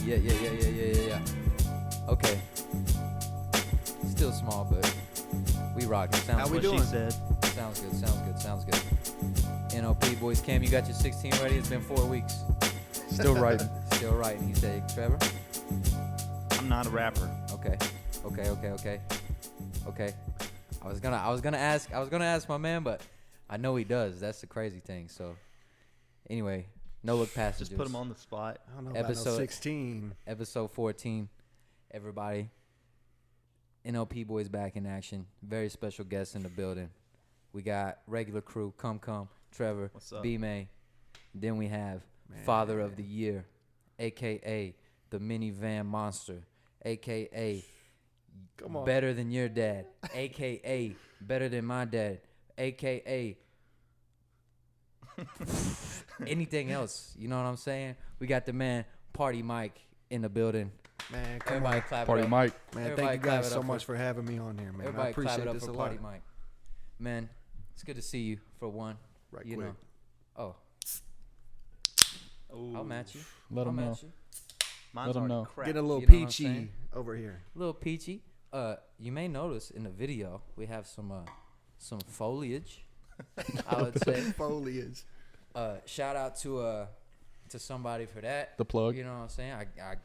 Yeah. Okay. Still small, but we rocking. How we doing? She said. Sounds good. NOP boys, Cam, you got your 16 ready? It's been 4 weeks. Still writing. Still writing. He said, Trevor. I'm not a rapper. Okay. I was gonna ask my man, but I know he does. That's the crazy thing. So, anyway, no look passages. Just put him on the spot. I don't know about no 16. Episode 14. Everybody. NLP boys back in action. Very special guests in the building. We got regular crew. Come, Trevor, What's up? B-May. Then we have Father of the Year, a.k.a. the minivan monster, a.k.a. Come on. better than your dad, a.k.a. better than my dad, a.k.a. anything else. You know what I'm saying? We got the man, Party Mike, in the building. Man, come Everybody on. clap Party it up. Mike. Man, Everybody thank you clap guys it so up much for- for having me on here, man. Everybody I appreciate clap it up this for a Party lot. Mike. Man, it's good to see you for one. Right you quick. know. Oh, Ooh. I'll match you. Let I'll him know. match you. Mine's Let 'em already know. cracked. Getting a little You know what I'm peachy saying? over here. A little peachy. You may notice in the video we have some foliage. I would say. Foliage. Shout out to somebody for that. The plug. You know what I'm saying? I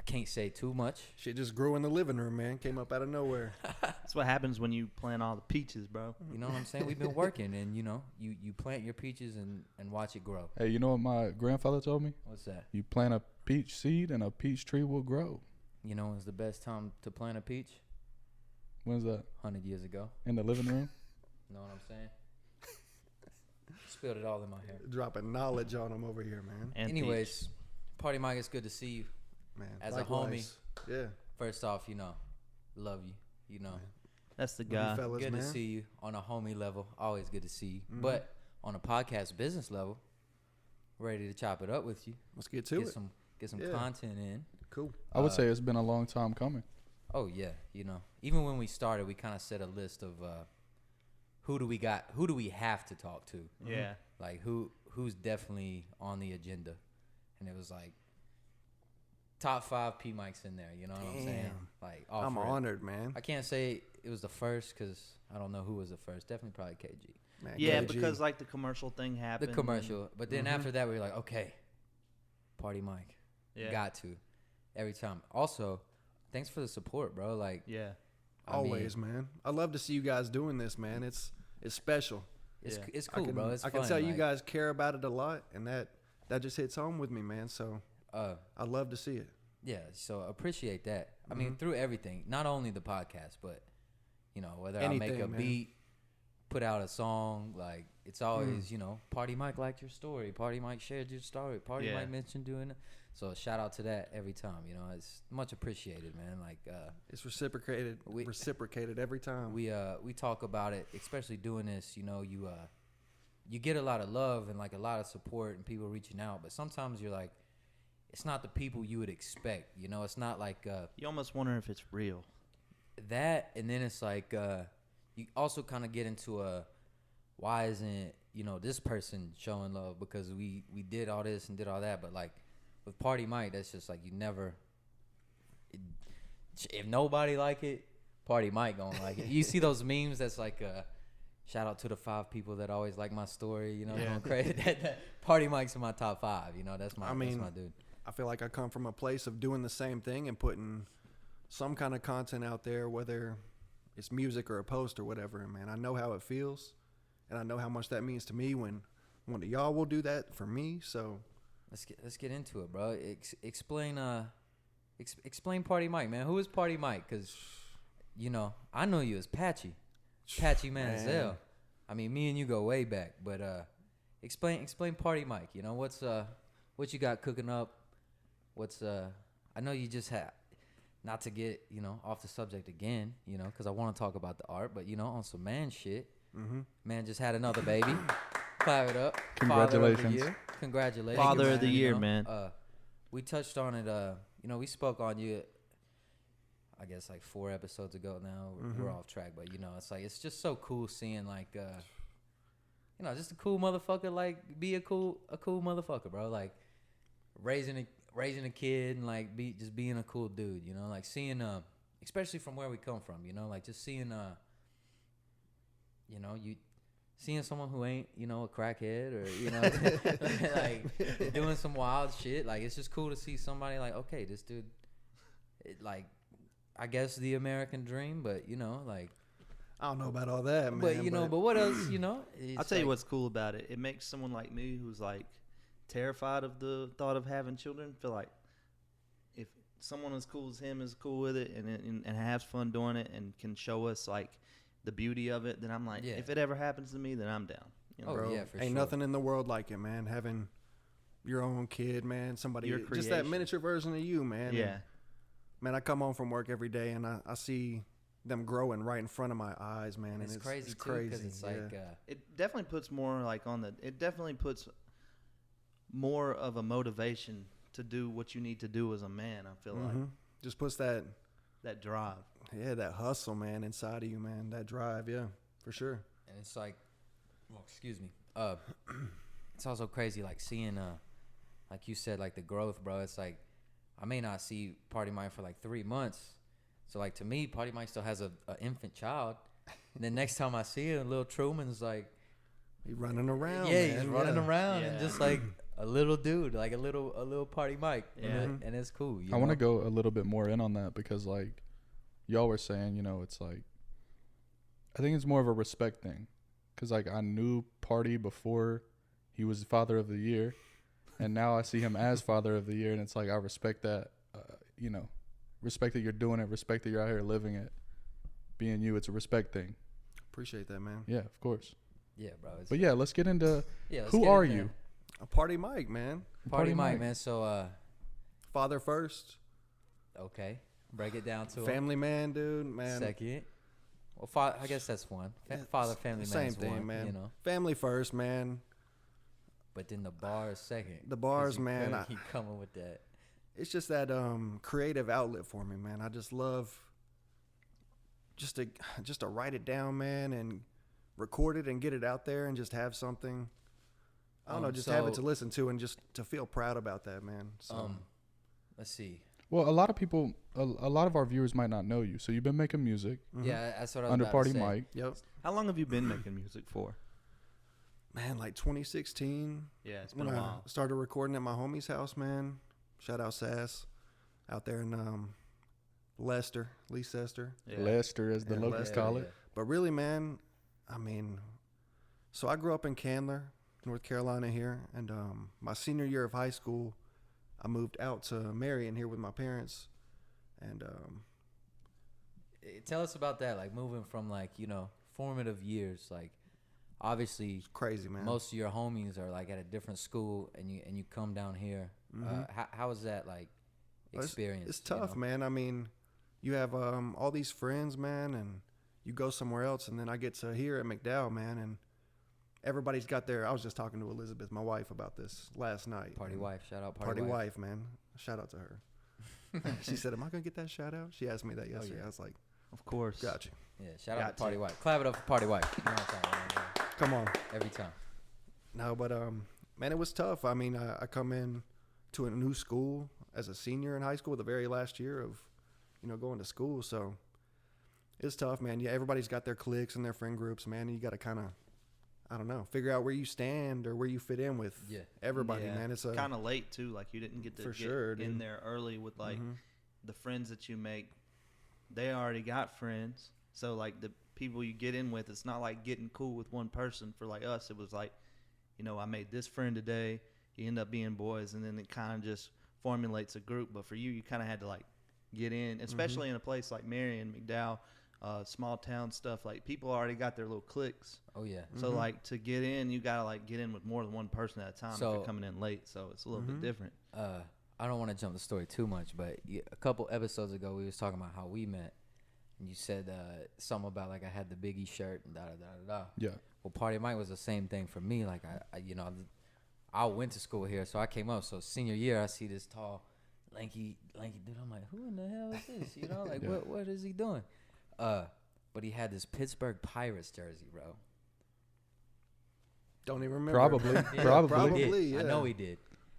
can't say too much. Shit just grew in the living room, man. Came up out of nowhere. That's what happens when you plant all the peaches, bro. You know what I'm saying? We've been working, and you plant your peaches and watch it grow. Hey, you know what my grandfather told me? What's that? You plant a peach seed and a peach tree will grow. You know, when's the best time to plant a peach? When's that? 100 years ago. In the living room? You know what I'm saying? Spilled it all in my hair. Dropping knowledge on them over here, man. And Anyways, Party Mike, it's good to see you. Man, As likewise. a homie. Yeah. First off, love you. that's the Love you guy. fellas, Good man. to see you on a homie level. Always good to see you. Mhm. But on a podcast business level, ready to chop it up with you. Let's get to it. Get some Yeah. content in. Cool. I would say it's been a long time coming. Oh yeah, even when we started, we kind of set a list of who do we have to talk to? Yeah. Like who's definitely on the agenda, and it was like top 5 P mics in there. You know what I'm saying? Damn. Like I'm off rip. honored, man. I can't say it was the first because I don't know who was the first. Definitely probably KG. Man, Yeah, KG. because like the commercial thing happened. The commercial, but then Mhm. after that we were like, okay, Party Mike, Yeah. got to every time. Also, thanks for the support, bro. Like Yeah. I mean, always, man. I love to see you guys doing this, man. It's special. it's Yeah. it's cool, bro. It's I fun. can tell you like, guys care about it a lot, and that just hits home with me, man. So I love to see it. Yeah, so appreciate that. I mean, Mhm. through everything, not only the podcast, but whether I make Anything, a man. beat, put out a song, like it's always, Party Mike liked your story, Party Mike shared your story, Party Yeah. Mike mentioned doing it. So shout out to that every time. It's much appreciated, man. Like It's reciprocated. We- Reciprocated every time. we talk about it, especially doing this. You get a lot of love and like a lot of support and people reaching out, but sometimes you're like, it's not the people you would expect. It's not like You almost wonder if it's real. that, and then it's like you also kind of get into why isn't this person showing love, because we did all this and did all that, but like with Party Mike, that's just like if nobody like it, Party Mike gonna like it. You see those memes that's like shout out to the 5 people that always like my story, Yeah. going crazy. that Party Mike's in my top 5, that's my I mean, that's my dude. I feel like I come from a place of doing the same thing and putting some kind of content out there, whether it's music or a post or whatever. And man, I know how it feels, and I know how much that means to me when one of y'all will do that for me. So Let's get into it, bro. Explain Party Mike, man. Who is Party Mike? Because I know you as Patchy Manziel. Man. I mean, me and you go way back, but explain Party Mike. What you got cooking up? I know you just had, not to get off the subject again, because I want to talk about the art, but on some man shit. Man just had another baby. Clap it up. Congratulations. Father of the year. Congratulations. Father of the man. year, man. We touched on it. We spoke on you, I guess, like 4 episodes ago now. We're off track, but, it's like, it's just so cool seeing, like, just a cool motherfucker, like, be a cool motherfucker, bro. Like, raising raising a kid and like just being a cool dude, you know, like seeing especially from where we come from, you know, like just seeing you know, you seeing someone who ain't, you know, a crackhead or, you know, like doing some wild shit. Like it's just cool to see somebody like, okay, this dude, like, I guess the American dream, but you know, like. I don't know about all that, man. But you know, but what else, you know? I'll tell you what's cool about it. It makes someone like me who's like terrified of the thought of having children feel like if someone as cool as him is cool with it and has fun doing it and can show us like the beauty of it, then I'm like, if it ever happens to me, then I'm down. You know? Bro, yeah, for ain't sure. nothing in the world like it, man. Having your own kid, man. Somebody, Your just that creation. miniature version of you, man. Yeah. And, man, I come home from work every day and I see them growing right in front of my eyes, man. And it's crazy too, because it's like It definitely puts more like on the. It definitely puts more of a motivation to do what you need to do as a man. I feel like just puts that drive. Yeah, that hustle, man, inside of you, man. That drive, yeah, for sure. and it's like, well, excuse me. It's also crazy, like seeing, like you said, like the growth, bro. It's like I may not see Party Mike for like 3 months. So, like, to me, Party Mike still has a infant child. And then next time I see him, little Truman's like... He's running around, yeah, man. he's running around Yeah. and just like a little dude, like a little Party Mike. Yeah. And it's cool. I want to go a little bit more in on that because, like, y'all were saying, you know, it's like... I think it's more of a respect thing. Because, like, I knew Party before he was Father of the Year. And now I see him as Father of the Year. And it's like, I respect that, you know... Respect that you're doing it. Respect that you're out here living it. Being you, it's a respect thing. Appreciate that, man. Yeah, of course. Yeah, bro. But yeah, let's get into let's who get are in there. you? A Party Mike, man. Party Mike, man. So, Father first. okay. Break it down to Family man, dude, man. second. Well, I guess that's one. Father, family man Same is thing, one, man. you know. Family first, man. But then the bar is second. The bars, 'cause you man, couldn't keep coming with that. It's just that creative outlet for me, man. I just love just to write it down, man, and record it and get it out there and just have something. I don't know, just have it so- to listen to and just to feel proud about that, man. So Let's see. Well, a lot of people, a lot of our viewers might not know you. So you've been making music Yeah, that's what I was under about Party to say. Mike. yep, How long have you been making music for? man, like 2016 Yeah, it's been when a I while. started recording at my homie's house, man. Shout out Sass out there in Leicester. Yeah. Lester, as the Yeah, locals Lester, call it. But really, man, I mean, so I grew up in Candler, North Carolina here, and my senior year of high school, I moved out to Marion here with my parents, and Tell us about that, like moving from like, you know, formative years. Like, obviously, it's crazy, man. most of your homies are like at a different school, and you come down here. How is that like experience? It's you tough, know? man. I mean, you have all these friends, man, and you go somewhere else, and then I get to here at McDowell, man, and everybody's got their. I was just talking to Elizabeth, my wife, about this last night. Party and wife, shout out Party wife, man. Shout out to her. She said, "Am I gonna get that shout out?" She asked me that yesterday. yeah. I was like, Of course. "Got you. Yeah, shout out Got to Party to. wife. Clap it up for Party wife. You know what I'm talking about, man? Come on." Every time. No, but man, it was tough. I mean, I come in to a new school as a senior in high school, the very last year of, you know, going to school. So it's tough, man. Yeah, everybody's got their cliques and their friend groups, man. And you got to kind of, I don't know, figure out where you stand or where you fit in with everybody, Yeah. man. It's a kind of late too. Like you didn't get to For get sure, in dude. there early with like Mhm. the friends that you make. They already got friends, so like the people you get in with, it's not like getting cool with one person. For like us, it was like, you know, I made this friend today. You end up being boys, and then it kind of just formulates a group. But for you, you kind of had to like get in, especially in a place like Marion, McDowell, small town stuff. Like people already got their little cliques. Oh yeah. So like to get in, you gotta like get in with more than one person at a time if So- you're coming in late. So it's a little bit different. I don't want to jump the story too much, but a couple episodes ago we was talking about how we met, and you said something about like I had the Biggie shirt and da da da da da. Yeah. Well, Party Mike was the same thing for me. Like I you know, I went to school here, so I came up. So senior year, I see this tall, lanky dude. I'm like, who in the hell is this? You know, like Yeah. what is he doing? But he had this Pittsburgh Pirates jersey, bro. don't even remember. Probably. Yeah, Probably. probably. He did. I yeah. know he did.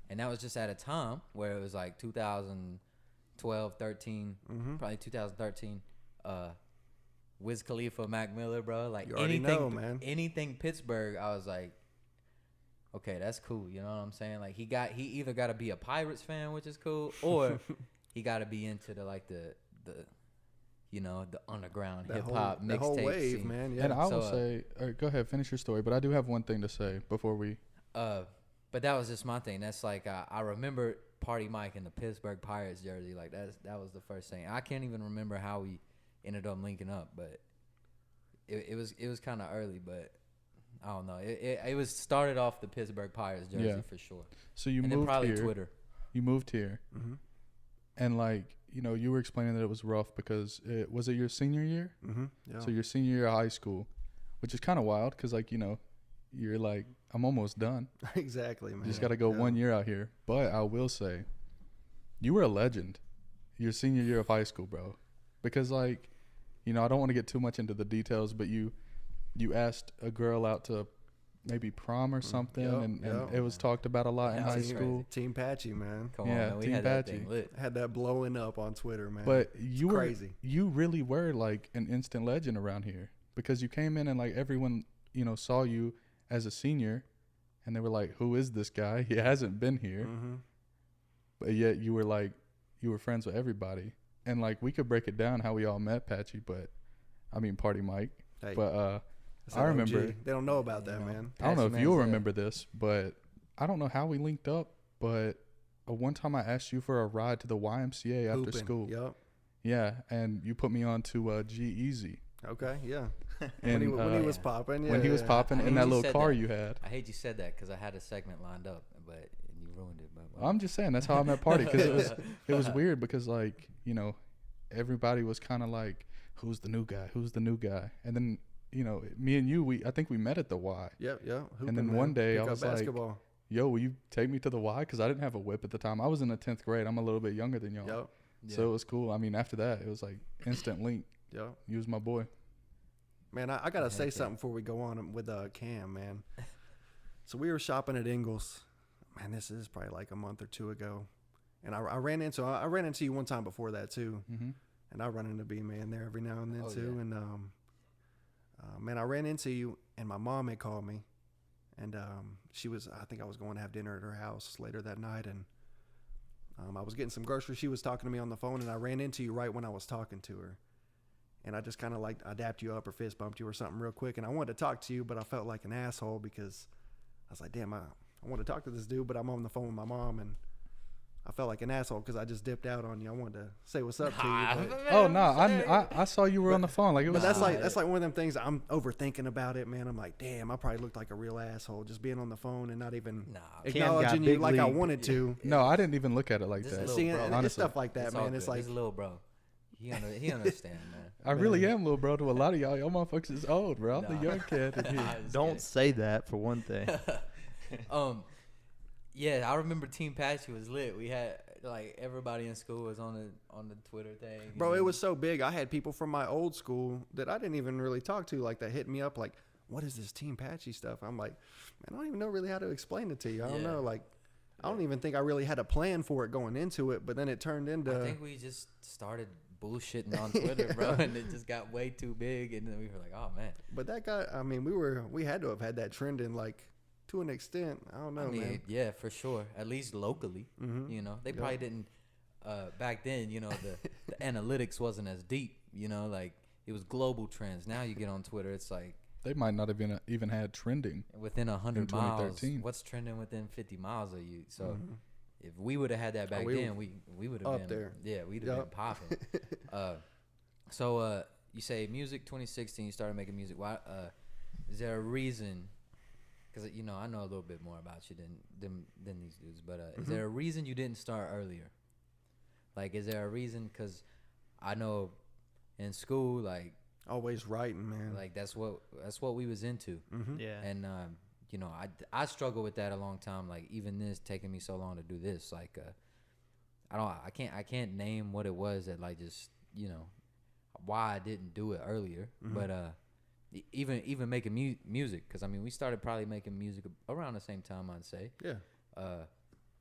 And that was just at a time where it was like 2012, 13, probably 2013. Wiz Khalifa, Mac Miller, bro. Like You already know, man. anything Pittsburgh, I was like, okay, that's cool. You know what I'm saying? Like he either got to be a Pirates fan, which is cool, or he got to be into the you know, the underground hip hop the whole mixtape wave, scene. man. Yeah. And I will say, go ahead, finish your story. But I do have one thing to say before we. But that was just my thing. That's like I remember Party Mike in the Pittsburgh Pirates jersey. Like that was the first thing. I can't even remember how we ended up linking up, but it was kind of early. But I don't know. It was started off the Pittsburgh Pirates jersey for sure. So you and moved then probably here. Twitter. You moved here, and like you were explaining that it was rough because was it your senior year? Yeah. So your senior year of high school, which is kind of wild because like you're like I'm almost done. Exactly, man. You just got to go 1 year out here. But I will say, you were a legend your senior year of high school, bro. Because, like, I don't want to get too much into the details, but you asked a girl out to maybe prom or something, and it was talked about a lot in high school. Team Patchy, man. Come on, man. We Team had Patchy. that thing lit. Had that blowing up on Twitter, man. But you were crazy. You really were, like, an instant legend around here. Because you came in and, like, everyone, saw you as a senior, and they were like, who is this guy? He hasn't been here. But yet you were friends with everybody. And, like, we could break it down how we all met, Patchy, but, I mean, Party Mike. Hey, but that's I an remember. OG. They don't know about that, man. I don't know if Patchy you'll man's remember this, but I don't know how we linked up, but one time I asked you for a ride to the YMCA after Hooping. school. Yep. Yeah, and you put me on to G-Easy. Okay, yeah. And when he was popping, yeah. when he was popping in that little said car that. you had. I hate you said that because I had a segment lined up, but you ruined it. But I'm just saying that's how I met Party because it was weird because like everybody was kind of like who's the new guy, and then me and you I think we met at the Y. Yep. Hooping, And then man. one day Pick I up was like, basketball. yo, will you take me to the Y? Because I didn't have a whip at the time. I was in the 10th grade. I'm a little bit younger than y'all. Yep. So it was cool. I mean, after that, it was like instant link. Yep. You was my boy. Man, I gotta say something before we go on with Cam, man. So we were shopping at Ingles. Man, this is probably like a month or two ago, and I ran into you one time before that too, and I run into B-Man there every now and then too. Yeah. And man, I ran into you, and my mom had called me, and I think I was going to have dinner at her house later that night, and I was getting some groceries. She was talking to me on the phone, and I ran into you right when I was talking to her. And I just kind of like I dapped you up or fist bumped you or something real quick. And I wanted to talk to you, but I felt like an asshole because I was like, damn, I want to talk to this dude, but I'm on the phone with my mom. And I felt like an asshole because I just dipped out on you. I wanted to say what's up to you. But, Oh no, I saw you were on the phone. Like it was. but that's like one of them things I'm overthinking about it, man. I'm like, damn, I probably looked like a real asshole just being on the phone and not even acknowledging you big like I league. wanted to. No, I didn't even look at it like This that. little Seeing bro. it's Honestly. stuff like that, It's all man. It's good. like This little bro. He understand, man. I really am, little bro, to a lot of y'all. Y'all motherfuckers is old, bro. I'm Nah. the young kid in here. Nah, just Don't kidding. say that for one thing. Yeah, I remember Team Patchy was lit. We had like everybody in school was on the Twitter thing. Bro, it was so big. I had people from my old school that I didn't even really talk to, like that hit me up like, what is this Team Patchy stuff? I'm like, man, I don't even know really how to explain it to you. I don't Yeah. know. Like, I don't even think I really had a plan for it going into it, but then it turned into. I think we just started bullshitting on Twitter, bro, and it just got way too big, and then we were like, oh man. But that got, I mean, we had to have had that trending like to an extent. I don't know, I mean, man. yeah, for sure. At least locally, they probably didn't. Back then, the analytics wasn't as deep. Like it was global trends. Now you get on Twitter, it's like They might not have even had trending. within 100 In miles. 2013. What's trending within 50 miles of you? So if we would have had that back we then, we would have up been there. Yeah, we'd have been popping. So you say music 2016. You started making music. Why? Is there a reason? Because I know a little bit more about you than these dudes. But is there a reason you didn't start earlier? Like, is there a reason? Because I know in school, like Always writing, man. like that's what we was into. Yeah. And I struggle with that a long time. Like even this taking me so long to do this. Like I can't name what it was that like just why I didn't do it earlier. But even making music, because I mean we started probably making music around the same time, I'd say. Yeah.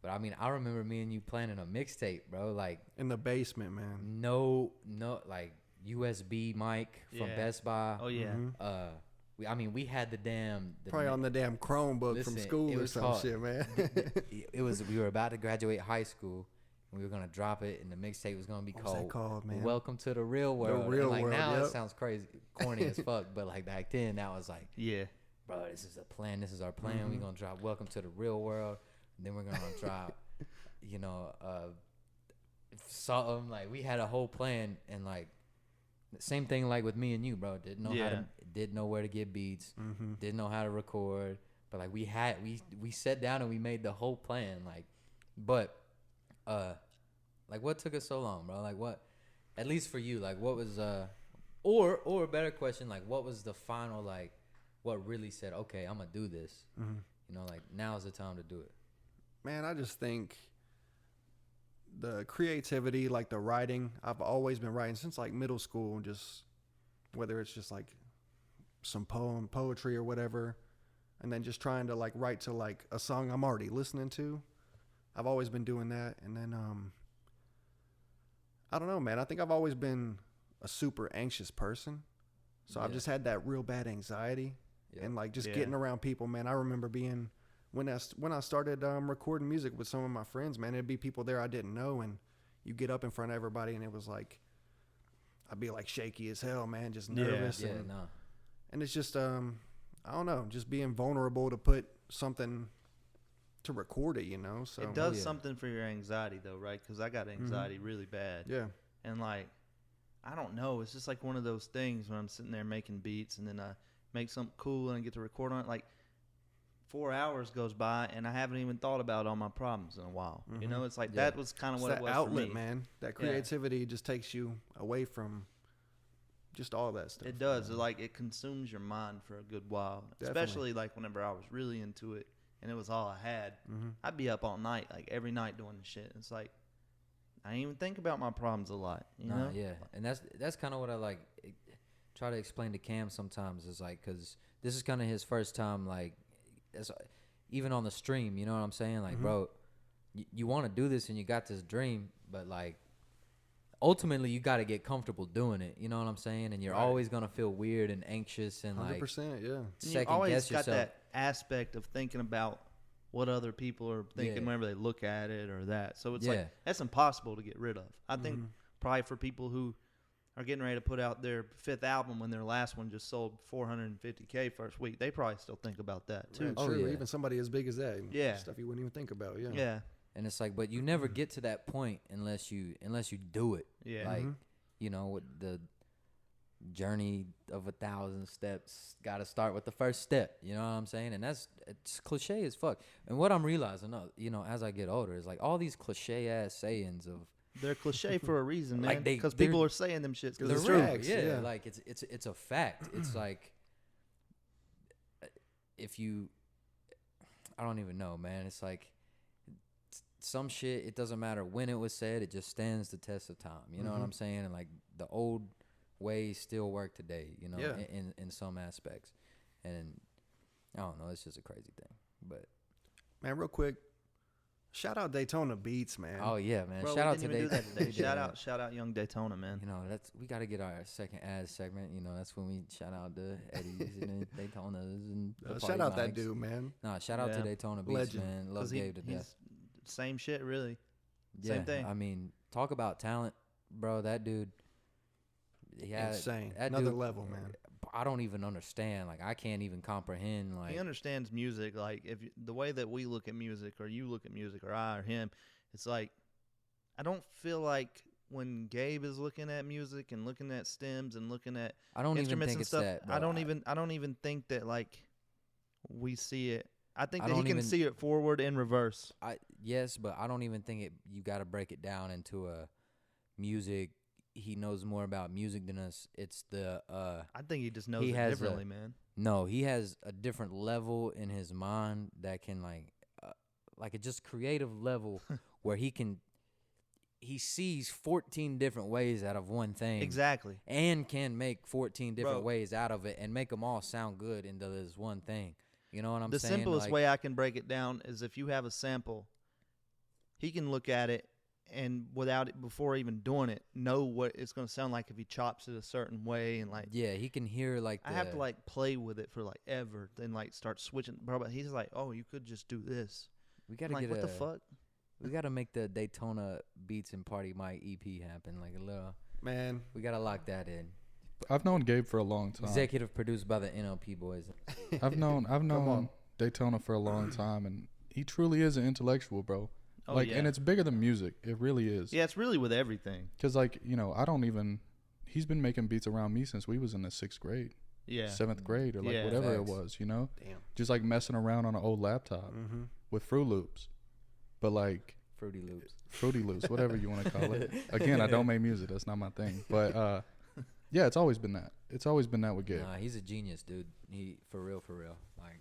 But I mean, I remember me and you planning a mixtape, bro. Like In the basement, man. no, like USB mic from Yeah. Best Buy. Oh yeah. Mhm. We had the Probably on the damn Chromebook from Listen, school it or was some called- shit, man. it was we were about to graduate high school. And we were gonna drop it, and the mixtape was gonna be What was that called, man? "Welcome to the Real World." Real and like World, now yep. it sounds crazy, corny as fuck, but like back then that was like, Yeah. bro, this is a plan. This is our plan. Mm-hmm. We're gonna drop "Welcome to the Real World," and then we're gonna drop, something like we had a whole plan, and like same thing like with me and you, bro. Didn't know where to get beats, Mm-hmm. didn't know how to record, but like we sat down and we made the whole plan, like, but like what took us so long, bro? Like what, at least for you, like what was or a better question, like what was the final, like what really said, okay, I'm gonna do this, like now's the time to do it. Man, I just think the creativity, like the writing, I've always been writing since like middle school, just whether it's just like some poetry or whatever, and then just trying to like write to like a song I'm already listening to. I've always been doing that. And then I don't know, man. I think I've always been a super anxious person. So I've Yeah. just had that real bad anxiety. Yeah. And like just Yeah. getting around people, man. I remember being when I started recording music with some of my friends, man, it'd be people there I didn't know, and you get up in front of everybody, and it was like I'd be like shaky as hell, man, just nervous. Yeah, and, no. and it's just I don't know, just being vulnerable to put something to record it, So It does yeah. something for your anxiety though, right? Because I got anxiety really bad. yeah, And like, I don't know. It's just like one of those things when I'm sitting there making beats and then I make something cool and I get to record on it. Like 4 hours goes by and I haven't even thought about all my problems in a while. You know, it's like Yeah. that was kind of it's what that it was outlet, for me. man. That Yeah. creativity just takes you away from just all that stuff. It does. Like it consumes your mind for a good while, Definitely. especially like whenever I was really into it and it was all I had. Mm-hmm. I'd be up all night, like every night doing the shit. It's like I didn't even think about my problems a lot, you know? Yeah, and that's kind of what I like try to explain to Cam sometimes, is like, because this is kind of his first time, like, even on the stream, you know what I'm saying? Like, bro, you want to do this and you got this dream, but like ultimately you got to get comfortable doing it, you know what I'm saying? And you're Right. always gonna feel weird and anxious and like 100%, yeah. And you second always guess got yourself. that aspect of thinking about what other people are thinking Yeah. whenever they look at it or that. So it's Yeah. like that's impossible to get rid of. I think probably for people who are getting ready to put out their 5th album when their last one just sold 450K first week, they probably still think about that too. Yeah, Oh, true. yeah. Even somebody as big as that. Yeah. Stuff you wouldn't even think about, yeah. Yeah. And it's like, but you never get to that point unless you do it. Yeah. Like, with the journey of 1,000 steps, got to start with the first step. You know what I'm saying? And it's cliche as fuck. And what I'm realizing, as I get older, is like all these cliche ass sayings of They're cliche for a reason, man. Like Because they're- people are saying them shits because They're it's true. facts, yeah, yeah. like it's a fact. It's like if you, I don't even know, man. It's like some shit. It doesn't matter when it was said. It just stands the test of time. You know what I'm saying? And like the old ways still work today. You know, Yeah. in some aspects. And I don't know. It's just a crazy thing. But Man, real quick, shout out Daytona Beats, man. oh yeah, man. Bro, Shout we out didn't to even do Dave. that today. Shout out Young Daytona, man. We got to get our second ad segment. That's when we shout out the Eddies and the Daytonas and the Shout Party out that Mikes. dude, man. No, shout out to Yeah. Daytona Beach, Legend. man. Love 'Cause Gabe to death. he's same shit, really. Yeah, same thing. I mean, talk about talent, bro. That dude, Insane. That Another dude, level, man. I don't even understand. Like, I can't even comprehend. Like, He understands music. Like the way that we look at music, or you look at music, or I or him, it's like I don't feel like when Gabe is looking at music and looking at stems and looking at I don't even instruments think and it's stuff, that. Bro. I don't even think that like we see it. I think I that he don't can even- see it forward and reverse. Yes, but I don't even think it. You got to break it down into a music. He knows more about music than us. It's the I think he just knows He it has differently, man. No, he has a different level in his mind that can like a just creative level where he sees 14 different ways out of one thing. Exactly. And can make 14 different Bro. ways out of it and make them all sound good into this one thing. You know what I'm The saying? simplest Like, way I can break it down is if you have a sample he can look at it and without it, before even doing it, know what it's going to sound like if he chops it a certain way. And like, Yeah, he can hear like I have to like play with it for like ever, then like start switching. Bro, but he's like, oh, you could just do this. we gotta I'm like, get what the fuck? We gotta make the Daytona Beats and Party Mike EP happen. Like a little, Man, we gotta lock that in. I've known Gabe for a long time. Executive produced by the NLP boys. I've known on. Daytona for a long time, and he truly is an intellectual, bro. Oh, Like, yeah. and it's bigger than music. It really is. Yeah, it's really with everything. Cause like, you know, he's been making beats around me since we was in the 6th grade, Yeah. 7th grade, or like Yeah. whatever Facts. it was, you know, damn. just like messing around on an old laptop Mm-hmm. with Fruit Loops, but like Fruity Loops. Fruity Loops, whatever you want to call it. Again, I don't make music. That's not my thing. But yeah, it's always been that. It's always been that with Gabe. Nah, he's a genius, dude. He for real. Like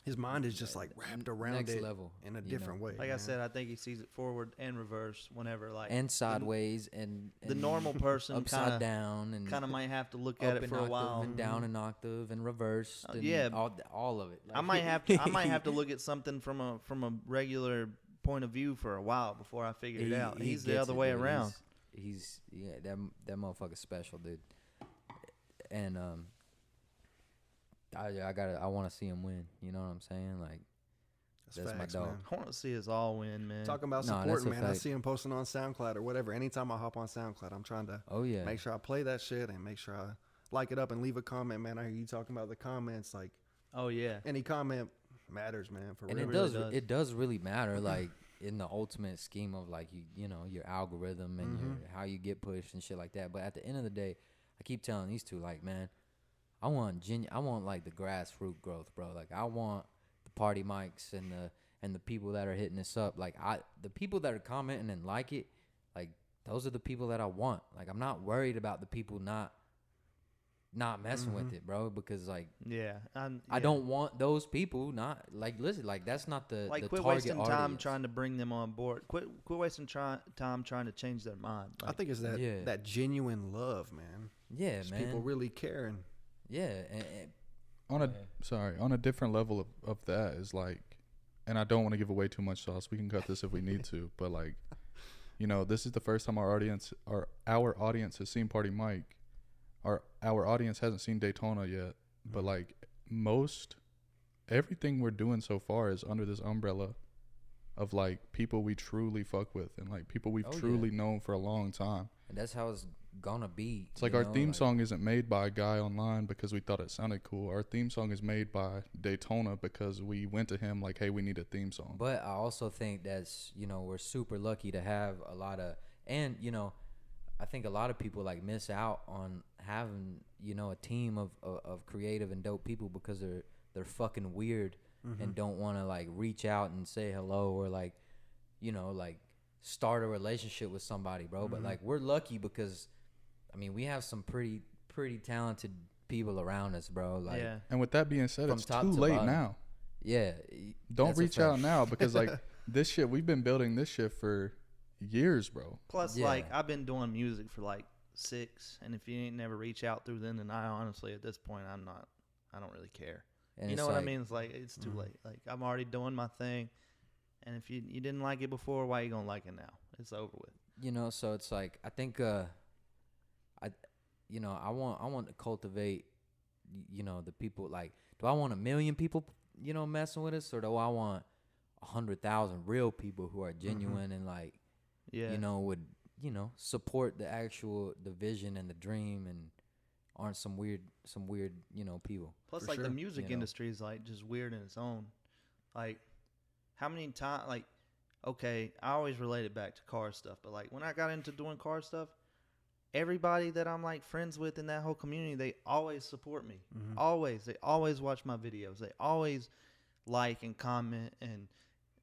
His mind is just like wrapped around next it level, in a you different know. way. Like I man. said, I think he sees it forward and reverse whenever like and sideways and the normal person upside down and kind of might have to look up at it an for a octave while. and down an octave and reversed. And yeah. all of it. I might have to look at something from a regular point of view for a while before I figure it out. He's the gets other it, way dude. around. He's yeah, that motherfucker's special, dude. And I want to see him win. You know what I'm saying? Like that's facts, my dog. man. I want to see us all win, man. Talking about No, that's supporting, a man. I fact. see him posting on SoundCloud or whatever. Anytime I hop on SoundCloud, I'm trying to Oh yeah. make sure I play that shit and make sure I like it up and leave a comment, man. I hear you talking about the comments. Like Oh yeah. any comment matters, man. For And real. it does really matter, like in the ultimate scheme of like you know your algorithm and your, how you get pushed and shit like that. But at the end of the day, I keep telling these two like, man, I want like the grassroots growth, bro. Like I want the party mics and the people that are hitting this up. Like the people that are commenting and like it, like those are the people that I want. Like I'm not worried about the people not messing with it, bro, because like Yeah. I don't want those people not like listen, like that's not the like the quit target wasting time audience. trying to bring them on board. Quit wasting time trying to change their mind. I Like, think it's that Yeah. that genuine love, man. Yeah, Just man. people really caring. Yeah, and On a different level of that is like, and I don't want to give away too much sauce. We can cut this if we need to, but like, you know, this is the first time our audience has seen Party Mike. Our audience hasn't seen Daytona yet, but like everything we're doing so far is under this umbrella of like people we truly fuck with and like people we've truly known for a long time. and that's how it's gonna be. It's like you our know, theme song isn't made by a guy online because we thought it sounded cool. Our theme song is made by Daytona because we went to him like, hey, we need a theme song. But I also think that's, you know, we're super lucky to have a lot of, and you know, I think a lot of people like miss out on having, you know, a team of creative and dope people because they're fucking weird and don't want to like reach out and say hello or like, you know, like start a relationship with somebody, bro. But like we're lucky because I mean, we have some pretty talented people around us, bro. Like yeah. And with that being said, From it's top too to late bottom. now. yeah. Don't that's a reach out fact. now because like this shit, we've been building this shit for years, bro. Plus, Yeah. like I've been doing music for like 6, and if you ain't never reach out through then I honestly at this point I don't really care. And You it's know what I like- mean? It's like it's too late. Like I'm already doing my thing, and if you didn't like it before, why you gonna like it now? It's over with. You know, so it's like I think I want to cultivate, you know, the people. Like, do I want 1 million people, you know, messing with us, or do I want 100,000 real people who are genuine and like, Yeah. you know, would, you know, support the vision and the dream and aren't some weird, you know, people. Plus, For like the sure. music You know. industry is like just weird in its own. Like, how many times? Like, okay, I always relate it back to car stuff, but like when I got into doing car stuff, everybody that I'm like friends with in that whole community, they always support me. Always, they always watch my videos. They always like and comment and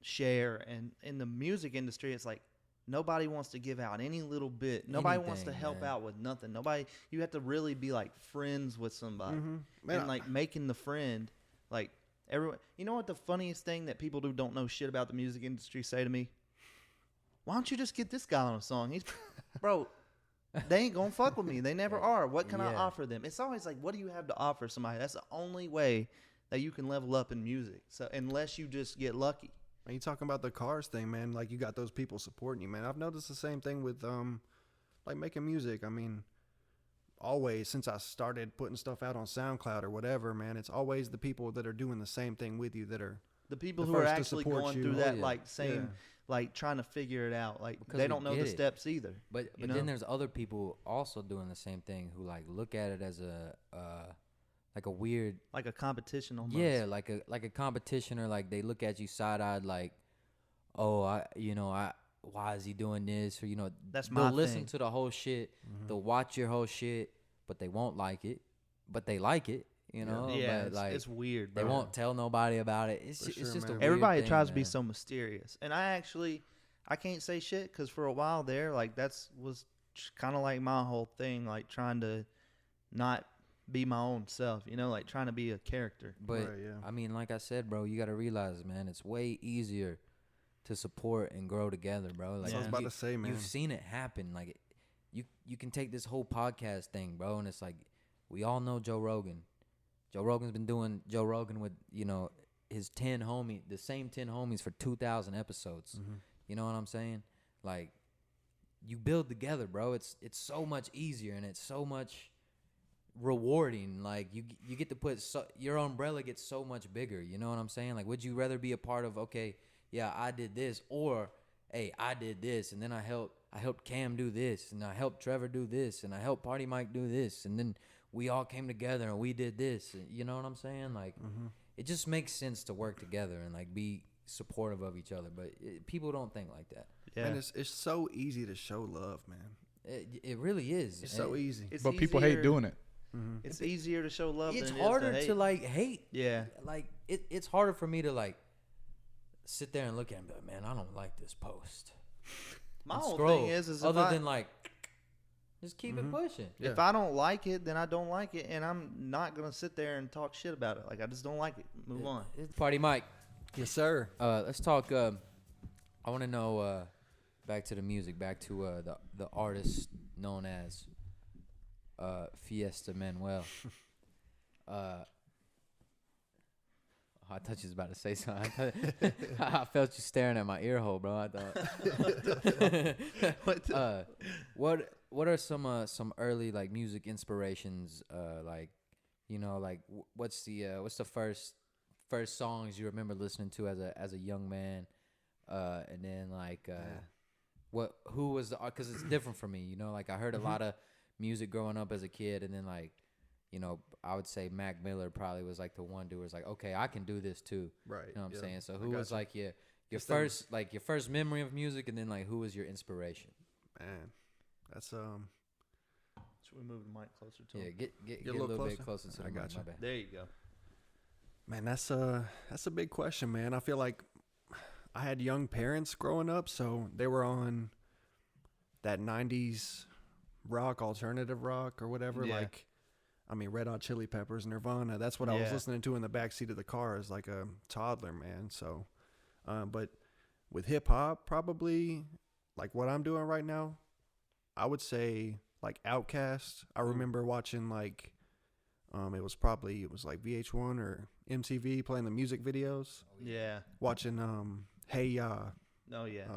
share. And in the music industry, it's like nobody wants to give out any little bit. Nobody wants to Anything, help man. out with nothing. Nobody. You have to really be like friends with somebody Man, and like making the friend like everyone. You know what the funniest thing that people who don't know shit about the music industry say to me? Why don't you just get this guy on a song? He's bro. They ain't gonna fuck with me. They never are. What can I Yeah. offer them? It's always like, what do you have to offer somebody? That's the only way that you can level up in music. So unless you just get lucky. And you talking about the cars thing, man? Like you got those people supporting you, man. I've noticed the same thing with like making music. I mean, always since I started putting stuff out on SoundCloud or whatever, man, it's always the people that are doing the same thing with you that are The people the who are first to actually support going you. through Oh, that yeah. like same Yeah. like trying to figure it out. Like Because they we don't know get the it. steps either. But You then know? there's other people also doing the same thing who like look at it as like a weird Like a competition almost. yeah, like a competition, or like they look at you side eyed like, oh, why is he doing this? Or That's they'll my listen thing. to the whole shit, Mm-hmm. they'll watch your whole shit, but they won't like it, but they like it, Yeah, But like it's weird. they Bro. won't tell nobody about it. It's For it's sure, just a man. weird Everybody thing, tries to be man. so mysterious, and I can't say shit because for a while there, like was kind of like my whole thing, like trying to not be my own self, like trying to be a character. But Right, yeah. I mean, like I said, bro, you got to realize, man, it's way easier to support and grow together, bro. Like That's what I was Yeah. about you, to say, man. you've seen it happen. Like you can take this whole podcast thing, bro, and it's like we all know Joe Rogan. Joe Rogan's been doing Joe Rogan with his the same 10 homies for 2,000 episodes. Mm-hmm. You know what I'm saying? Like you build together, bro. It's so much easier and it's so much rewarding. Like you get to put your umbrella gets so much bigger. You know what I'm saying? Like, would you rather be a part of? Okay, yeah, I did this, or hey, I did this, and then I helped Cam do this, and I helped Trevor do this, and I helped Party Mike do this, and then we all came together and we did this. You know what I'm saying? Like, it just makes sense to work together and like be supportive of each other. But people don't think like that. Yeah, And it's so easy to show love, man. It really is. It's so easy. It's But people hate easier- doing it. It's easier to show love. It's than it is harder to, hate. to like hate. Yeah, Like it's harder for me to like sit there and look at him, but man, I don't like this post. my And whole scroll, thing is if other I, than like just keep it pushing. Yeah. if I don't like it, then I don't like it, and I'm not gonna sit there and talk shit about it. Like I just don't like it. Move on. It's Party Mike. Yes, sir. Let's talk. I want to know. Back to the music. Back to the artist known as Fiesta Manuel. I thought you was about to say something. I felt you staring at my ear hole, bro. I thought. What are some early like music inspirations? Like, what's the first songs you remember listening to as a young man? And then like who was because it's different for me. Like I heard a lot of music growing up as a kid, and then like. I would say Mac Miller probably was like the one dude who was like, okay, I can do this too. Right. You know what I'm yeah. saying? So I who was gotcha. like your Just them- first memory of music, and then like who was your inspiration? Man, that's Should we move the mic closer to Yeah, him? get a a little little bit closer? closer to the I mic. gotcha. My bad. There you go. Man, that's a big question, man. I feel like I had young parents growing up, so they were on that 90s rock, alternative rock or whatever. Yeah. Like, I mean, Red Hot Chili Peppers, Nirvana. That's what I was Yeah. listening to in the backseat of the car as like a toddler, man. So, but with hip hop, probably like what I'm doing right now, I would say like Outkast. I remember watching like, it was like VH1 or MTV playing the music videos. Yeah. Watching Hey Ya, Oh yeah.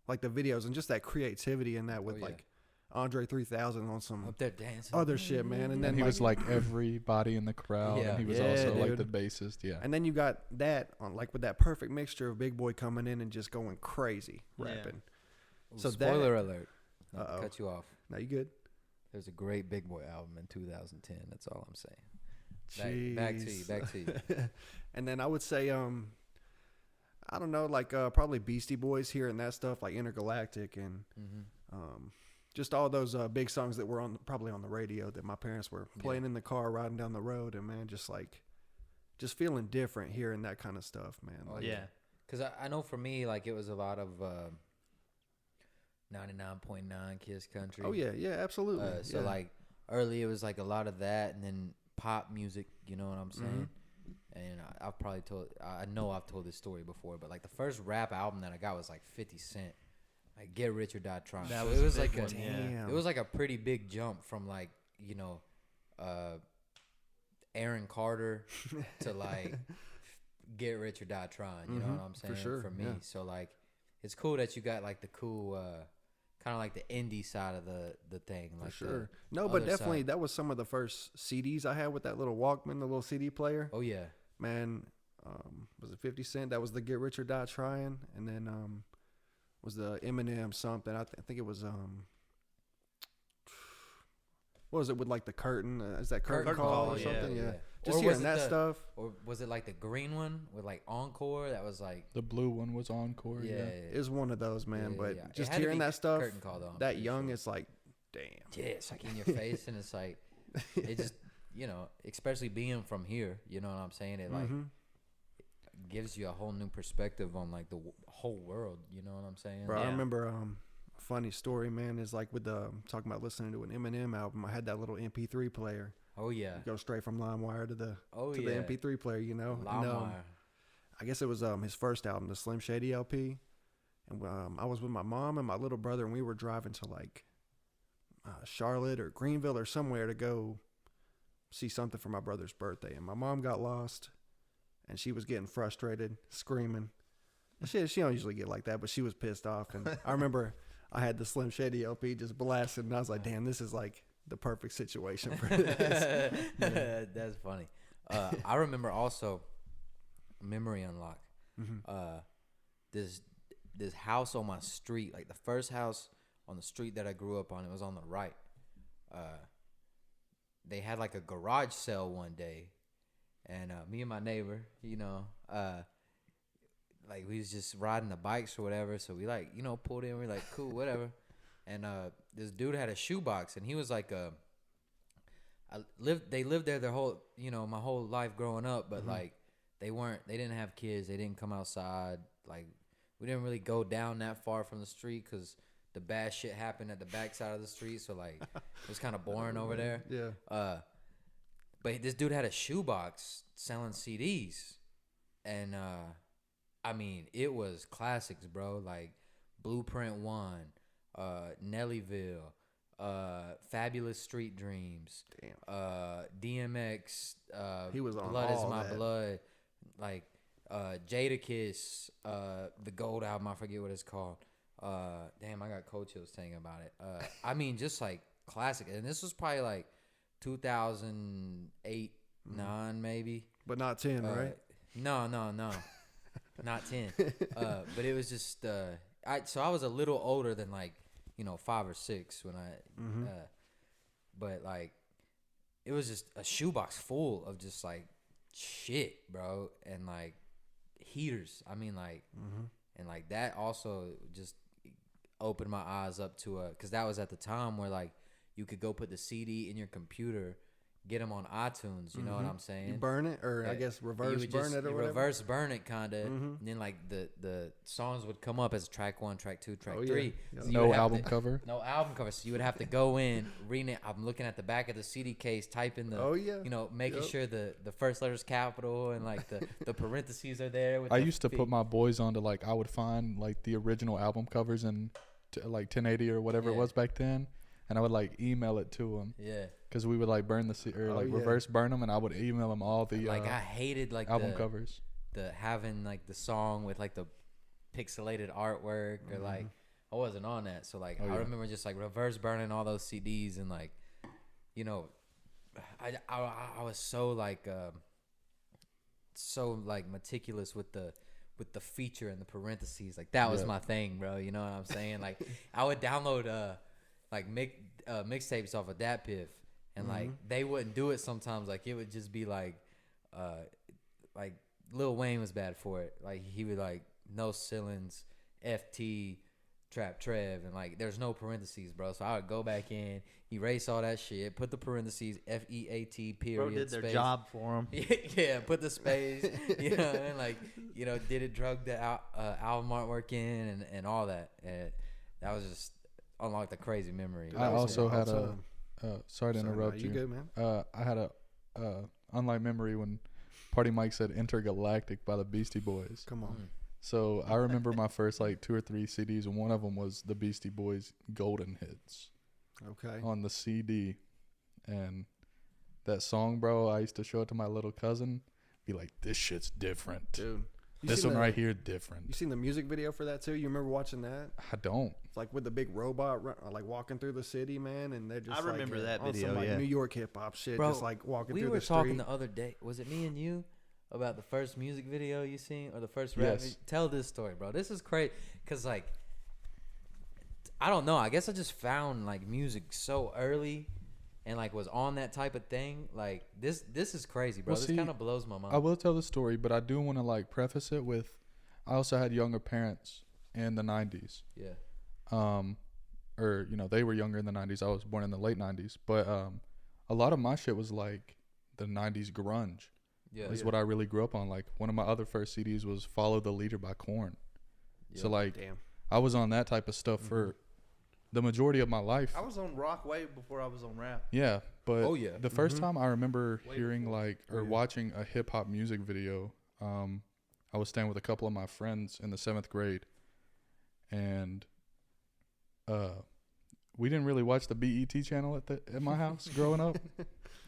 like the videos and just that creativity in that with yeah. like Andre 3000 on some Up there dancing. other shit, man. And then And he like, was like everybody in the crowd, Yeah. and he was Yeah, also like dude. the bassist. Yeah. and then you got that on like with that perfect mixture of Big Boy coming in and just going crazy Yeah. rapping. Ooh, so spoiler alert. Not to Uh-oh. cut you off. Now you good? There's a great Big Boy album in 2010. That's all I'm saying. Back to you. Jeez. Back to you. And then I would say I don't know, like probably Beastie Boys here and that stuff, like Intergalactic and Mm-hmm. just all those big songs that were probably on the radio that my parents were playing in the car riding down the road, and man, just feeling different hearing that kind of stuff, man. Oh, Like, yeah. Because I know for me, like, it was a lot of 99.9 Kiss Country. Oh yeah, absolutely. So, yeah. like, early it was, like, a lot of that, and then pop music, you know what I'm saying? And I've probably I know I've told this story before, but, like, the first rap album that I got was, like, 50 Cent. Like, Get Rich or Die Trying. That So was it was, a like, big one, yeah. Damn. it was, like, a pretty big jump from, like, Aaron Carter to, like, get rich or die trying. You know what I'm saying? For sure. For me, Yeah. so like, it's cool that you got like the cool, kind of like the indie side of the thing. Like For sure. the No, but other definitely side. that was some of the first CDs I had with that little Walkman, the little CD player. Oh yeah. Man, was it 50 Cent? That was the Get Rich or Die Trying. And then was the Eminem something. I think it was what was it with like the curtain? Is that curtain call or yeah, something? Yeah. yeah. Just Or was hearing it that the- stuff. Or was it like the green one with like Encore? That was like, The blue one was Encore. yeah, Yeah. It was one of those, man. yeah, but yeah. It just had to hearing be that stuff, Curtain Call, though, I'm that pretty young, sure. it's like, damn. Yeah, it's like in your face, and it's like, it just, especially being from here, you know what I'm saying? It like Mhm. gives you a whole new perspective on like the whole world. You know what I'm saying? Bro, I Yeah. remember a funny story, man, is like with the talking about listening to an Eminem album. I had that little MP3 player. Oh yeah. Go straight from LimeWire to the Oh to yeah. the MP3 player, you know. And, LimeWire. I guess it was his first album, the Slim Shady LP. And I was with my mom and my little brother, and we were driving to like Charlotte or Greenville or somewhere to go see something for my brother's birthday. And my mom got lost, and she was getting frustrated, screaming. She don't usually get like that, but she was pissed off. And I remember I had the Slim Shady LP just blasting, and I was like, damn, this is like the perfect situation for this. That's funny. I remember also memory unlock. This house on my street, like the first house on the street that I grew up on, it was on the right. They had like a garage sale one day, and me and my neighbor, like we was just riding the bikes or whatever. So we like, pulled in. We're like, cool, whatever. And this dude had a shoebox, and he was like they lived there their whole, my whole life growing up, but like they didn't have kids. They didn't come outside. Like we didn't really go down that far from the street because the bad shit happened at the back side of the street. So like it was kind of boring over there. Yeah. But this dude had a shoebox selling CDs, and I mean it was classics, bro. Like Blueprint One, Nellyville, Fabulous Street Dreams, DMX, He was on Blood Is all My that. Blood, like Jadakiss, the Gold album, I forget what it's called. Damn, I got cold chills thinking about it. I mean, just like classic, and this was probably like 2008, 9 maybe. But not 10, right? No, not 10. But it was just so I was a little older than like 5 or 6 when I but like it was just a shoebox full of just like shit, bro, and like heaters. I mean like and like that also just opened my eyes up to because that was at the time where like you could go put the CD in your computer, get them on iTunes. You know what I'm saying? You burn it, or I guess You reverse would burn just it or whatever. reverse burn it kind of, and then like the songs would come up as track 1, track 2, track Oh, yeah. 3. Yeah. So you No would have album to- cover. No album cover. So you would have to go in, reading it. I'm looking at the back of the CD case, typing the, Oh, yeah. making Yep. sure the first letter's capital and like the parentheses are there. With I the used to put my boys on to like I would find like the original album covers in like 1080 or whatever it Yeah. was back then, and I would like email it to them Yeah. because we would like burn the or Oh, like yeah. reverse burn them, and I would email them all the Like I hated like album the covers. the having like the song with like the pixelated artwork or like I wasn't on that. So like Oh, I yeah. remember just like reverse burning all those CDs and like I was so like meticulous with the feature and the parentheses. Like that was Yeah. my thing, bro. You know what I'm saying? Like I would download mixtapes off of Dat Piff, and like they wouldn't do it sometimes. Like it would just be like Lil Wayne was bad for it. Like he would like no ceilings, FT, Trap Trev, and like there's no parentheses, bro. So I would go back in, erase all that shit, put the parentheses, FEAT period. Bro did their space. job for them. Yeah, put the space, and like, did it, drug the album artwork in and all that. And that was just unlocked a crazy memory. I also had a. Awesome. Sorry to So, no, interrupt you you. good, man? I had a unlike memory when Party Mike said "Intergalactic" by the Beastie Boys. Come on. So I remember my first like 2 or 3 CDs, and one of them was the Beastie Boys Golden Hits Okay. on the CD. And that song, bro, I used to show it to my little cousin be like, this shit's different. Dude. This one right here, different. You seen the music video for that too? You remember watching that? I don't. It's like with the big robot like walking through the city, man, and they're just I remember like, that on video, some, like, yeah. New York hip hop shit, Bro, just like walking we through were the street. talking the other day. Was it me and you about the first music video you seen or the first rap? Yes. Tell this story, bro. This is crazy because like I don't know. I guess I just found like music so early and like was on that type of thing. Like this is crazy, bro. Well, this see, kind of blows my mind. I will tell the story, but I do want to like preface it with, I also had younger parents in the 90s. Yeah. Or, you know, they were younger in the 90s. I was born in the late 90s. But a lot of my shit was like the 90s grunge. Yeah. Is what I really grew up on. Like one of my other first CDs was Follow the Leader by Korn. Yeah. So like Damn. I was on that type of stuff for the majority of my life. I was on rock way before I was on rap. Yeah, but Oh, yeah. the first time I remember Way hearing before. like or watching a hip hop music video, I was staying with a couple of my friends in the 7th grade, and we didn't really watch the BET channel at my house growing up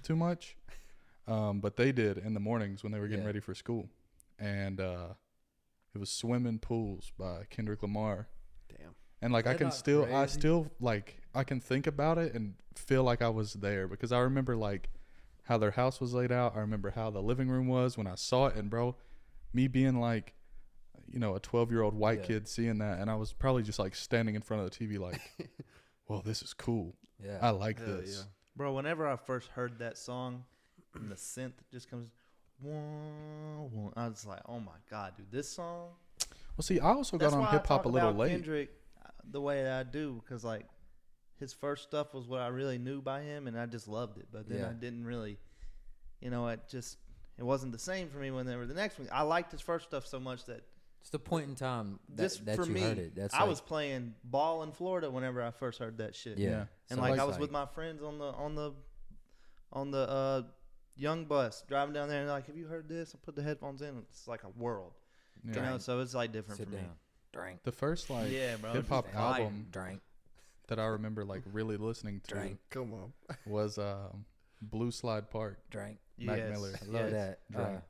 too much, but they did in the mornings when they were getting Yeah. ready for school, and it was "Swimming Pools" by Kendrick Lamar. Damn. And like I That can not still, I crazy? still like I can think about it and feel like I was there because I remember like how their house was laid out. I remember how the living room was when I saw it, and bro, me being like, you know, a 12-year-old white Yeah. kid seeing that, and I was probably just like standing in front of the TV like, well, this is cool. Yeah. I like Hell this. yeah. Bro, whenever I first heard that song and the synth just comes, wah, wah, I was like, oh my God, dude, this song. Well, see, I also got That's on why I hip hop talk a little about late. Kendrick the way that I do, because like his first stuff was what I really knew by him, and I just loved it. But then Yeah. I didn't really, you know, it wasn't the same for me when they were the next one. I liked his first stuff so much that It's the point in time that, just that for you me, heard it. That's I like, was playing ball in Florida whenever I first heard that shit. yeah. Yeah. And So like it's I was with my friends on the young bus driving down there, and they're like, have you heard this? I put the headphones in. It's like a world, Yeah. you know. So it's like different sit for me. down, drink, The first like Yeah, bro. hip hop just fire. album drink, that I remember like really listening to drink, Come on. was Blue Slide Park. drink. Mac Yes, Miller. I love yes. that. Drink.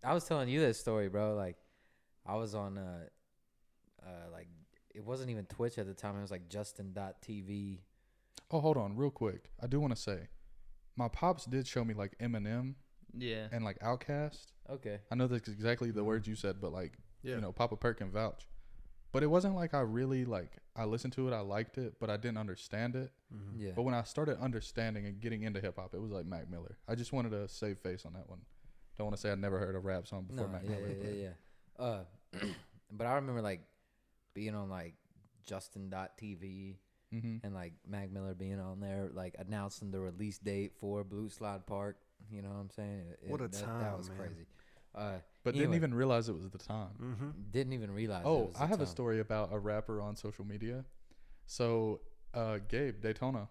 I was telling you that story, bro. Like, I was on, like, it wasn't even Twitch at the time. It was like Justin.tv. Oh, hold on, real quick. I do want to say, my pops did show me like Eminem Yeah. and like Outkast. Okay. I know that's exactly the words you said, but like, Yeah. you know, Papa Perk can vouch. But it wasn't like I really like, I listened to it, I liked it, but I didn't understand it. Mm-hmm. Yeah. But when I started understanding and getting into hip hop, it was like Mac Miller. I just wanted to save face on that one. Don't want to say I never heard a rap song before No, Mac yeah, Miller. yeah, yeah. But I remember like being on like Justin.tv Mm-hmm. and like Mac Miller being on there, like announcing the release date for Blue Slide Park. You know what I'm saying? What a that time, was man. crazy. But didn't anyway, even realize it was the time. Mm-hmm. didn't even realize. it Oh, was the I have a time. story about a rapper on social media. So, Gabe Daytona,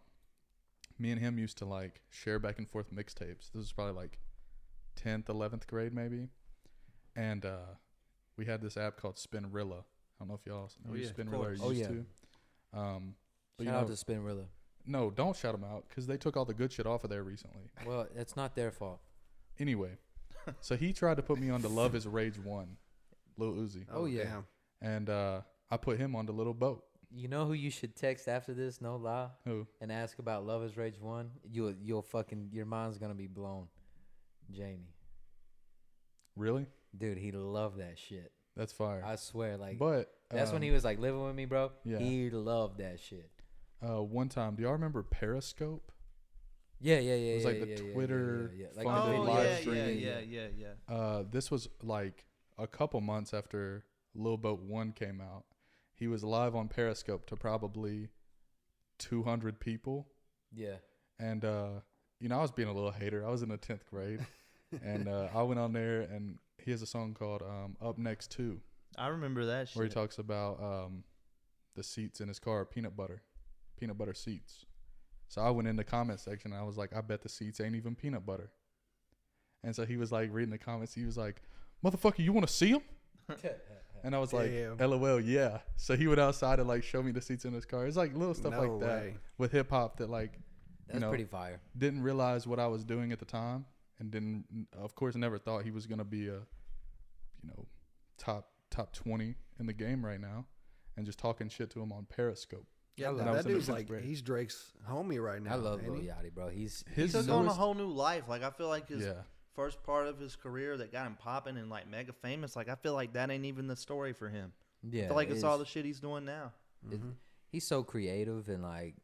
me and him used to like share back and forth mixtapes. This was probably like 10th, 11th grade maybe. And we had this app called Spinrilla. I don't know if y'all know Oh, who yeah, of Spinrilla course. are Oh, used yeah. to. But Shout you out know, to Spinrilla. no, don't shout them out because they took all the good shit off of there recently. Well, it's not their fault. Anyway, so he tried to put me on to Love Is Rage 1, Lil Uzi. Oh, yeah. Damn. And I put him on the Little Boat. You know who you should text after this? No lie. Who? And ask about Love Is Rage 1. You'll fucking, your mind's gonna be blown. Jamie, Really? dude, he loved that shit. That's fire. I swear, like But that's when he was like living with me, bro. yeah. He loved that shit. One time, do y'all remember Periscope? Yeah. It was like the yeah, Twitter Like fun Oh day the live yeah, streaming. yeah. This was like a couple months after Lil Boat 1 came out. He was live on Periscope to probably 200 people. Yeah. And, you know, I was being a little hater. I was in the 10th grade. And I went on there, and he has a song called Up Next 2, I remember that shit. where he talks about the seats in his car, peanut butter seats. So I went in the comment section, and I was like, I bet the seats ain't even peanut butter. And so he was like reading the comments. He was like, motherfucker, you want to see them? And I was like, Damn. LOL, yeah. So he went outside and like showed me the seats in his car. It's like little stuff No like that way. with hip hop that like, That's know, pretty fire. didn't realize what I was doing at the time. and then of course never thought he was gonna be a, top 20 in the game right now, and just talking shit to him on Periscope. Yeah, And that was in the dude's fifth like grade. he's Drake's homie right now. I love ain't Lil he? Yachty, bro. He His took on a newest- whole new life. Like I feel like his yeah. first part of his career that got him popping and like mega famous. Like I feel like that ain't even the story for him. Yeah, I feel like it's is. all the shit he's doing now. He's so creative, and like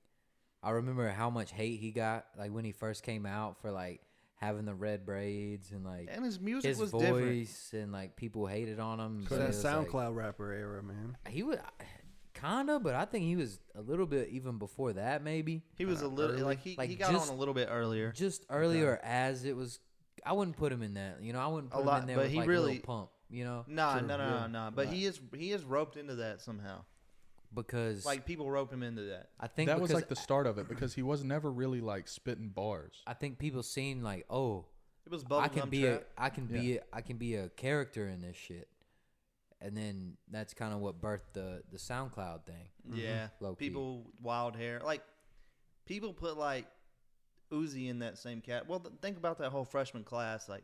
I remember how much hate he got like when he first came out for like having the red braids and like And his music his was voice different. and like people hated on him. So but that it was, like, SoundCloud rapper era, man. he was kinda, but I think he was a little bit even before that, maybe He was a little early. like he Like, got just- on a little bit earlier. just earlier as it was. I wouldn't put him in that. I wouldn't A put him lot, in there but with he like really- Lil Pump. Nah, True, no. yeah. But Right. he is roped into that somehow. Because Like people rope him into that. I think That was because like the start of it, because he was never really like spitting bars. I think people seen like, oh, It was I can bubblegum be trap. I can be a character in this shit, and then that's kind of what birthed the SoundCloud thing. Yeah, Low-key. people wild hair. Like people put like Uzi in that same cat. Well, think about that whole freshman class, like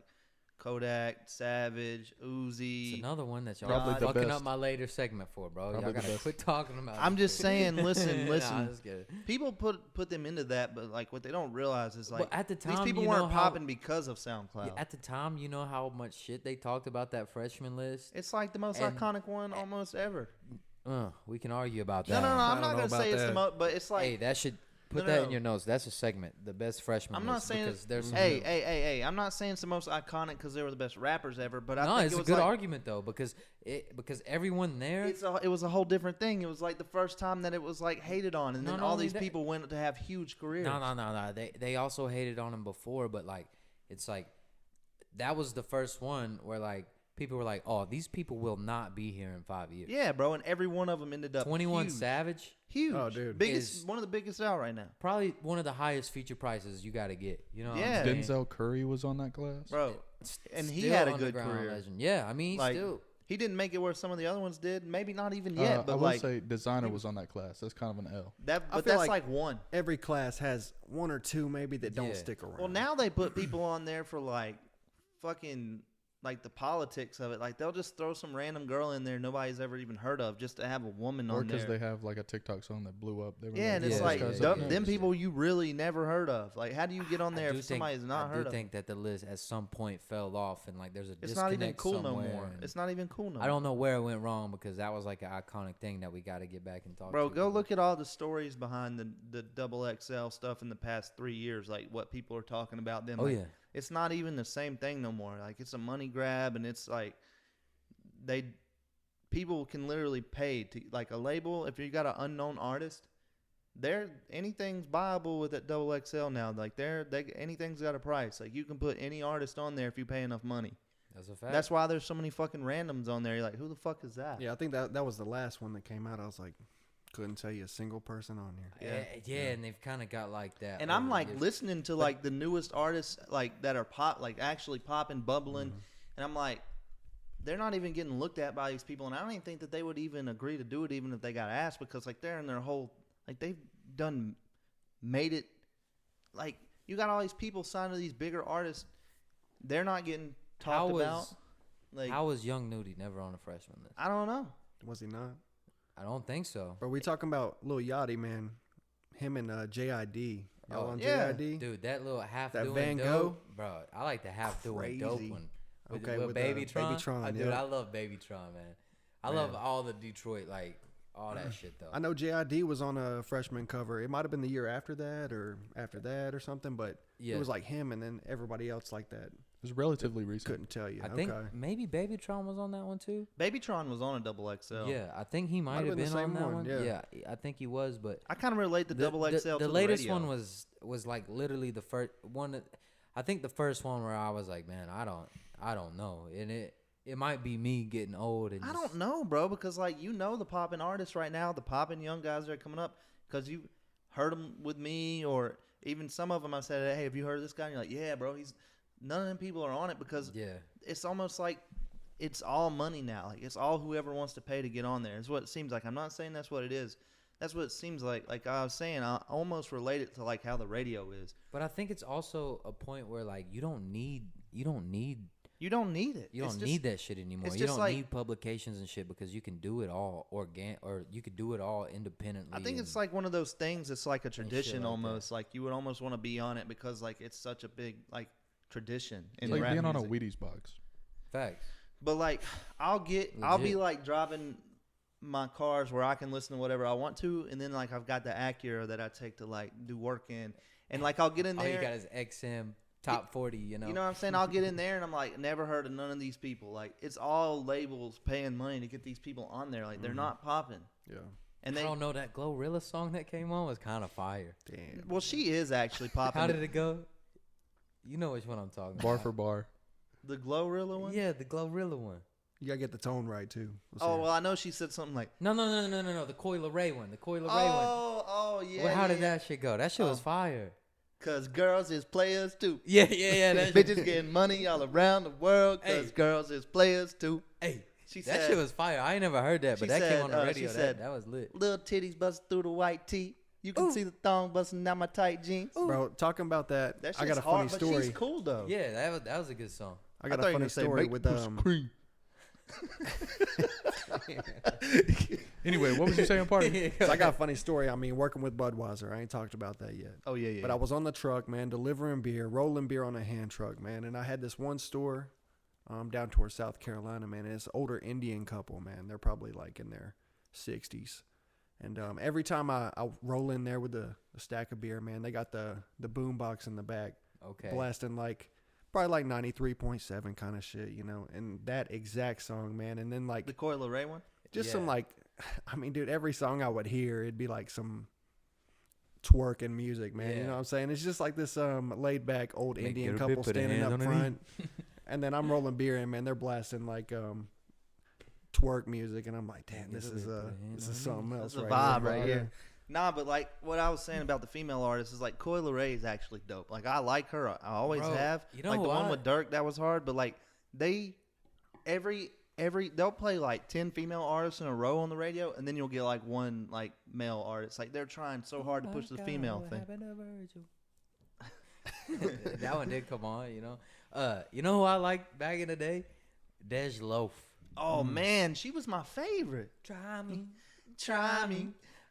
Kodak, Savage, It's Uzi. another one that y'all Probably are the fucking best. up my later segment for, bro. Probably Y'all the gotta best. quit talking about. I'm this just shit. saying, listen, Nah, listen. that's good. People put them into that, but like what they don't realize is like But at the time, these people you know weren't how- popping because of SoundCloud. Yeah, at the time, you know how much shit they talked about that freshman list. It's like the most And- iconic one almost ever. We can argue about No, that. no, no. I I'm don't not know gonna about say it's the that. most, but it's like Hey, that should put No, that no. in your notes. That's a segment, the best freshman. I'm not list, saying because there's some hey. I'm not saying it's the most iconic because they were the best rappers ever, but I no, think it's it a was good like, argument though because everyone there. it was a whole different thing. It was like the first time that it was like hated on, and No, then not all only these that- people went to have huge careers. No. They also hated on him before, but like it's like that was the first one where like people were like, "Oh, these people will not be here in 5 years." Yeah, bro, and every one of them ended up 21 huge. Savage, Huge. Oh, dude. Biggest, Is- one of the biggest out right now, probably one of the highest feature prices you got to get. You know, what Yeah. I'm saying? Denzel Curry was on that class. bro. And he Still had a good underground career. legend. Yeah, I mean, Like, still. he didn't make it where some of the other ones did. Maybe not even yet, I but will like say Designer was on that class. That's kind of an L. that. I But feel that's like- like one. Every class has one or two maybe that don't Yeah. stick around. Well, now they put people on there for like fucking like the politics of it. Like they'll just throw some random girl in there nobody's ever even heard of just to have a woman Or on because there. they have like a TikTok song that blew up. They were Yeah, and it's Yeah, like yeah, them, yeah, them yeah. people you really never heard of. Like, how do you get on there I do if somebody's not I heard do of? think that the list at some point fell off and like there's a It's not disconnect even cool no somewhere, more. and It's not even cool no more. I don't know where it went wrong because that was like an iconic thing that we got to get back and talk. Bro, to. go look at all the stories behind the double XL stuff in the past 3 years. Like what people are talking about them. Oh like, yeah, it's not even the same thing no more. Like it's a money grab, and it's like people can literally pay to like a label if you got an unknown artist. Anything's buyable with that double XL now. Like anything's got a price. Like you can put any artist on there if you pay enough money. that's a fact. That's why there's so many fucking randoms on there. You're like, who the fuck is that? yeah, I think that was the last one that came out. I was like, couldn't tell you a single person on here. yeah, and they've kind of got like that. And I'm over like the years. listening to like the newest artists like that are actually popping, bubbling, and I'm like, they're not even getting looked at by these people, and I don't even think that they would even agree to do it even if they got asked because like they're in their whole like they've made it. Like you got all these people signed to these bigger artists, they're not getting How talked was- about. Like How was Young Nudie never on a freshman list? I don't know. Was he not? I don't think so. But we talking about Lil Yachty, man. Him and JID. Y'all Oh, on yeah. JID? Dude, that little half That doing Van dope, Gogh? bro. I like the half doing dope Crazy. one. Okay, with with Babytron. Babytron, Dude, yeah. I love Babytron, man. I Man. love all the Detroit, like all that shit though. I know JID was on a freshman cover. It might have been the year after that or something, but Yeah. it was like him and then everybody else like that. It was relatively recent. Couldn't tell you. I think okay. maybe Babytron was on that one too. Babytron was on a double XL. Yeah, I think he might have been the been on same that one, one. yeah. I think he was, but I kind of relate the double XL to the the latest radio. one was like literally the first one. I think the first one where I was like, man, I don't know, and it might be me getting old. And I just- don't know, bro, because like the popping artists right now, the popping young guys that are coming up, because you heard them with me, or even some of them I said, hey, have you heard of this guy? And you're like, yeah, bro. None of them people are on it because Yeah, it's almost like it's all money now. Like it's all whoever wants to pay to get on there. Is what it seems like. I'm not saying that's what it is. That's what it seems like. Like I was saying, I almost relate it to like how the radio is. But I think it's also a point where like you don't need it. You don't need it. You don't It's need that shit anymore. it's You just don't like- need publications and shit because you can do it all or you could do it all independently. I think it's and- like one of those things. It's like a shit tradition like almost. Like you would almost want to be on it because like it's such a big like tradition in It's like rap being on a music. Wheaties box. facts. But like I'll be Legit. like driving my cars where I can listen to whatever I want to, and then like I've got the Acura that I take to like do work in, and like I'll get in All there. you got is XM top 40. You know. You know what I'm saying? I'll get in there and I'm like, never heard of none of these people. Like it's all labels paying money to get these people on there. Like they're not popping. Yeah. And I they don't know, that Glorilla song that came on was kind of fire. Damn. well, she is actually popping. How did it go? You know which one I'm talking Bar about. for bar. The Glorilla one? Yeah, the Glorilla one. You gotta get the tone right too. Let's Oh hear it. well, I know she said something like, No. The Coil Ray one. The Coil Ray one. oh yeah. Well, how did yeah. that shit go? That shit was Oh. fire. Cause girls is players too. Yeah. That Bitches getting money all around the world. Cause Hey. girls is players too. Hey, She that said, shit was fire. I ain't never heard that, but she that came on the said, radio. she said, that was lit. little titties busting through the white tee. You can Ooh. see the thong busting down my tight jeans. Bro, talking about that, That I got shit's a funny hard, but story. she's cool though. Yeah, that was a good song. I got thought a you were funny gonna say, story make with pussy cream. Anyway, what was you saying, party? So I got a funny story. I mean, working with Budweiser, I ain't talked about that yet. Oh yeah. But I was on the truck, man, delivering beer, rolling beer on a hand truck, man. And I had this one store down towards South Carolina, man. And it's an older Indian couple, man. They're probably like in their 60s. And every time I roll in there with a stack of beer, man, they got the boom box in the back Okay. blasting like probably like 93.7 kind of shit, you know. And that exact song, man. And then like The Coil Ray one. just Yeah. some like, I mean, dude, every song I would hear, it'd be like some twerking music, man. You Yeah. know what I'm saying? It's just like this laid back old Make Indian your couple bit, put a standing hand up on the knee. front, and then I'm rolling beer in, man. They're blasting like twerk music, and I'm like, damn, Make this your is bit, put a hand this on is the knee. something else. That's a right vibe here, right bro. here. Nah, but like what I was saying about the female artists is like Coil Ray is actually dope. Like I like her. I always Bro, have. you know like the one what? with Dirk that was hard, but like they every they'll play like 10 female artists in a row on the radio, and then you'll get like one like male artist. Like they're trying so hard to push the female thing. That one did come on, you know. You know who I liked back in the day? Dej Loaf. Oh man, she was my favorite. Try me, Try me,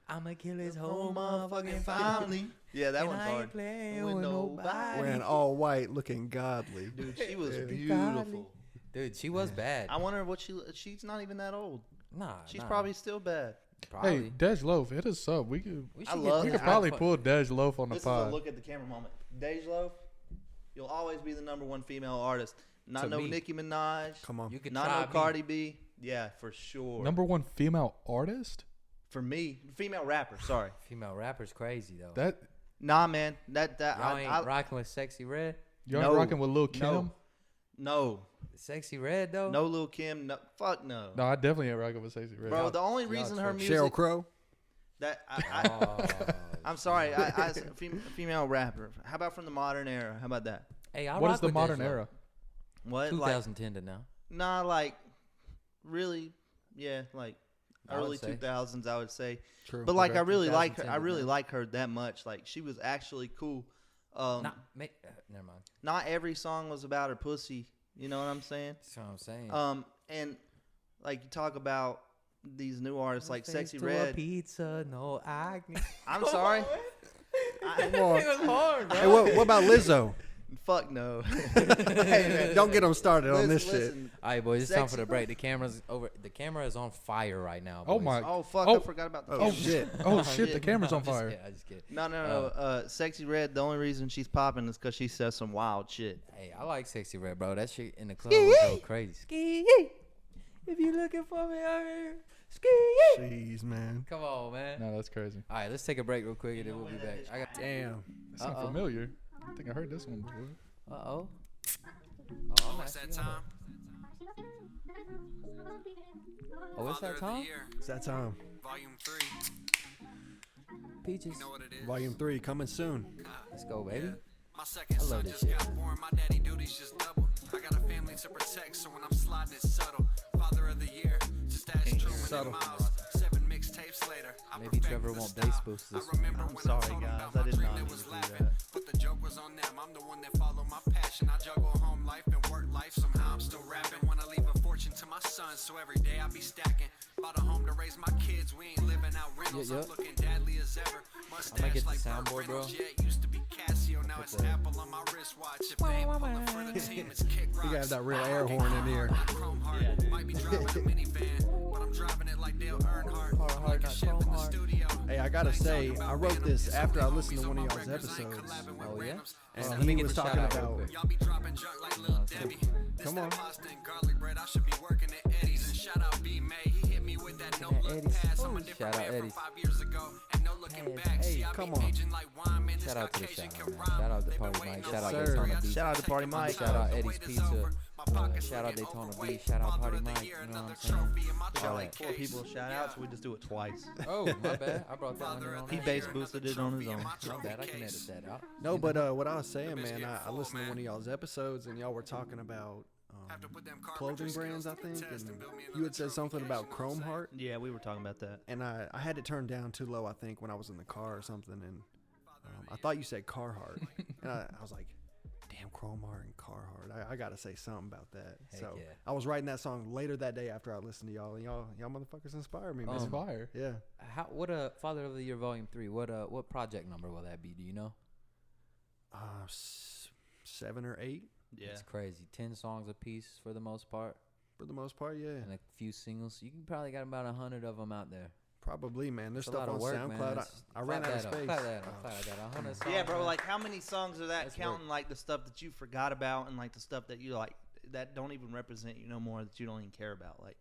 I'ma kill his whole whole motherfucking family. family. Yeah, that And one's I ain't hard. playing With with nobody. nobody. Wearing all white, looking godly. Dude, she was Yeah. beautiful. Dude, she was bad. I wonder what she's not even that old. Nah, She's nah. probably still bad. probably. Hey, Dej Loaf, hit us up. We could We I should love we get could that. probably pull Dej Loaf on the This is a pod. look at the camera moment. Dej Loaf, you'll always be the number one female artist. Not To no me. Nicki Minaj. Come on. You could Not try no me. Cardi B. Yeah, for sure. Number one female artist? For me, female rapper. Sorry. Female rappers crazy though. That Nah, man. That Y'all ain't I rocking with Sexy Red. y'all No. rocking with Lil Kim? no, Sexy Red though. no, Lil Kim. No, fuck no. No, I definitely ain't rocking with Stacey Red. Bro, the only y'all reason her tripping. music Cheryl Crow. that Oh, I'm sorry, I female rapper. How about from the modern era? How about that? hey, I what rock is the with modern Dej Loaf. era? What? Like 2010 to now. nah, like really, yeah, like I would early say. 2000s, I would say. True. But like, Okay, I really like her. 2010 I to really now. like her that much. Like, she was actually cool. Never mind. Not every song was about her pussy. You know what I'm saying? That's what I'm saying. And like you talk about these new artists like Face Sexy to a Red. pizza, no acne. I'm sorry. It was hard, bro. Hey, what about Lizzo? Fuck no. Don't get them started on this shit. Listen. All right, boys, it's time for Sexy the break. The camera's over. The camera is on fire right now. Oh boys. my- Oh fuck! Oh. I forgot about the. Oh, camera. shit. Oh shit, Yeah. the camera's on I'm just fire. kidding, I just kidding. No. Sexy Red. The only reason she's popping is because she says some wild shit. Hey, I like Sexy Red, bro. That shit in the club was so crazy. Ski. If you looking for me out here, ski. Jeez, man. Come on, man. No, that's crazy. All right, let's take a break real quick and then we'll be back. I got. Damn. That sounds Uh-oh. familiar. I think I heard this one before. Oh, I'm asking you. Oh, it's that time? It's that time. Volume 3. Peaches. You know what it is? Volume 3 coming soon. Let's go, baby. My second I love son this just shit. got born. My daddy duties just doubled. I got a family to protect, so when I'm sliding, it's subtle. Father of the year, just ask Truman and subtle. Miles. 7 mixtapes. tapes later. I Maybe perfected Trevor the won't style. bass boost this I one. remember I'm when sorry, I told 'em guys. about I my did dream, not they mean was to do laughing. that. But the joke was on them. I'm the one that follow my passion. I juggle home life and work life. Somehow I'm still rapping. Wanna leave a fortune to my son, so every day I be stacking. Bought a home to raise my kids. We ain't living out rentals. Yeah, yeah. I'm looking deadly as ever. I might get Mustache the like soundboard, Burt bro. Reynolds. Yeah, it used to be Casio. Now it's the- Apple on my wristwatch. If they ain't pulling for the team, it's kick rocks. You got that real air horn in here. Chrome heart. Might be driving a minivan, but I'm driving it like Dale Earnhardt. Hard, hard, Like a not chef chrome in the heart. studio. Hey, I gotta say, I wrote this after I listened to one of y'all's episodes. Oh, yeah? And Let he me get was the talking shout out real about. quick. Y'all be dropping junk like Lil Debbie. Come on. Pasta and garlic bread. I should be working at Eddie's. And shout out B May. He hit me with that no look Eddie's. pass. I'm a different Shout out man from Eddie's. 5 years ago. And no looking Hey, back. See, I come be on. aging like wine, man. This Shout out to the Caucasian shout can out, man. rhyme. Shout out to They been Party waiting Mike. on Shout out Sir. Daytona Beach. Shout out to Party Mike. Shout out Eddie's Pizza. Shout out Daytona Beach. Shout out Party Mike. You know what I'm saying? We got All like that. 4 people shout out, so we just do it twice. Oh, my bad. I brought that on there on He there. bass boosted it on his own. My bad. I can edit that out. No, but what I was saying, man, I listened to one of y'all's episodes, and y'all were talking about clothing brands, I think, and you had said something about Chrome Heart, Yeah, we were talking about that. and I had it turned down too low, I think, when I was in the car or something, and I thought you said Carhartt, and I was like, damn, Chrome Heart and Carhartt, I gotta say something about that. Heck So yeah. I was writing that song later that day after I listened to y'all, and y'all motherfuckers inspired me, man. It's fire. Yeah. What Father of the Year Volume 3? What project number will that be? Do you know? 7 or 8 Yeah. It's crazy. 10 songs a piece for the most part, for the most part, yeah. and a few singles. You can probably got about 100 of them out there. Probably, man. There's It's a stuff lot on of work, SoundCloud. man. I ran out of space. Clap that up. Clap that up. 100 songs, Yeah, bro. man. Like, how many songs are that? That's Counting like the stuff that you forgot about and like the stuff that you like that don't even represent you no more, that you don't even care about. Like,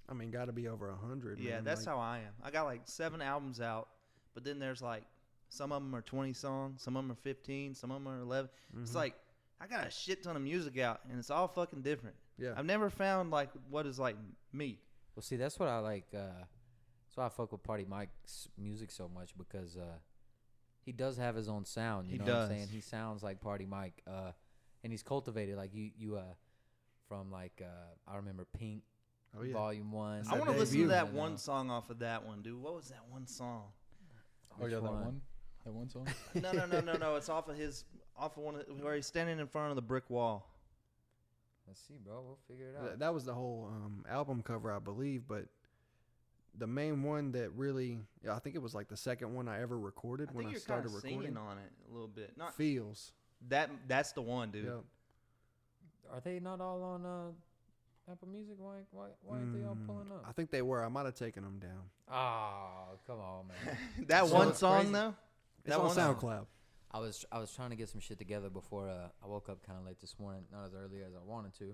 I mean, got to be over 100. yeah, man. that's like, how I am. I got like 7 albums out, but then there's like some of them are 20 songs, some of them are 15, some of them are 11. It's like I got a shit ton of music out, and it's all fucking different. Yeah. I've never found like what is like me. Well, see, that's what I like. That's why I fuck with Party Mike's music so much, because he does have his own sound. You He know what I'm does. saying? He sounds like Party Mike, and he's cultivated. Like you from like I remember Pink, Oh, yeah. Volume 1. I want to listen debut. to that And, one song off of that one, dude. What was that one song? Oh yeah, Which that one? one. That one song. No. It's off of one where he's standing in front of the brick wall. Let's see, bro. We'll figure it out. That was the whole album cover, I believe. But the main one that really, I think it was like the second one I ever recorded I when think I you're started kind of recording. singing on it a little bit. Not Feels. that's the one, dude. Yep. Are they not all on Apple Music? Why aren't they all pulling up? I think they were. I might have taken them down. Oh, come on, man. That So one it's song crazy. though. It's That on one song. SoundCloud. I was trying to get some shit together before I woke up kind of late this morning, not as early as I wanted to,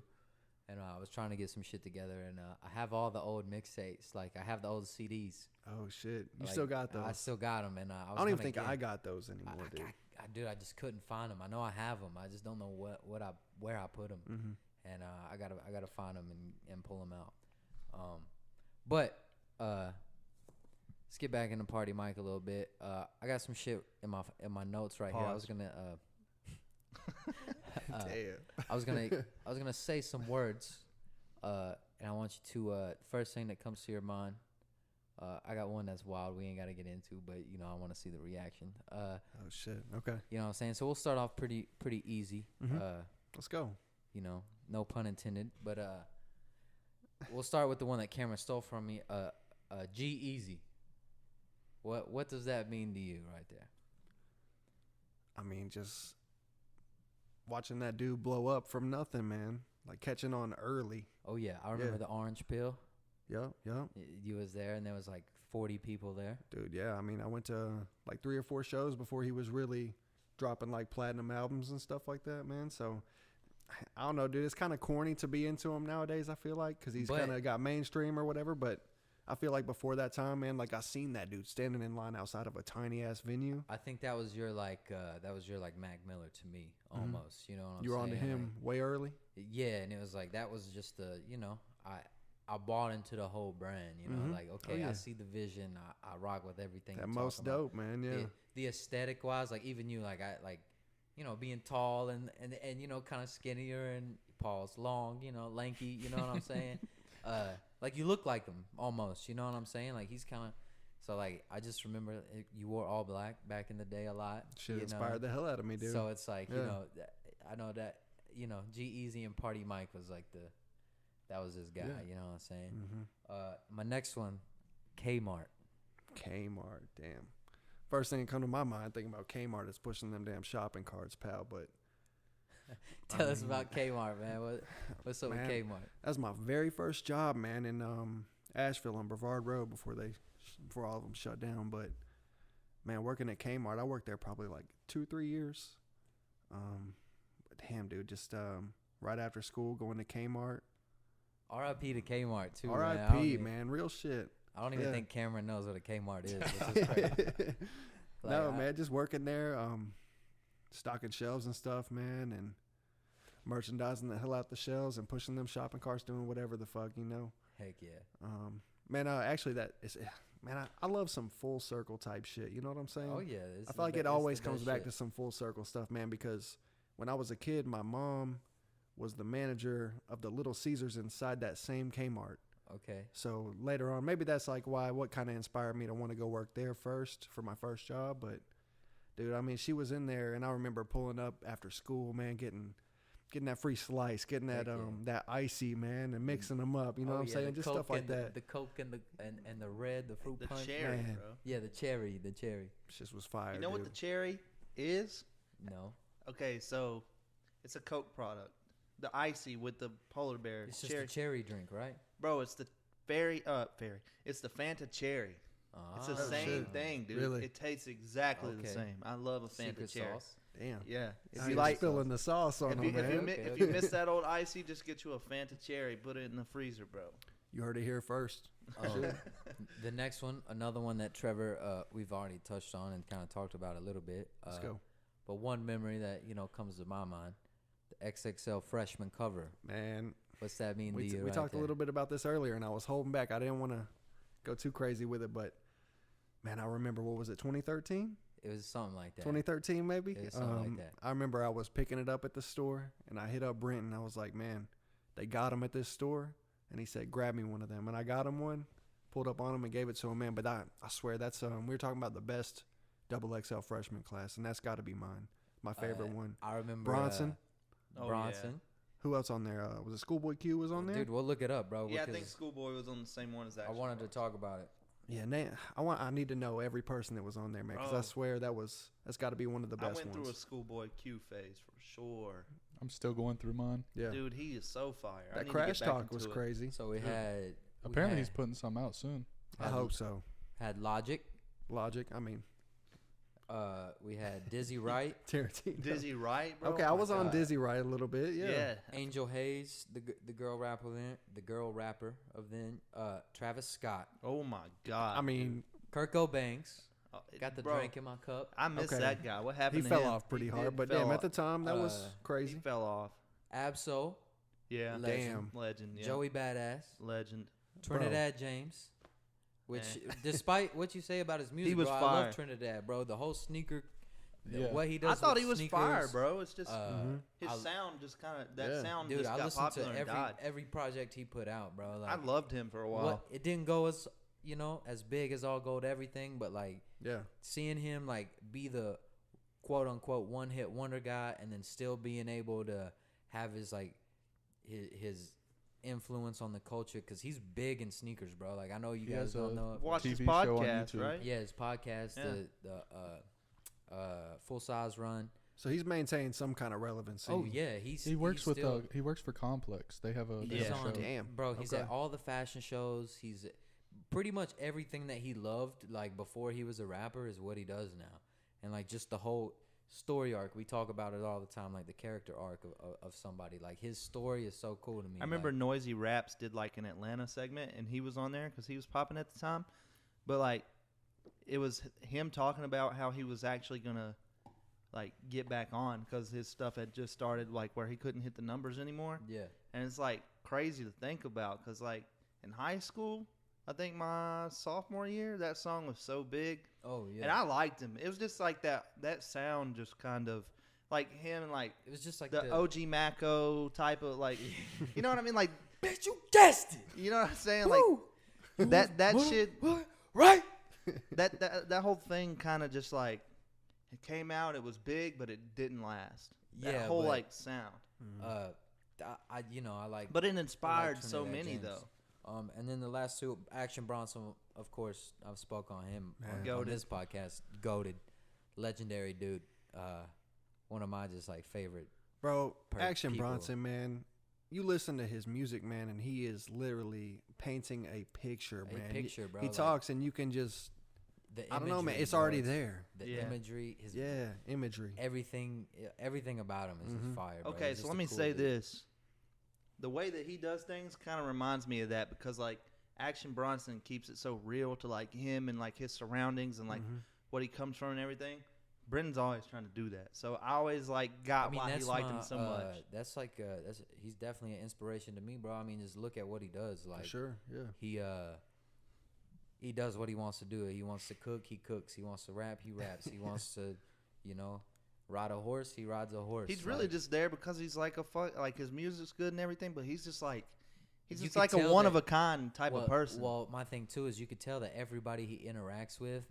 and I was trying to get some shit together, and I have all the old mixtapes, like I have the old CDs. Oh shit! You Like, still got those? I still got them, and I don't even think I got those anymore, dude. Dude, I just couldn't find them. I know I have them. I just don't know where I put them, Mm-hmm. and I gotta find them and pull them out. But let's get back into Party Mike a little bit. I got some shit in my notes right here. I was Pause. gonna Damn. I was gonna say some words, and I want you to first thing that comes to your mind. I got one that's wild. We ain't gotta get into, but you know I want to see the reaction. Oh shit. Okay. You know what I'm saying? So we'll start off pretty easy. Let's go. You know, no pun intended. But we'll start with the one that Cameron stole from me. G-Eazy. What does that mean to you right there? I mean, just watching that dude blow up from nothing, man. Like catching on early. Oh yeah, I remember Yeah. the orange pill. Yep. You was there, and there was like 40 people there. Dude, yeah. I mean, I went to like 3 or 4 shows before he was really dropping like platinum albums and stuff like that, man. So I don't know, dude. It's kind of corny to be into him nowadays, I feel like, because he's But- kind of got mainstream or whatever. But I feel like before that time, man, like I seen that dude standing in line outside of a tiny ass venue. I think that was your like Mac Miller to me almost. You know what I'm You were saying? onto him way early. Yeah, and it was like that was just I bought into the whole brand. You know, like okay, yeah. I see the vision. I rock with everything. That you're most talking about. dope, man. Yeah. The aesthetic wise, like even you, like I like, you know, being tall and you know, kind of skinnier and Paul's long, you know, lanky. You know what I'm saying? Like you look like him almost. You know what I'm saying? Like he's kind of So like I just remember you wore all black back in the day a lot. Shit inspired the hell out of me, dude. So it's like Yeah. I know that G-Eazy and Party Mike was like that was his guy. Yeah. You know what I'm saying? Mm-hmm. My next one, Kmart. Kmart, damn. First thing that come to my mind thinking about Kmart is pushing them damn shopping carts, pal. But Tell us about Kmart, man. What's up Man, with Kmart? that was my very first job, man, in Asheville on Brevard Road before all of them shut down. But man, working at Kmart, I worked there probably like 2-3 years. Damn, dude, just right after school going to Kmart. R.I.P. to Kmart too. R.I.P. Man, real shit. I don't even Yeah. think Cameron knows what a Kmart is. Which is crazy. No, man, just working there, stocking shelves and stuff, man, and merchandising the hell out the shelves and pushing them shopping carts, doing whatever the fuck, you know. Heck yeah. Man, actually, that is, man, I love some full circle type shit. You know what I'm saying? Oh yeah. I feel like it always comes back to some full circle stuff, man, because when I was a kid, my mom was the manager of the Little Caesars inside that same Kmart. Okay. So later on, maybe that's like what kind of inspired me to want to go work there first for my first job. But dude, I mean, she was in there, and I remember pulling up after school, man, getting that free slice, getting that Heck yeah. that icy, man, and mixing them up. You know what I'm saying? Just stuff like that. The Coke and the red, the fruit The punch. cherry, Man. bro. Yeah, the cherry. Shit was fire. You know what dude. the cherry is? No, Okay, so it's a Coke product. The icy with the polar bear it's just cherry. a cherry drink, right? Bro, it's the It's the Fanta cherry. It's the Ah. same shit. thing, dude. Really? It tastes exactly the Okay. same. I love a Fanta Secret cherry. sauce. Damn. Yeah. If If you you like, spilling the sauce on if them, you, if, man. you, Okay, if you okay. miss that old icy, just get you a Fanta cherry. Put it in the freezer, bro. You heard it here first. Oh, the next one, another one that Trevor, we've already touched on and kind of talked about a little bit. Let's go, But one memory that comes to my mind, the XXL freshman cover. man. What's that mean to you? We right talked there? a little bit about this earlier, and I was holding back. I didn't want to go too crazy with it, but man, I remember, what was it, 2013? It was something like that. 2013 maybe. It was something like that. I remember I was picking it up at the store, and I hit up Brent, and I was like, man, they got them at this store, and he said, grab me one of them, and I got him one, pulled up on him and gave it to him, man. But I swear that's we were talking about the best XXL freshman class, and that's got to be mine, my favorite one. I remember Bronson. Oh, yeah. Bronson. Who else on there? Was it Schoolboy Q was on there? Dude, we'll look it up, bro. Yeah, I because think Schoolboy was on the same one as that. I wanted to talk about it. Yeah, I need to know every person that was on there, man, because I Bro. swear that's got to be one of the I best went through a ones. Schoolboy Q phase for sure. I'm still going through mine. Yeah, Dude, he is so fire. I that need to Crash get back Talk was into it. crazy. So we had Apparently, he's putting some out soon. I hope so. had Logic. Logic. I mean, We had Dizzy Wright, Tarantino. Dizzy Wright, bro. Okay, Oh I my was on God. Dizzy right a little bit. Yeah. Yeah. Angel Hayes, the girl rapper of then, Travis Scott, Oh my God. I mean, Kurt Cobain's. Oh, Got the bro, drink in my cup. I miss Okay. that guy. What he happened to fell him? off pretty He hard, did but fell damn, at off. the time that was Uh, He crazy. fell off. Absol, Yeah. Legend. Damn. Legend. Yeah. Joey Badass, Legend. Trinidad James. Which, Eh. despite what you say about his music, was bro, I fire. love Trinidad, bro. The whole sneaker, Yeah. what he does. I thought with he was sneakers, fire, bro. It's just his I- sound just kind of that Yeah. sound Dude, just I got listened popular to and died. every project he put out, bro. Like, I loved him for a while. what it didn't go as as big as All Gold Everything, but like Yeah. seeing him like be the quote unquote one hit wonder guy, and then still being able to have his his influence on the culture, because he's big in sneakers, bro. Like, I know you He guys has don't a know it. Watch his TV show on podcast, YouTube. right? Yeah, his podcast, Yeah. the Full Size Run. So he's maintained some kind of relevancy. Oh yeah, He works he's still, he works for Complex. They have a he's Yeah. on, Damn. bro. He's Okay. at all the fashion shows. He's pretty much everything that he loved like before he was a rapper is what he does now, and like just the whole story arc. We talk about it all the time, like the character arc of somebody. Like, his story is so cool to me. I remember like, Noisy Raps did like an Atlanta segment, and he was on there because he was popping at the time. But like, it was him talking about how he was actually gonna like get back on because his stuff had just started, like where he couldn't hit the numbers anymore. yeah, And it's like crazy to think about because like in high school, I think my sophomore year, that song was so big. oh yeah, And I liked him. It was just like that sound just kind of like him and like it was just like the OG Mako type of like, you know what I mean? Like, bitch, you guessed it. you know what I'm saying? Woo! Like that shit. Right? that whole thing kind of just like it came out. It was big, but it didn't last. That Yeah, whole but- like sound. I like. But it inspired Trinidad so many James. though. And then the last two, Action Bronson, of course, I've spoke on him on Goated. this podcast. Goated, legendary dude. One of my just like favorite. Bro, Action people. Bronson, man. You listen to his music, man, and he is literally painting a picture, A man. picture, bro, He like- talks, and you can just, The I don't know, man. imagery, It's bro, already there. The Yeah. imagery, his Yeah, imagery. everything about him is just fire. Bro. Okay, He's so just let a me cool say dude. this: the way that he does things kind of reminds me of that because like Action Bronson keeps it so real to like him and like his surroundings and like what he comes from and everything. Brendan's always trying to do that, so I always like got why he liked him so much. That's like he's definitely an inspiration to me, bro. I mean, just look at what he does. Like, For sure, yeah. he does what he wants to do. He wants to cook, he cooks. He wants to rap, he raps. He wants to, ride a horse, he rides a horse. He's really just there because he's like like his music's good and everything, but he's just like he's You just could like a tell one that- of a kind type of person. Well, my thing too is you could tell that everybody he interacts with,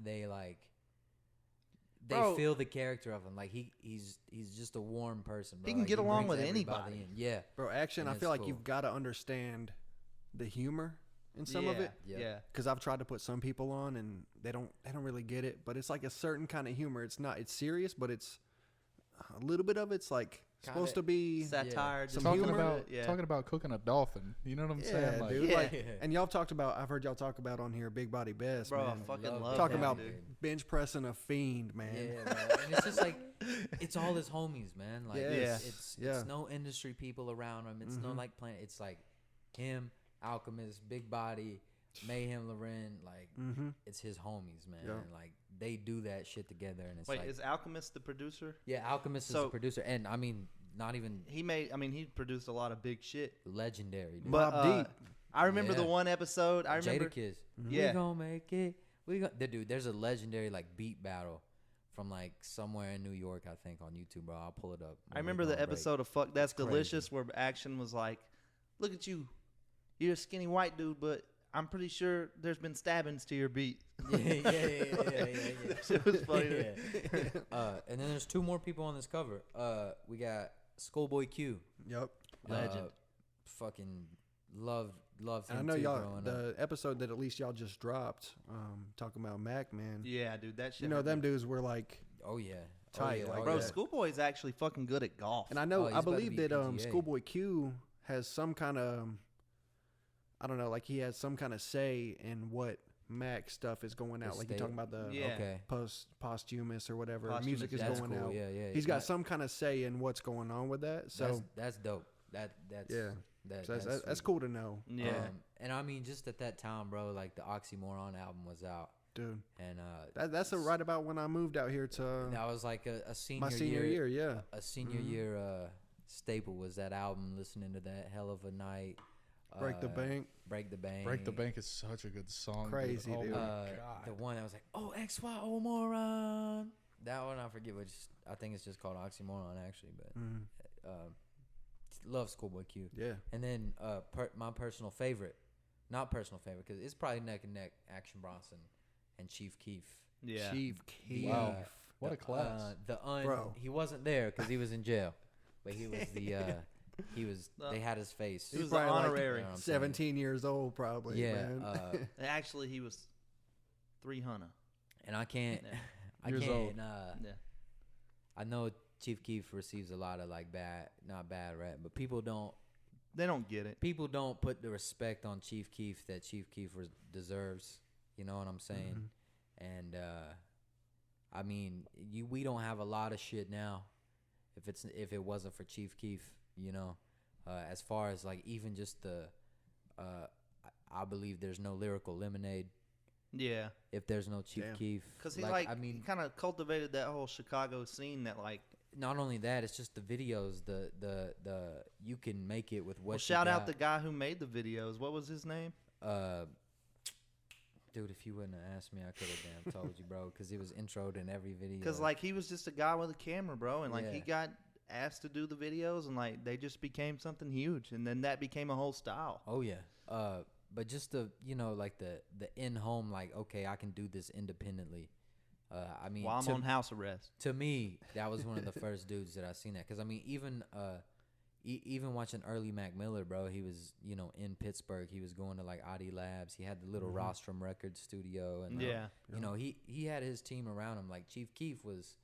they Bro. feel the character of him. Like he's just a warm person. Bro. He can Like, get along brings with everybody anybody. in. Yeah, Bro, Action, And I it's feel like cool. you've got to understand the humor in some of it. Yeah. yeah. Because I've tried to put some people on, and they don't really get it. But it's like a certain kind of humor. It's serious, but it's a little bit of it's like supposed to be Satire, just Some talking humor. about yeah. talking about cooking a dolphin. You know what I'm Yeah, saying? Like, dude. Yeah. Like, and y'all talked about. I've heard y'all talk about on here, Big Body Best, Bro, I man. fucking Love love Big Talking him, about Body. dude. bench pressing a fiend, man. Yeah, man. And it's just like it's all his homies, man. Like Yes. it's Yeah. no industry people around him. It's no like plant. It's like him, Alchemist, Big Body, Mayhem, Loren. Like it's his homies, man. Yeah. And, like they do that shit together, and it's Wait, like is Alchemist the producer? yeah, Alchemist is So- the producer, and I mean not even He produced a lot of big shit. legendary. Dude. But Mobb Deep. I remember the Yeah. one episode. I remember. Jadakiss. Yeah. We gonna make it. Dude, there's a legendary like beat battle from like somewhere in New York, I think, on YouTube, bro. I'll pull it up. I when we remember go the on break. episode of Fuck That's crazy. Delicious where Action was like, "Look at you, you're a skinny white dude, but I'm pretty sure there's been stabbings to your beat." Yeah. That shit was funny. to me. And then there's two more people on this cover. We got Schoolboy Q. Yep. Legend. Fucking loved And him I know too y'all. growing up. The episode that at least y'all just dropped, talking about Mac, man. Yeah, dude, that shit. You know, hurt them me. dudes were like, Oh yeah. Tight, Oh, yeah. like oh, Bro, yeah. Schoolboy's actually fucking good at golf. and I know, Oh, he's I about to believe be that PGA. Schoolboy Q has some kind of, I don't know, like he has some kind of say in what Mac stuff is going out. The Like you're state- talking about the Yeah. Okay. posthumous or whatever Posthumous, music is That's going cool. out. Yeah. He's got some kind of say in what's going on with that. So that's dope. That's Yeah. That's that's sweet. cool to know, Yeah. And I mean, just at that time, bro, like the Oxymoron album was out, dude. and That's right about when I moved out here to that was like a senior my senior year. Yeah. a senior year staple was that album. Listening to that, Hell of a Night, Break the Bank. Break the Bank, Break the Bank is such a good song. Crazy, dude. dude. Oh my God. the one that was like, oh XYO moron. That one I forget which. I think it's just called Oxymoron actually, but love Schoolboy Q. Yeah. And then my personal favorite, not personal favorite, because it's probably neck and neck, Action Bronson and Chief Keef. Yeah. Chief Keef. Wow. What The, a class. Bro. He wasn't there because he was in jail, but he was they had his face. He was probably the like honorary. You know what I'm saying? 17 years old, probably. Yeah, Man. Actually, he was 300. and I can't, Yeah. I Years can't. old. Yeah. I know Chief Keef receives a lot of like not bad rap, but people don't get it. put the respect on Chief Keef that Chief Keef deserves. You know what I'm saying? And I mean, we don't have a lot of shit now. If it wasn't for Chief Keef, you know, as far as like even just I believe there's no Lyrical Lemonade Yeah. if there's no Chief Damn. Keef. Because he I he mean, kind of cultivated that whole Chicago scene that like. not only that, it's just the videos. The you can make it with what. Well, you shout out got. the guy who made the videos. What was his name? Dude, if you wouldn't have asked me, I could have damn told you, bro, because he was introed in every video. Because like he was just a guy with a camera, bro, and like he Yeah. got asked to do the videos, and like they just became something huge, and then that became a whole style. oh yeah, but just the like the in home, like, okay, I can do this independently. I mean, While I'm on house arrest. to me, that was one of the first dudes that I seen that. Because I mean, even watching early Mac Miller, bro, he was in Pittsburgh. He was going to like Audi Labs. He had the little Rostrum Records studio, and Yeah. he had his team around him. Like Chief Keef was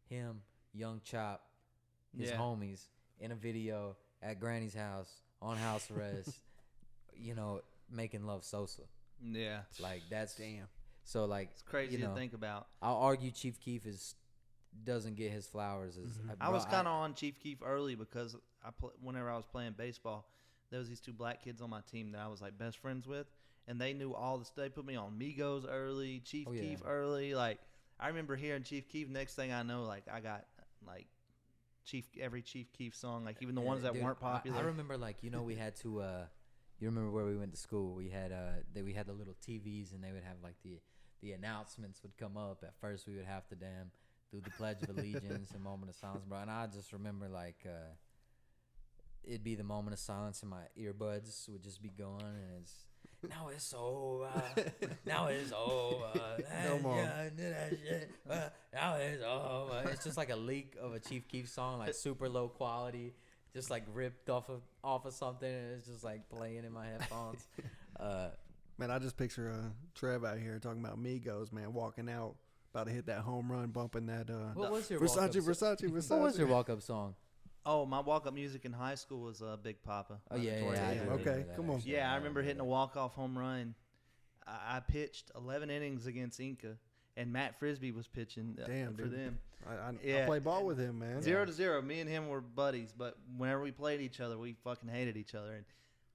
him, Young Chop, his Yeah. homies in a video at Granny's house on house arrest. Making love Sosa. Yeah. Like that's Damn. So like It's crazy to think about. I'll argue Chief Keef doesn't get his flowers as I was kind of on Chief Keef early because whenever I was playing baseball, there was these two black kids on my team that I was like best friends with, and they knew all the stuff. They put me on Migos early, Chief Keef early. Like I remember hearing Chief Keef. Next thing I know, like I got like every Chief Keef song, like even the ones that dude, weren't popular. I remember like we had to. You remember where we went to school? We had the little TVs, and they would have like the announcements would come up. At first, we would have to do the Pledge of Allegiance and moment of silence, bro. And I just remember like it'd be the moment of silence, and my earbuds would just be going, and now it's over. Now it's over. Come on. Yeah, I did that shit. Now it's over. It's just like a leak of a Chief Keef song, like super low quality, just like ripped off of something, and it's just like playing in my headphones. Man, I just picture Trev out here talking about Migos, man, walking out, about to hit that home run, bumping that What was your Versace. What was your walk-up song? Oh, my walk-up music in high school was Big Papa. Oh yeah, Tori yeah. I Amos. do Okay, remember that, come on. actually. Yeah, I remember hitting a that. walk-off home run. I pitched 11 innings against Inca, and Matt Frisbee was pitching Damn, for dude. them. I Yeah. play ball with him, man. 0-0. Me and him were buddies, but whenever we played each other, we fucking hated each other. And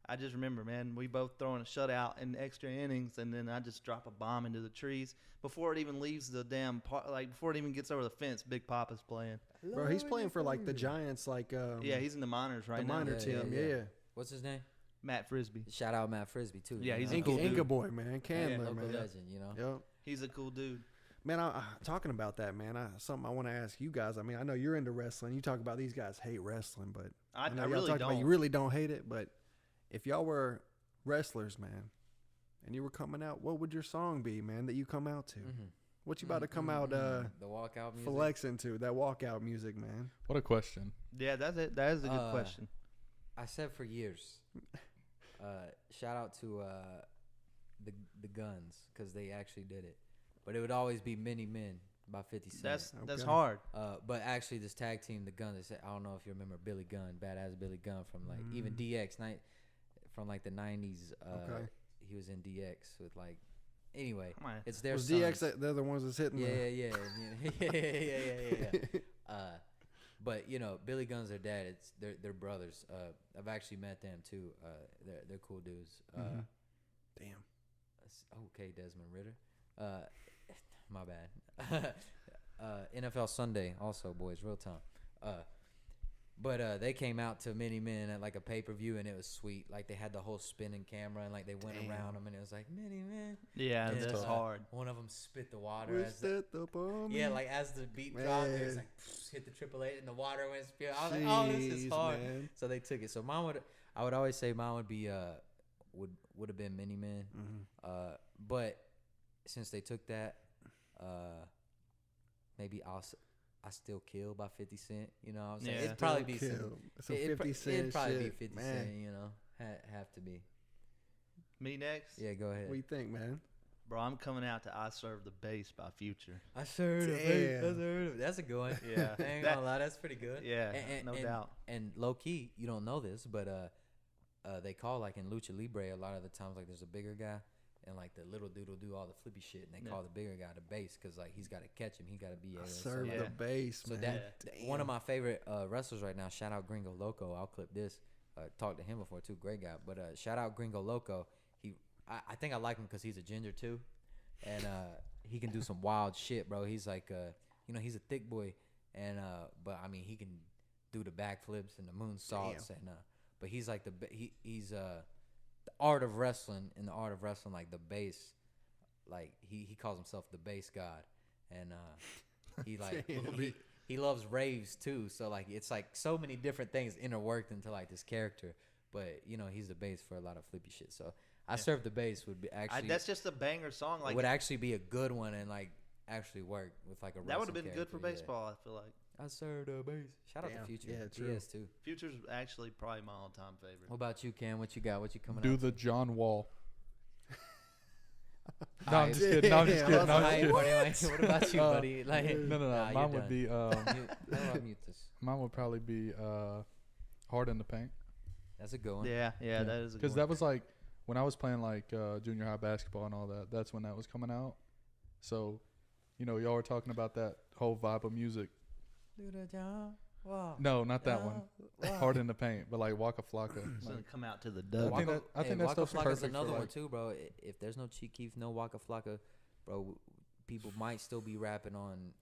I just remember, man, we both throwing a shutout in extra innings, and then I just drop a bomb into the trees before it even leaves the damn before it even gets over the fence. Big Papa's playing. Bro, he's playing for like the Giants, like Yeah, he's in the minors right the now. minor Yeah, team. yeah, Yeah, yeah. What's his name? Matt Frisbee. Shout out Matt Frisbee too. Yeah, he's a Inca, cool dude. Inca boy, man, Candler, local man. legend. Yep. He's a cool dude. Man, talking about that, man, something I want to ask you guys. I mean, I know you're into wrestling. You talk about these guys hate wrestling, but I know y'all really talked about don't. you really don't hate it. But if y'all were wrestlers, man, and you were coming out, what would your song be, man, that you come out to? What you about to come out the walkout music. flexing to? That walkout music, man. What a question. Yeah, that's it. That is a good question. I said for years. Shout out to the Guns, because they actually did it, but it would always be Many Men by 50 Cent. That's Okay. hard. But actually, this tag team, the Guns, they said, I don't know if you remember Billy Gunn, badass Billy Gunn from like even DX night from like the 90s. Okay. He was in DX with like. Anyway, Come on. it's their Was sons. DX? They're the ones that's hitting. Yeah. But Billy Gunn's their dad. It's they're brothers. I've actually met them too. They're cool dudes. Damn. Okay, Desmond Ritter. My bad. NFL Sunday also, boys, real time. But they came out to Many Men at like a pay-per-view, and it was sweet. Like they had the whole spinning camera, and like they went around them, and it was like Many Men. Yeah, And, that's hard. One of them spit the water Wish as that the bomb. yeah, like as the beat dropped, it was Man. like hit the Triple H and the water went spew. I was like, oh, this is Jeez, hard. man. So they took it. So I would always say mine would be would have been Many Men. But since they took that, maybe I Still Kill by 50 Cent. You know what I'm saying? Yeah. It'd probably be Kill. some Some 50 Cent It'd probably shit, be 50 man. Cent, have to be. Me next? Yeah, go ahead. What do you think, man? Bro, I'm coming out to I Serve the Bass by Future. I served Damn. That's a good one. Yeah. I ain't gonna lie, that's pretty good. Yeah, no doubt. And low key, you don't know this, but they call like in Lucha Libre a lot of the times like there's a bigger guy and like the little dude will do all the flippy shit, and they call the bigger guy the bass because like he's got to catch him, he got to be able I to serve Yeah. the bass, So man. one of my favorite wrestlers right now, shout out Gringo Loco. I'll clip this. Talked to him before too, great guy. But shout out Gringo Loco. I think I like him because he's a ginger too, and he can do some wild shit, bro. He's like he's a thick boy, and but I mean he can do the backflips and the moonsaults, and but he's like he's the art of wrestling. In the art of wrestling, like the bass, like he calls himself the bass god, and he like he loves raves too. So like it's like so many different things interworked into like this character. But he's the bass for a lot of flippy shit. So I Serve the Bass would be actually that's just a banger song. Like would actually be a good one and like actually work with like a that would have wrestling been good for character, yeah. baseball. I feel like I Serve the Bass. Shout out Damn. to Future. Yeah, He true. is too. Future's actually probably my all-time favorite. What about you, Cam? What you got? What you coming Do out? the John Wall. No, I'm Alright. just kidding. No, I'm just Yeah, kidding. No, I'm Alright, just kidding. buddy, what about you, buddy? Like, No. nah, Mine you're would done. be How do I mute this? mine would probably be Hard in the Paint. That's a good one. Yeah, that is a good Because one. that was like when I was playing like junior high basketball and all that. That's when that was coming out. So, y'all were talking about that whole vibe of music. Do the job. Wow. No, not that one. Wow. Hard in the Paint, but like Waka Flocka. It's Like, gonna come out to the I dub. think that- I think that Waka stuff's Flocka's perfect for, another one like- too, bro. If there's no Chief Keef, no Waka Flocka, bro, people might still be rapping on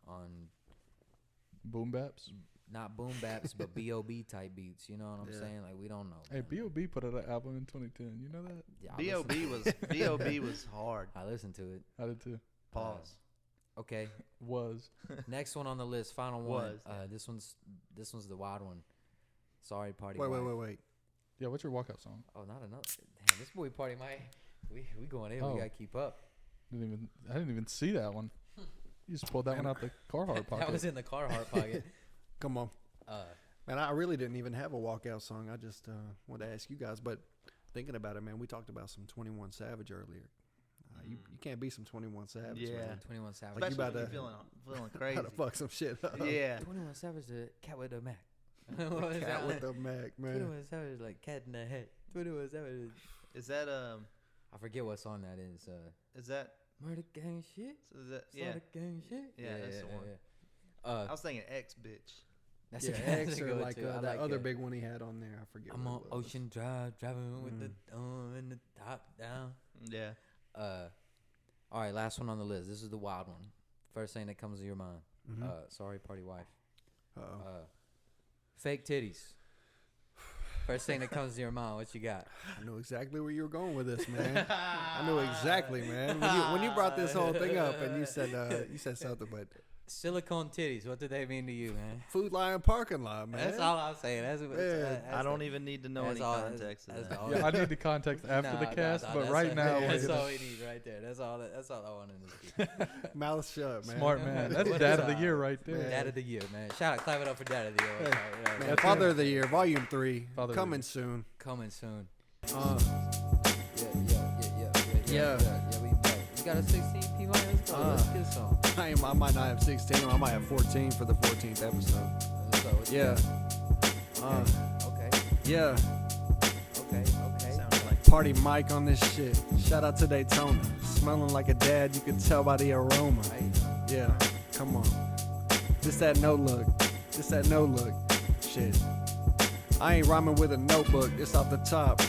Boom Baps. not boom baps but B.O.B. type beats. You know what I'm Yeah. saying? Like we don't know. Hey, man. B.O.B. put out an album in 2010. You know that? Yeah, I B.O.B. listened- was B.O.B. was hard. I listened to it. I did too. Pause. Okay, Was. next one on the list, final one. Was, yeah. This one's the wild one. Sorry, Party. Wait. Wife. Yeah, what's your walkout song? Oh, not another. Damn, this boy Party Mike. We going in. Oh. We gotta keep up. I didn't even see that one. You just pulled that one out the Carhartt pocket. That was in the Carhartt pocket. Come on. Uh, Man, I really didn't even have a walkout song. I just wanted to ask you guys. But thinking about it, man, we talked about some 21 Savage earlier. You can't be some 21 Savage, Yeah. man. 21 Savage. Like you Especially about when to- you're feeling crazy. How to fuck some shit up. Yeah. 21 Savage, the cat with the Mac. What was Cat that? with the Mac, man. 21 Savage, like cat in the head. 21 Savage. Is that I forget what song that is. is that Murder gang shit. is that Slaughter gang shit. Yeah, that's the one. Yeah. I was thinking X bitch. That's Yeah, a, that's X a or good one, like too. I that like other it. big one he had on there. I forget. I'm what on it was. Ocean Drive, driving with the Mm. dome and the top down. Yeah. All right, last one on the list. This is the wild one. First thing that comes to your mind. Mhm. Sorry, Party Wife. Uh-oh. Fake titties. First thing that comes to your mind. What you got? I knew exactly where you were going with this, man. I knew exactly, man. When you brought this whole thing up and you said something, but Silicone titties. What do they mean to you, man? Food Lion parking lot, man. That's all I'm saying. That's I don't even need to know that's any all- context of that's that. all. Yeah, I need the context after the cast, but right now, that's we're all gonna- we need right there. That's all I wanted to see. Mouth shut, man. smart man. That's What dad is of the that? year right there. Man. Dad of the year, man. Shout out, clap it up for Dad of the year. Hey, Yeah, Man, That's Father him. of the Year, Volume 3, Father of the coming Year. soon. coming soon. Uh, Yeah. We back. You got a 16P line? Let's go. Let's get a song. I might not have 16, or I might have 14 for the 14th episode. Let's go. What you Yeah. got? Okay. Yeah. Okay. Sounded like Party Mike on this shit. Shout out to Daytona. Smelling like a dad, you can tell by the aroma. Right. Yeah, come on. This that no look. Shit. I ain't rhyming with a notebook. It's off the top.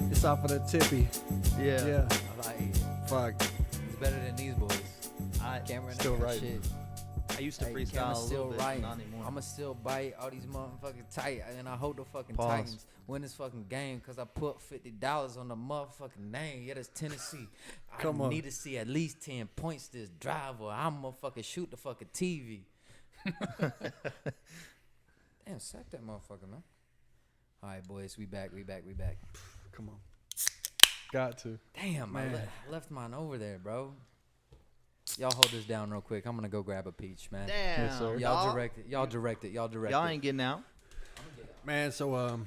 It's off of the tippy. yeah. Yeah. I like it. Fuck. It's better than these boys. I Cameron Still ain't got right. shit. I used to Hey, freestyle Cameron's a still little bit, right. not anymore. I'ma still bite all these motherfucking tight, and I hope the fucking Pause. Titans win this fucking game because I put $50 on the motherfucking name. Yeah, that's Tennessee. Come I on. need to see at least 10 points this drive, or I'm gonna fucking shoot the fucking TV. Damn, sack that motherfucker, man. All right, boys, we back. Come on. Got to. Damn, I Man. left mine over there, bro. Y'all hold this down real quick. I'm gonna go grab a peach, man. Damn. Yes, sir. Y'all dog. direct it. Y'all direct it. Y'all ain't getting out. Man, so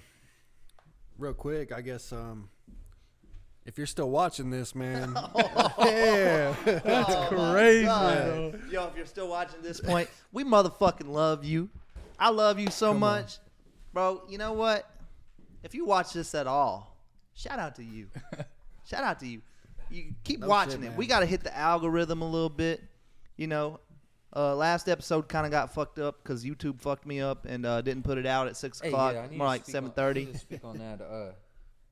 real quick, I guess if you're still watching this, man. Yeah. That's crazy, God. bro. Yo, if you're still watching this point, we motherfucking love you. I love you so Come on. much. Bro, you know what? If you watch this at all, shout out to you. Shout out to you. You keep No watching shit, it. man. We got to hit the algorithm a little bit. You know, last episode kind of got fucked up because YouTube fucked me up and didn't put it out at 6 o'clock, I need more to like speak on- 7:30. I need to speak on that.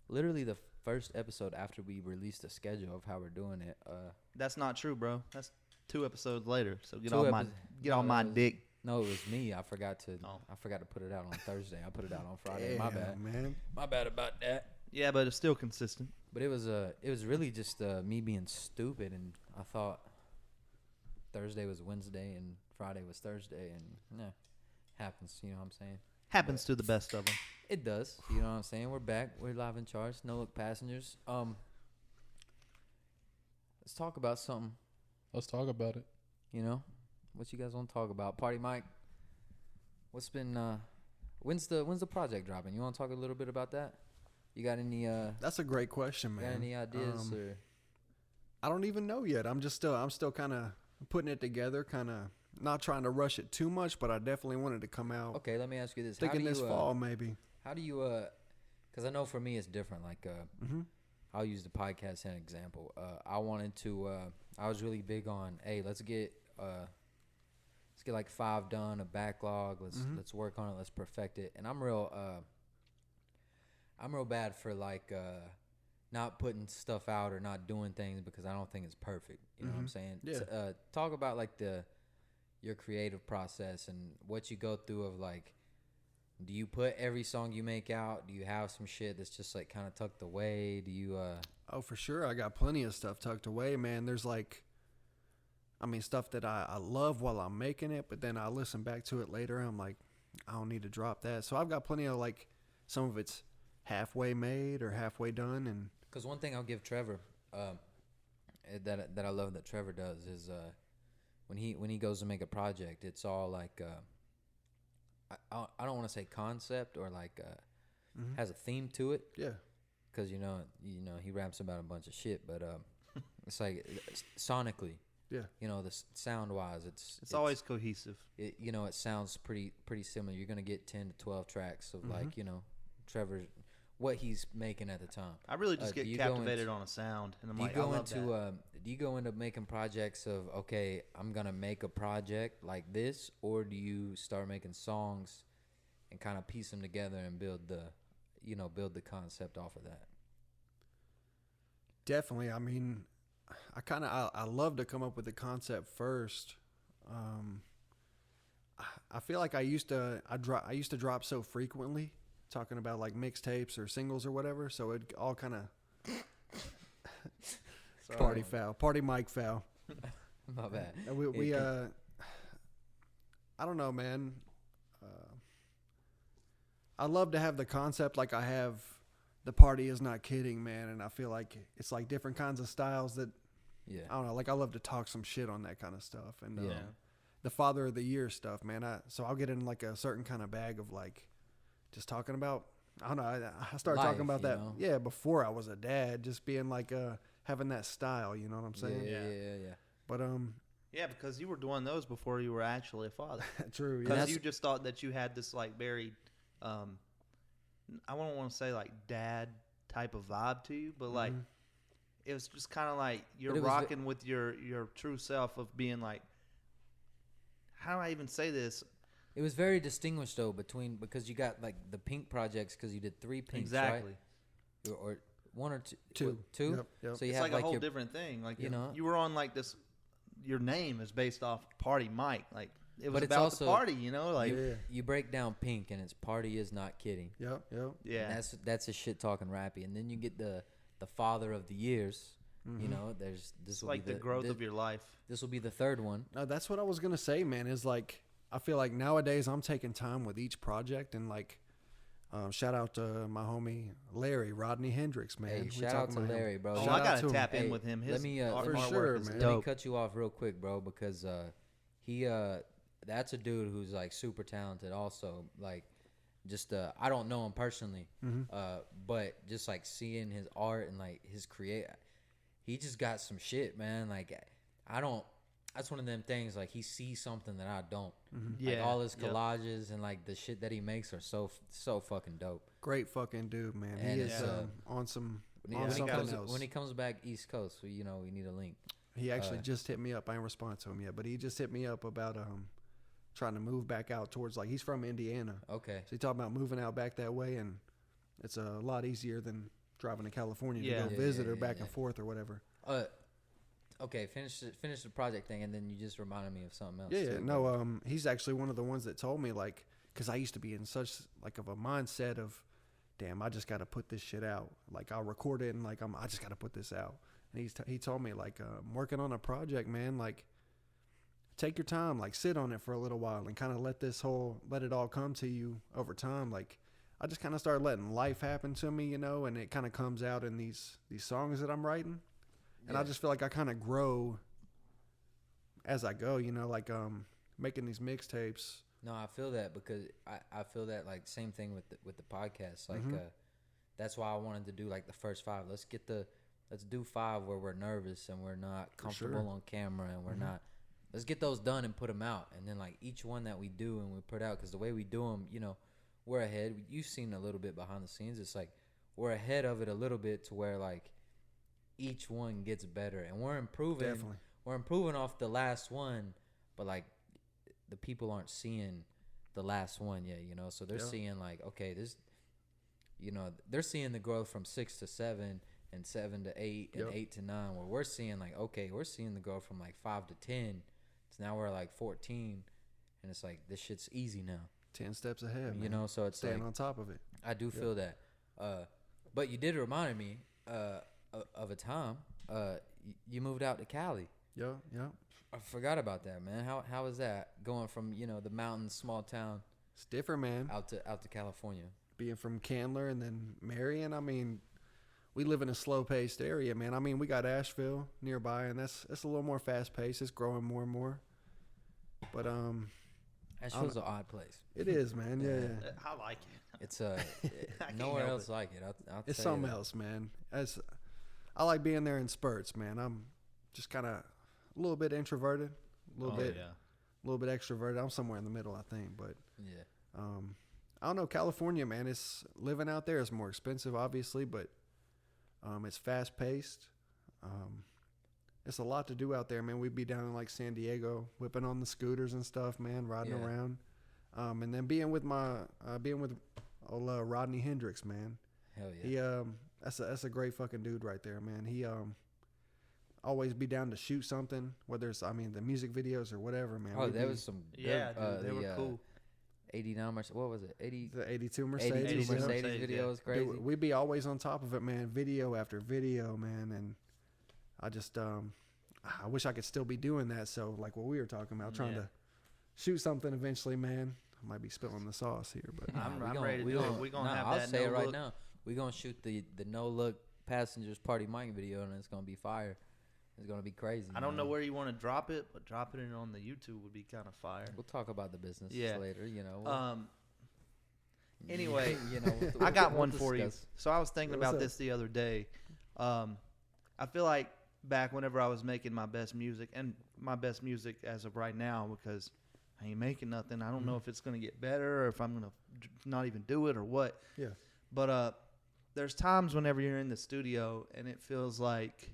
Literally the first episode after we released the schedule of how we're doing it. That's not true, bro. That's 2 episodes later. So get Two on my epi- get no, on my that was- dick. No, it was me. I forgot to. Oh. I forgot to put it out on Thursday. I put it out on Friday. My bad. Damn, man. My bad about that. Yeah, but it's still consistent. But it was really just me being stupid, and I thought Thursday was Wednesday and Friday was Thursday, and happens. You know what I'm saying? Happens to the best of them. It does. You know what I'm saying? We're back. We're live in charge. No look passengers. Let's talk about something. Let's talk about it. You know, what you guys want to talk about? Party Mike. What's been? When's the project dropping? You want to talk a little bit about that? You got any? That's a great question, man. Got any ideas or? I don't even know yet. I'm still kind of putting it together, kind of not trying to rush it too much, but I definitely wanted to come out. Okay, let me ask you this. Thinking this fall maybe. How do you because I know for me it's different. Like I'll use the podcast as an example. I wanted to. I was really big on. Hey, let's get like 5 done, a backlog. Let's work on it. Let's perfect it. And I'm real bad for like not putting stuff out or not doing things because I don't think it's perfect. You know what I'm saying? Yeah. Talk about like your creative process and what you go through of like. Do you put every song you make out? Do you have some shit that's just like kind of tucked away? Do you Oh, for sure. I got plenty of stuff tucked away, man. There's like, I mean, stuff that I love while I'm making it, but then I listen back to it later and I'm like, I don't need to drop that. So I've got plenty of like, some of it's halfway made or halfway done. And because one thing I'll give Trevor that I love that Trevor does is when he goes to make a project, it's all like I don't want to say concept or like has a theme to it. yeah. Because you know he raps about a bunch of shit, but it's like sonically, Yeah. you know, the sound wise, it's always cohesive. It it sounds pretty similar. You're gonna get 10 to 12 tracks of like Trevor, what he's making at the time. I really just get captivated on a sound, and I'm like, I love that. Do you go into making projects of okay, I'm gonna make a project like this, or do you start making songs and kind of piece them together and build the concept off of that? Definitely. I mean, I love to come up with the concept first. I feel like I used to drop so frequently, talking about like mixtapes or singles or whatever. So it all kind of party mic foul. My bad. We I don't know, man. I love to have the concept like I have. The Party Is Not Kidding, man, and I feel like it's like different kinds of styles that. Yeah. I don't know. Like I love to talk some shit on that kind of stuff, and Yeah. the Father of the Year stuff, man. So I'll get in like a certain kind of bag of like, just talking about. I don't know. I started Life, talking about that. know? Yeah, before I was a dad, just being like having that style. You know what I'm saying? Yeah. But Yeah, because you were doing those before you were actually a father. true. Yeah. Because you just thought that you had this like very, I don't want to say like dad type of vibe to you, but like it was just kind of like you're rocking with your true self of being like, how do I even say this? It was very distinguished though because you got like the Pink projects because you did 3 Pinks, Exactly. right? Or 1 or 2. Two. Two. Yep. So you It's have like a whole your, different thing. Like you know? you were on like this. Your name is based off Party Mike. Like it was But it's about also- the party, you know. Like you break down Pink and it's Party Is Not Kidding. Yep. yeah, And that's a shit talking rappy, and then you get the Father of the Years. You know, this it's will like be the growth of your life. This will be the 3rd one. No, that's what I was gonna say, man. Is like I feel like nowadays I'm taking time with each project and like. Shout out to my homie Larry Rodney Hendricks, man. Hey, We shout out to talking about him. Larry, bro. Oh, Shout I out gotta to him. tap in Hey, with him. His let me art- for artwork sure, is man. Let me dope. cut you off real quick, bro, because he that's a dude who's like super talented. Also, like just I don't know him personally, but just like seeing his art and like his he just got some shit, man. Like I don't. That's one of them things. Like he sees something that I don't. Like Yeah, all his yep. collages and like the shit that he makes are so fucking dope. Great fucking dude, man. And He is it's, on some When on he something comes else. when he comes back East Coast, so, you know, we need a link. He actually just hit me up. I ain't respond to him yet, but he just hit me up about trying to move back out towards like he's from Indiana. Okay. So he talking about moving out back that way, and it's a lot easier than driving to California Yeah. to go Yeah, visit yeah, or back yeah. and forth or whatever. Okay, finish the project thing, and then you just reminded me of something else. Yeah. too. No, he's actually one of the ones that told me like, because I used to be in such like of a mindset of, damn, I just got to put this shit out. Like I'll record it and like I just got to put this out. And he told me like, I'm working on a project, man. Like, take your time, like sit on it for a little while and kind of let it all come to you over time. Like I just kind of started letting life happen to me, you know, and it kind of comes out in these songs that I'm writing. And I just feel like I kind of grow as I go, you know, like making these mixtapes. No, I feel that because I feel that like same thing with the podcast. Like that's why I wanted to do like the first 5. Let's do 5 where we're nervous and we're not comfortable on camera and we're not. Let's get those done and put them out. And then like each one that we do and we put out, because the way we do them, you know, we're ahead. You've seen a little bit behind the scenes. It's like we're ahead of it a little bit to where like each one gets better and we're improving. Definitely. We're improving off the last one, but like the people aren't seeing the last one yet, you know. So they're seeing like, okay, this, you know, they're seeing the growth from 6 to 7 and 7 to 8 and 8 to 9. Where we're seeing like, okay, we're seeing the growth from like 5 to 10. So now we're like 14, and it's like this shit's easy now. 10 steps ahead, you know. So it's staying like, on top of it. I do feel that. But you did remind me of a time you moved out to Cali. Yeah. I forgot about that, man. How was that going from, you know, the mountains, small town, It's different, man. out to California? Being from Candler and then Marion, I mean, we live in a slow-paced area, man. I mean, we got Asheville nearby, and it's a little more fast-paced. It's growing more and more. But Asheville's an odd place. it is, man. Yeah. I like it. It's I can't nowhere help else it. like it. I'll It's tell you something that. else, man. I like being there in spurts, man. I'm just kind of a little bit introverted, a little bit extroverted. I'm somewhere in the middle, I think. But Yeah. I don't know, California, man. It's living out there is more expensive, obviously, but it's fast paced. It's a lot to do out there, man. We'd be down in like San Diego, whipping on the scooters and stuff, man, riding around. And then being with old Rodney Hendricks, man. Hell yeah. He that's a great fucking dude right there, man. He always be down to shoot something, whether it's the music videos or whatever, man. Oh, there was some. Yeah, dude, they were cool. 89 Mercedes. What was it? 80. The 82 Mercedes. 82 yeah. Mercedes video is crazy. Dude, we'd be always on top of it, man. Video after video, man. And I just I wish I could still be doing that. So like what we were talking about, trying to shoot something eventually, man. I might be spilling the sauce here, but I'm ready to do it. We're gonna have I'll that say no it right look. now. We're gonna shoot the no look passengers party mic video, and it's gonna be fire. It's gonna be crazy. I don't know where you want to drop it, but dropping it on the YouTube would be kind of fire. We'll talk about the business later. You know. Anyway, you know, I got we'll one for you. discuss. So I was thinking What's about up? this the other day. I feel like back whenever I was making my best music, and my best music as of right now, because I ain't making nothing. I don't know if it's gonna get better or if I'm gonna not even do it or what. yeah. But there's times whenever you're in the studio and it feels like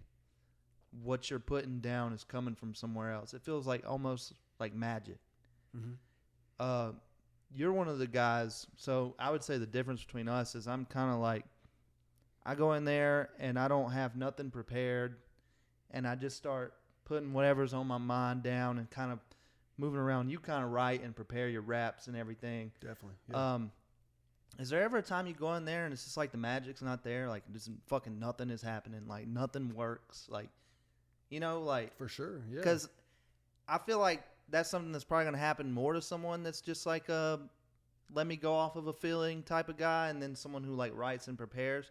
what you're putting down is coming from somewhere else. It feels like almost like magic. Mm-hmm. You're one of the guys. So I would say the difference between us is I'm kind of like, I go in there and I don't have nothing prepared, and I just start putting whatever's on my mind down and kind of moving around. You kind of write and prepare your raps and everything. Definitely. Yeah. Is there ever a time you go in there and it's just like the magic's not there? Like just fucking nothing is happening. Like nothing works. Like, you know, like, For sure. Yeah. because I feel like that's something that's probably going to happen more to someone that's just like a let me go off of a feeling type of guy, and then someone who like writes and prepares.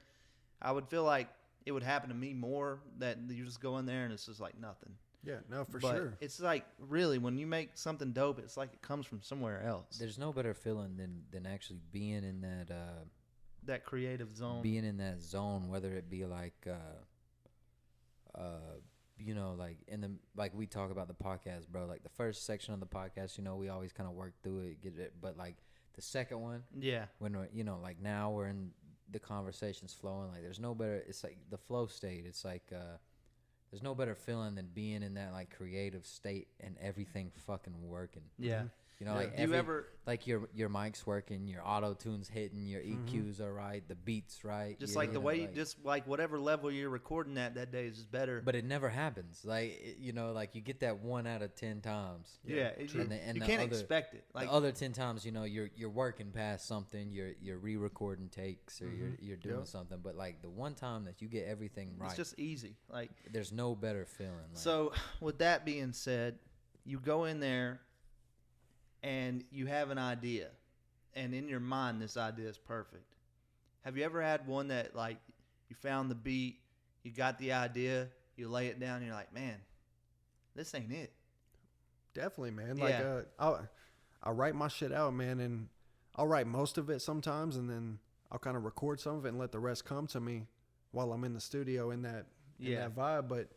I would feel like it would happen to me more that you just go in there and it's just like nothing. Yeah. No, for But sure. it's like really when you make something dope, it's like it comes from somewhere else. There's no better feeling than actually being in that That creative zone. being in that zone, whether it be like you know, like in the like we talk about the podcast, bro. Like the first section of the podcast, you know, we always kind of work through it, get it. But like the second one, Yeah. when we're, you know, like now we're in the conversations flowing. Like there's no better. It's like the flow state. It's like there's no better feeling than being in that like creative state and everything fucking working. Yeah. You know, Yeah. like Do you ever like your mic's working, your auto tune's hitting, your EQs are right, the beats right. just you like the know, way you like- just like whatever level you're recording at that day is just better. But it never happens. Like you know, like you get that 1 out of 10 times. yeah, true. And you the can't other- expect it. Like The other 10 times, you know, you're working past something, you're re-recording takes, or you're doing Yep. something. But like the one time that you get everything right, it's just easy. Like there's no better feeling. Like, so. With that being said, you go in there and you have an idea, and in your mind this idea is perfect. Have you ever had one that like you found the beat, you got the idea, you lay it down and you're like, man, this ain't it. Definitely, man. Yeah. Like, I write my shit out, man, and I'll write most of it sometimes, and then I'll kind of record some of it and let the rest come to me while I'm in the studio in that vibe. But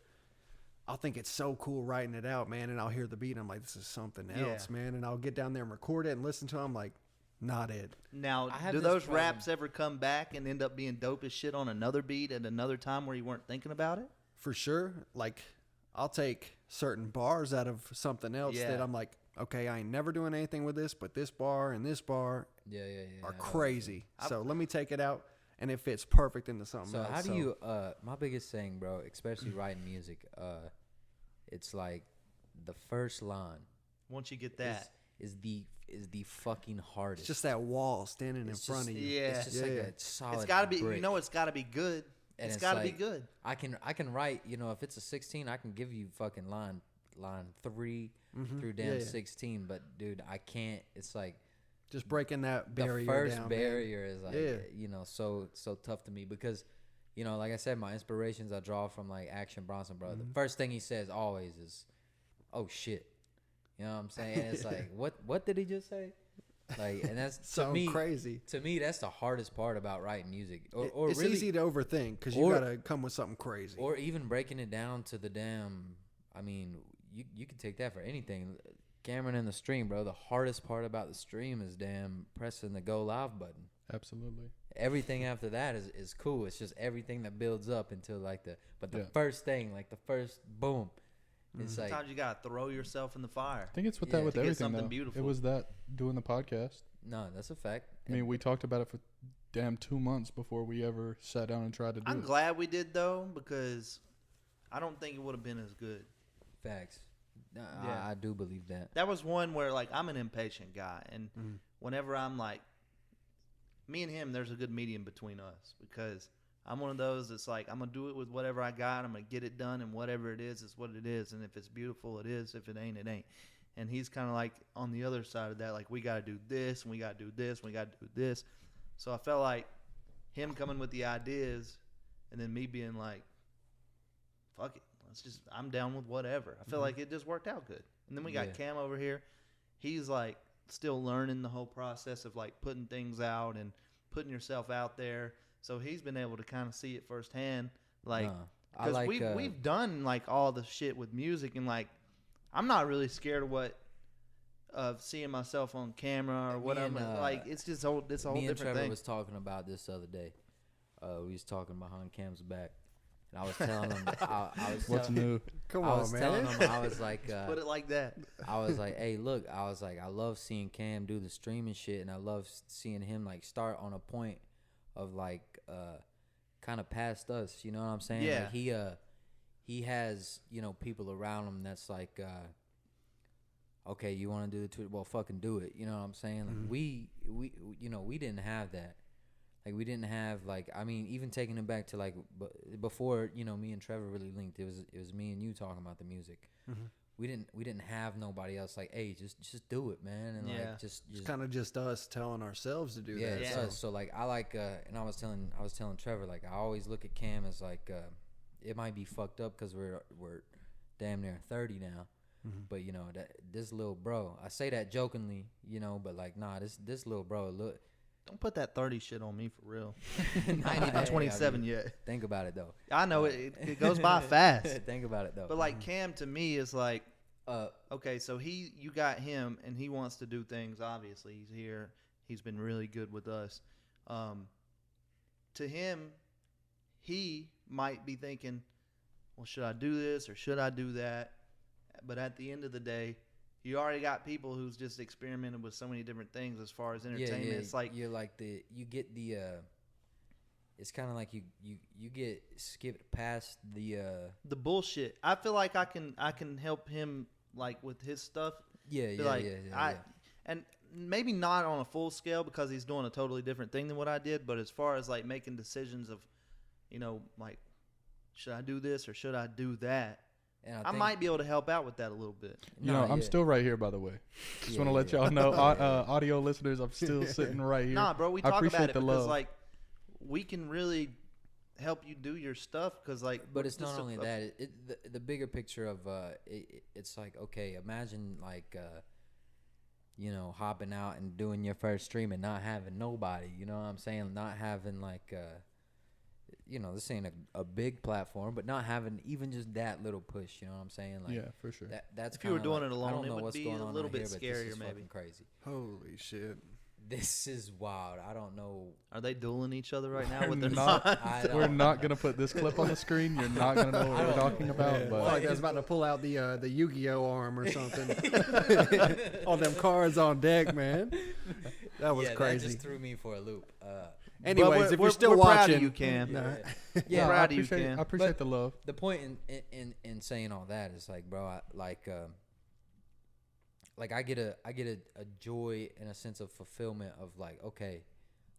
I'll think it's so cool writing it out, man, and I'll hear the beat and I'm like, this is something else, man. And I'll get down there and record it and listen to it. I'm like, not it. Now, do those raps ever come back and end up being dope as shit on another beat at another time where you weren't thinking about it? For sure. Like, I'll take certain bars out of something else that I'm like, okay, I ain't never doing anything with this, but this bar and this bar are crazy. So let me take it out, and it fits perfect into something else. So how do you, my biggest thing, bro, especially writing music, it's like the first line. Once you get that. Is the fucking hardest. It's just that wall standing in front of you. Yeah. It's just like a solid It's got to be, brick. You know, it's got to be good. And it's got to like, be good. I can write, you know, if it's a 16, I can give you fucking line 3 through damn 16, but dude, I can't. It's like just breaking that barrier the first down, barrier man. is like you know, so tough to me because, you know, like I said, my inspirations I draw from like Action Bronson, bro. The first thing he says always is, "Oh shit," you know what I'm saying? It's like, what did he just say? Like, and that's so to me crazy. To me, that's the hardest part about writing music. Or it's really, easy to overthink because you gotta come with something crazy. or even breaking it down to the damn. I mean, you can take that for anything. Cameron in the stream, bro. The hardest part about the stream is damn pressing the go live button. Absolutely. Everything after that is cool. It's just everything that builds up until like the first thing, like the first boom. It's like Sometimes you gotta throw yourself in the fire. I think it's with Yeah, that with to get everything something though. beautiful. It was that doing the podcast. no, that's a fact. I mean, we talked about it for damn 2 months before we ever sat down and tried to do I'm it. glad we did though, because I don't think it would have been as good. Facts. Yeah. I do believe that. That was one where like I'm an impatient guy, and whenever I'm like, me and him, there's a good medium between us because I'm one of those that's like, I'm gonna do it with whatever I got. I'm gonna get it done, and whatever it is what it is. And if it's beautiful, it is. If it ain't, it ain't. And he's kind of like on the other side of that, like we gotta do this, and we gotta do this, and we gotta do this. So I felt like him coming with the ideas, and then me being like, fuck it. I'm down with whatever. I feel like it just worked out good. And then we got Cam over here. He's like still learning the whole process of like putting things out and putting yourself out there. So he's been able to kind of see it firsthand. Like, because like, we've done like all the shit with music, and like, I'm not really scared of seeing myself on camera or whatever. Like, it's just it's a whole me and different Trevor thing. was talking about this the other day. We was talking behind Cam's back, and I was telling him, What's new? Come I on, was man. telling him, I was like, Put it like that. I was like, hey, look, I was like, I love seeing Cam do the streaming shit, and I love seeing him like start on a point of like kind of past us, you know what I'm saying? Yeah. Like he has, you know, people around him that's like, okay, you want to do the Twitter? Well, fucking do it. You know what I'm saying? Like we you know, we didn't have that. Like we didn't have like, I mean, even taking it back to like before, you know, me and Trevor really linked. It was me and you talking about the music. We didn't have nobody else like, hey, just do it, man, and like just It's kind of just us telling ourselves to do that. it's us. So like I like and I was telling Trevor, like I always look at Cam as like it might be fucked up because we're damn near 30 now, but you know that this little bro, I say that jokingly, you know, but like nah, this little bro, look. Don't put that 30 shit on me for real. Nah, I ain't even hey, 27 I mean, yet. Think about it though. I know it goes by fast. Think about it though. But like Cam to me is like, okay, so you got him and he wants to do things. Obviously, he's here. He's been really good with us. To him, he might be thinking, well, should I do this or should I do that? But at the end of the day, you already got people who's just experimented with so many different things as far as entertainment. Yeah, it's like you're like you get the it's kind of like you get skipped past the bullshit. I feel like I can help him like with his stuff. And maybe not on a full scale because he's doing a totally different thing than what I did. But as far as like making decisions of, you know, like should I do this or should I do that? And I might be able to help out with that a little bit. You know, I'm still right here, by the way. Just want to let y'all know, audio listeners, I'm still sitting right here. Nah, bro, we talk about it because, like, we can really help you do your stuff because like. But it's just not only that. The bigger picture of it's like, okay, imagine like hopping out and doing your first stream and not having nobody. You know what I'm saying? Not having like this ain't a big platform, but not having even just that little push. You know what I'm saying? Like, Yeah, for sure. That's if you were doing like, it I alone, don't it know would what's be going a on little out bit here, but scarier, this is maybe. fucking crazy. Holy shit. This is wild. I don't know. Are they dueling each other right now We're with their not- signs? We're not gonna put this clip on the screen. You're not gonna know what I we're don't talking know. about. Yeah, But it's like I was about to pull out the Yu-Gi-Oh arm or something. All them cards on deck, man. That was That crazy. just threw me for a loop. Anyways, if you're still we're proud watching, of you, Cam. Nah. Yeah, proud of you, appreciate, Cam. I appreciate But- the love. The point in saying all that is like, bro, I get a joy and a sense of fulfillment of like, okay,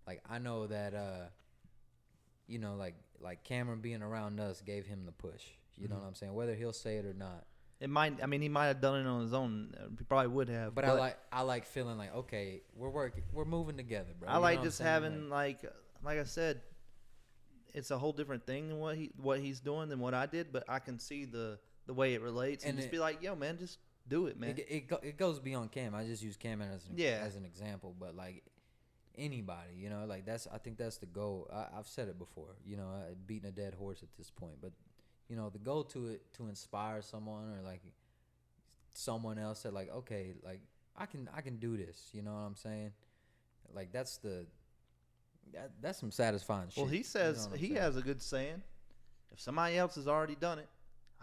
like I know that like Cameron being around us gave him the push. You know what I'm saying? Whether he'll say it or not. It might. I mean, he might have done it on his own. He probably would have. But I like feeling like, okay, we're moving together, bro. I You know like what I'm just saying? having like I said, it's a whole different thing than what he's doing than what I did. But I can see the way it relates and And just it- be like, yo, man, just do it, man. It goes beyond Cam. I just use Cam as an example, but like anybody, like I think that's the goal. I've said it before, beating a dead horse at this point, but the goal to inspire someone or like someone else that like, okay, like I can do this. You know what I'm saying? Like that's some satisfying shit. Well, he says You know what I'm he saying? has a good saying. If somebody else has already done it,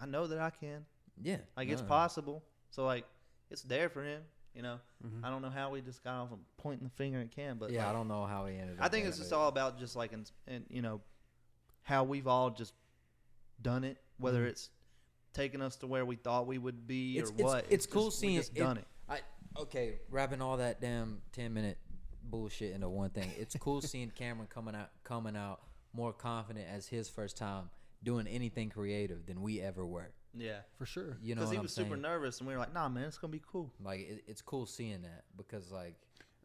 I know that I can. Yeah, Like it's no. possible. So like it's there for him. Mhm. I don't know how we just got off of pointing the finger at Cam, but Yeah, like, I don't know how he ended up. I think there, it's just but- all about just like and how we've all just done it, whether it's taking us to where we thought we would be or what. It's cool just, we seeing just done it. Okay, wrapping all that damn 10-minute bullshit into one thing. It's cool seeing Cameron coming out more confident as his first time doing anything creative than we ever were. Yeah, For sure. You know because what he I'm was saying? super nervous, and we were like, "Nah, man, it's gonna be cool." Like it's cool seeing that because like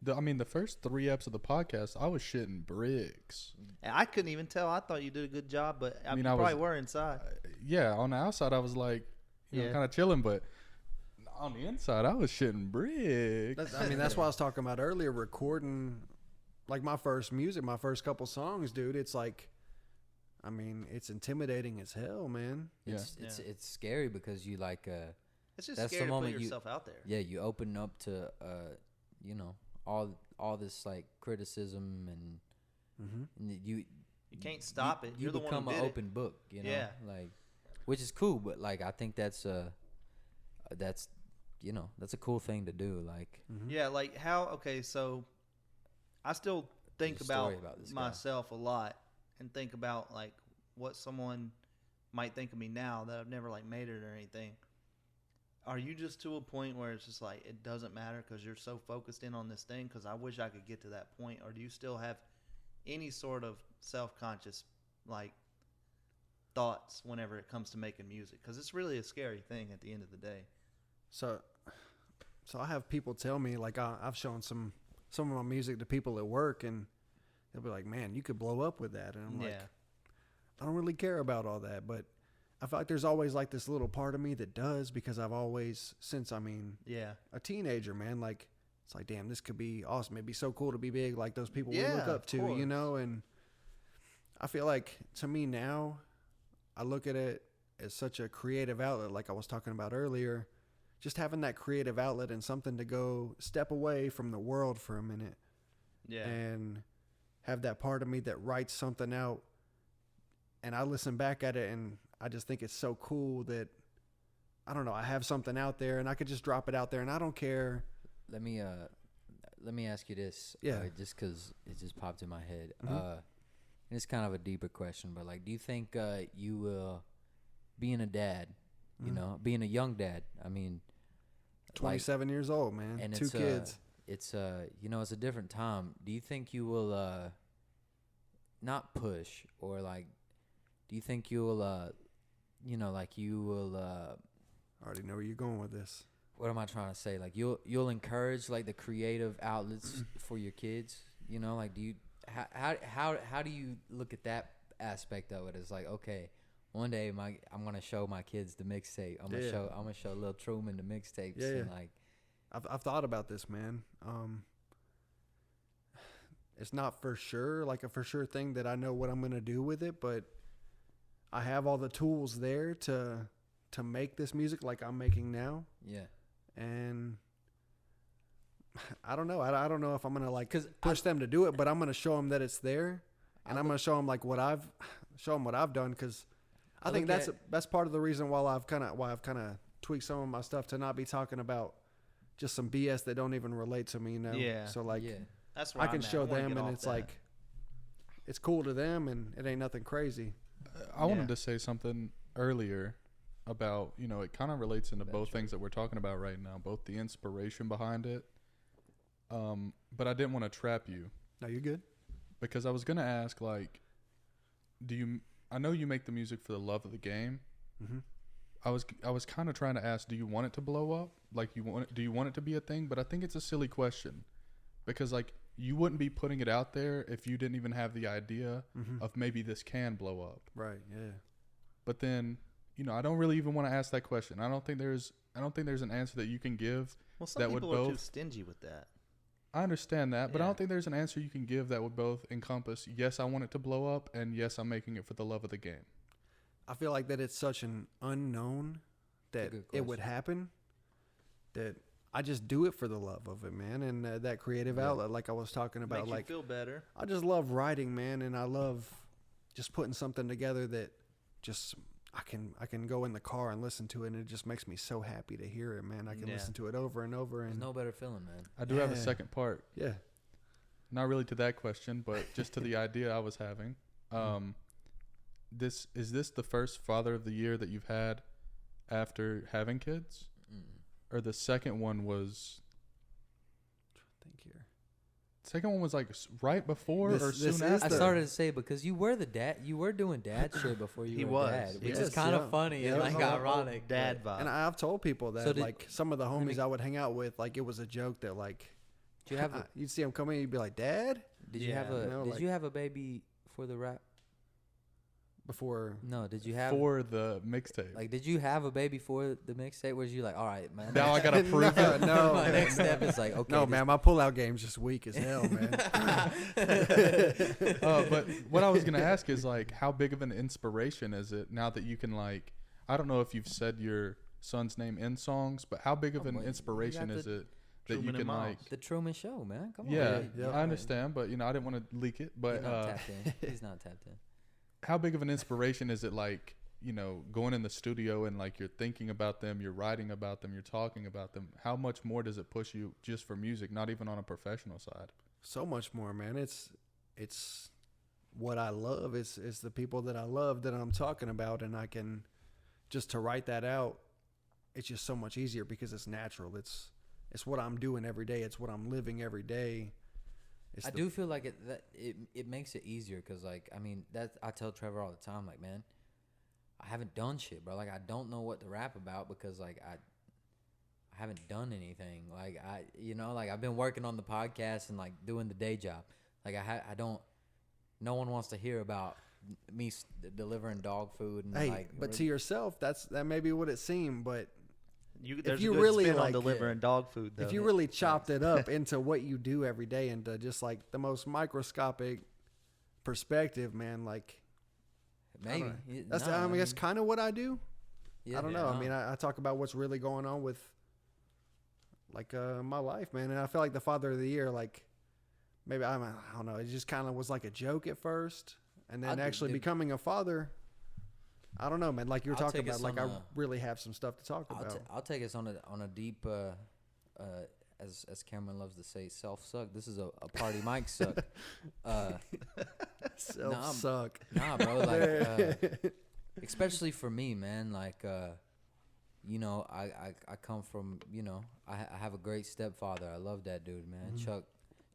The first 3 eps of the podcast, I was shitting bricks. And I couldn't even tell. I thought you did a good job, but I mean, I you probably was- were inside. Yeah, on the outside, I was like, Yeah. kind of chilling, but on the inside, I was shitting bricks. That's what I was talking about earlier. Recording, like my first couple songs, dude. It's like, it's intimidating as hell, man. it's scary because you like It's just that's the scary to put moment you- yourself out there. yeah, you open up to all this like criticism and Mm-hmm. you You can't stop it. You You're the one become who an did it. open book, Yeah. like which is cool, but like I think that's a cool thing to do. Like Yeah, like how? Okay, so I still think There's a story about about this guy. myself a lot, and think about like what someone might think of me now that I've never like made it or anything. Are you just to a point where it's just like it doesn't matter because you're so focused in on this thing? Because I wish I could get to that point. Or do you still have any sort of self-conscious like thoughts whenever it comes to making music? Because it's really a scary thing at the end of the day. So I have people tell me, like, I've shown some of my music to people at work, and they'll be like, "Man, you could blow up with that." And I'm like, I don't really care about all that, but I feel like there's always like this little part of me that does, because I've always, since Yeah. a teenager, man, like it's like, damn, this could be awesome. It'd be so cool to be big like those people we look Yeah, up to, of you course. know. And I feel like, to me now, I look at it as such a creative outlet, like I was talking about earlier. Just having that creative outlet and something to go step away from the world for a minute Yeah. and have that part of me that writes something out, and I listen back at it and I just think it's so cool that, I don't know, I have something out there and I could just drop it out there and I don't care. let me ask you this, Yeah. just because it just popped in my head. Mhm. And it's kind of a deeper question, but like, do you think you will, being a dad, being a young dad, I mean, 27 years old, man. and 2 it's kids. it's it's a different time. Do you think you will not push, or like, do you think you'll like you will I already know where you're going with this. what am I trying to say? Like you'll encourage like the creative outlets for your kids. Like, do you how do you look at that aspect of it. It's like, okay, one day I'm gonna show my kids the mixtape. I'm gonna show Lil Truman the mixtapes. Yeah, and like, I've thought about this, man. It's not for sure, like a for sure thing that I know what I'm gonna do with it, but I have all the tools there to make this music like I'm making now. yeah. And I don't know. I don't know if I'm gonna like push them to do it, but I'm gonna show them that it's there, and I'm gonna show them like what I've done, because I think that's part of the reason why I've kind of tweaked some of my stuff to not be talking about just some BS that don't even relate to me, you know. Yeah. So like, Yeah. That's where I can I'm at. show I wanna them, get and off it's that. like it's cool to them, and it ain't nothing crazy. I wanted to say something earlier about, you know, it kind of relates into both things that we're talking about right now, both the inspiration behind it. But I didn't want to trap you No, you're good. because I was going to ask, like, I know you make the music for the love of the game. Mm-hmm. I was kind of trying to ask, do you want it to blow up? Like, do you want it to be a thing? But I think it's a silly question because, like, you wouldn't be putting it out there if you didn't even have the idea of maybe this can blow up. Right. Yeah. But then, you know, I don't really even want to ask that question. I don't think there's an answer that you can give. Well, some that would people are too both- stingy with that. I understand that, but I Yeah. don't think there's an answer you can give that would both encompass, yes, I want it to blow up, and yes, I'm making it for the love of the game. I feel like that it's such an unknown that good it would question. happen that I just do it for the love of it, man. And that creative outlet, like I was talking about, Makes like you feel better. I just love writing, man. And I love just putting something together that just, I can go in the car and listen to it. And it just makes me so happy to hear it, man. I can Yeah. listen to it over and over. There's And no better feeling, man. I do have a Yeah. second part, yeah, not really to that question, but just to the idea I was having. Is this the first Father of the Year that you've had after having kids? Or the second one was... think here. Second one was like right before This- or this soon is after? I started to say because you were the dad. You were doing dad shit before you He were was, dad, which yes, is kind of yeah. funny Yeah, and it was like all ironic. Dad but- vibe. And I've told people that, So did- like, some of the me- homies I would hang out with, like, it was a joke that, like, Do you have a, you'd see them come in, you'd be like, Dad? did you have Yeah. a You know, did like- you have a baby for the rap? Before. No, did you have For the mixtape. like did you have a baby for the mixtape? Where you like, all right, man. Now I gotta prove No, it. no, my man. next step is like, okay, No, this- man, my pullout game's just weak as hell, man. But what I was gonna ask is like, how big of an inspiration is it now that you can like? I don't know if you've said your son's name in songs, but how big of Oh, an wait, you inspiration got is it that you Truman and can Miles. like? The Truman Show, man. Come on. Yeah, man. yeah. I understand, but you know, I didn't want to leak it. He's But not tapped in. He's not tapped in. how big of an inspiration is it like, you know, going in the studio and like you're thinking about them, you're writing about them, you're talking about them? How much more does it push you just for music, not even on a professional side? So much more, man. It's what I love. It's the people that I love that I'm talking about, and I can just to write that out. It's just so much easier because it's natural. It's what I'm doing every day. It's what I'm living every day. I do feel like it makes it easier because, like, I mean, I tell Trevor all the time, like, man, I haven't done shit, bro. Like, I don't know what to rap about because, like, I haven't done anything. Like, like, I've been working on the podcast and, like, doing the day job. Like, I don't, no one wants to hear about me delivering dog food and, Hey, like, but to yourself, that may be what it seemed, but There's you a good really, spin like, on delivering dog food, though. if you really chopped it up into what you do every day into just like the most microscopic perspective, man, like maybe. that's No, I mean that's kind of what I do. yeah, I don't know. I mean, I talk about what's really going on with like my life, man, and I feel like the Father of the Year, like maybe I don't know, it just kind of was like a joke at first, and then actually becoming a father. I don't know, man. Like you were I'll talking take us about, like on I really have some stuff to talk about. I'll take us on a deep, as Cameron loves to say, self suck. This is a party mic suck. Self suck. Nah, bro. Like, especially for me, man. Like, you know, I come from, you know, I have a great stepfather. I love that dude, man. Chuck,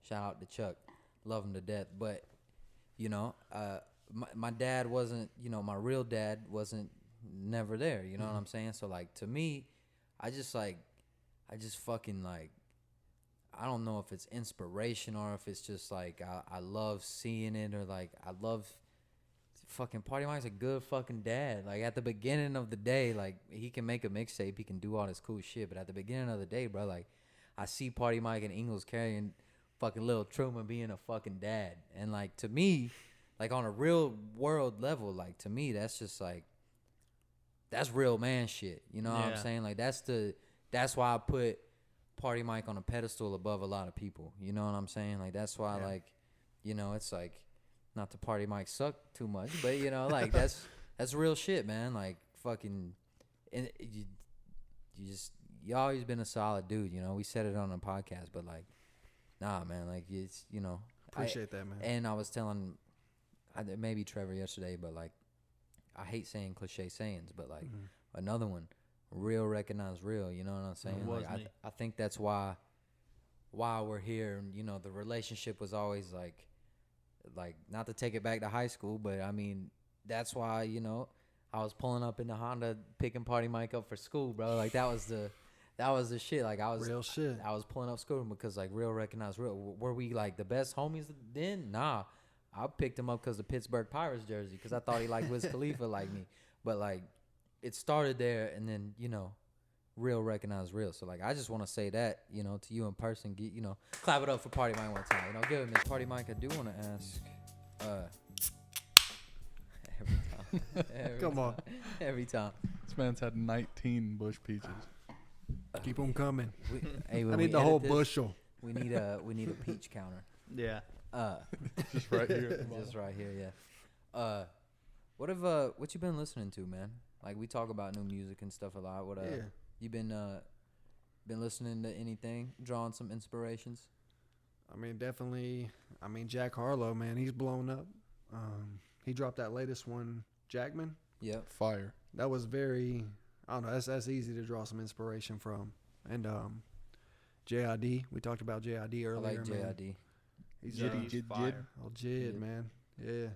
shout out to Chuck, love him to death. But, you know, my dad wasn't, you know, my real dad wasn't never there. You know what I'm saying? So like to me, I just fucking like, I don't know if it's inspiration or if it's just like I love seeing it or like I love fucking Party Mike's a good fucking dad. Like at the beginning of the day, like he can make a mixtape, he can do all this cool shit. But at the beginning of the day, bro, like I see Party Mike and Ingles carrying fucking Lil Truman being a fucking dad, and like to me, like on a real world level, like to me, that's just like that's real man shit. You know what I'm saying? Like that's why I put Party Mike on a pedestal above a lot of people. You know what I'm saying? Like that's why like, you know, it's like not to Party Mike suck too much, but you know, like that's real shit, man. Like fucking, and you always been a solid dude. You know, we said it on the podcast, but like, nah, man. Like it's, you know, Appreciate that, man. And I was telling, maybe Trevor yesterday, but like, I hate saying cliche sayings, but like another one, real recognize real. You know what I'm saying? Like I think that's why we're here. And you know, the relationship was always like not to take it back to high school, but I mean that's why, you know, I was pulling up in the Honda picking Party Mike up for school, bro. Like that was the shit. Like I was real shit. I was pulling up school because like real recognize real. Were we like the best homies then? Nah, I picked him up because the Pittsburgh Pirates jersey because I thought he liked Wiz Khalifa like me. But like it started there, and then, you know, real recognize real. So like I just want to say that, you know, to you in person. Get, you know, clap it up for Party Mike one time. You know, give him his Party Mike. I do want to ask. Every time. This man's had 19 bush peaches. Keep them coming. I need the whole bushel. We need a peach counter. Yeah. Just right here. Just right here, yeah. What you been listening to, man? Like we talk about new music and stuff a lot. What you been listening to anything? Drawing some inspirations? I mean, definitely. I mean, Jack Harlow, man, he's blown up. He dropped that latest one, Jackman. Yep. Fire. That was very, I don't know, that's easy to draw some inspiration from. And JID, we talked about JID earlier. I like man. JID. He's fire. Oh, Jid, man. Yeah.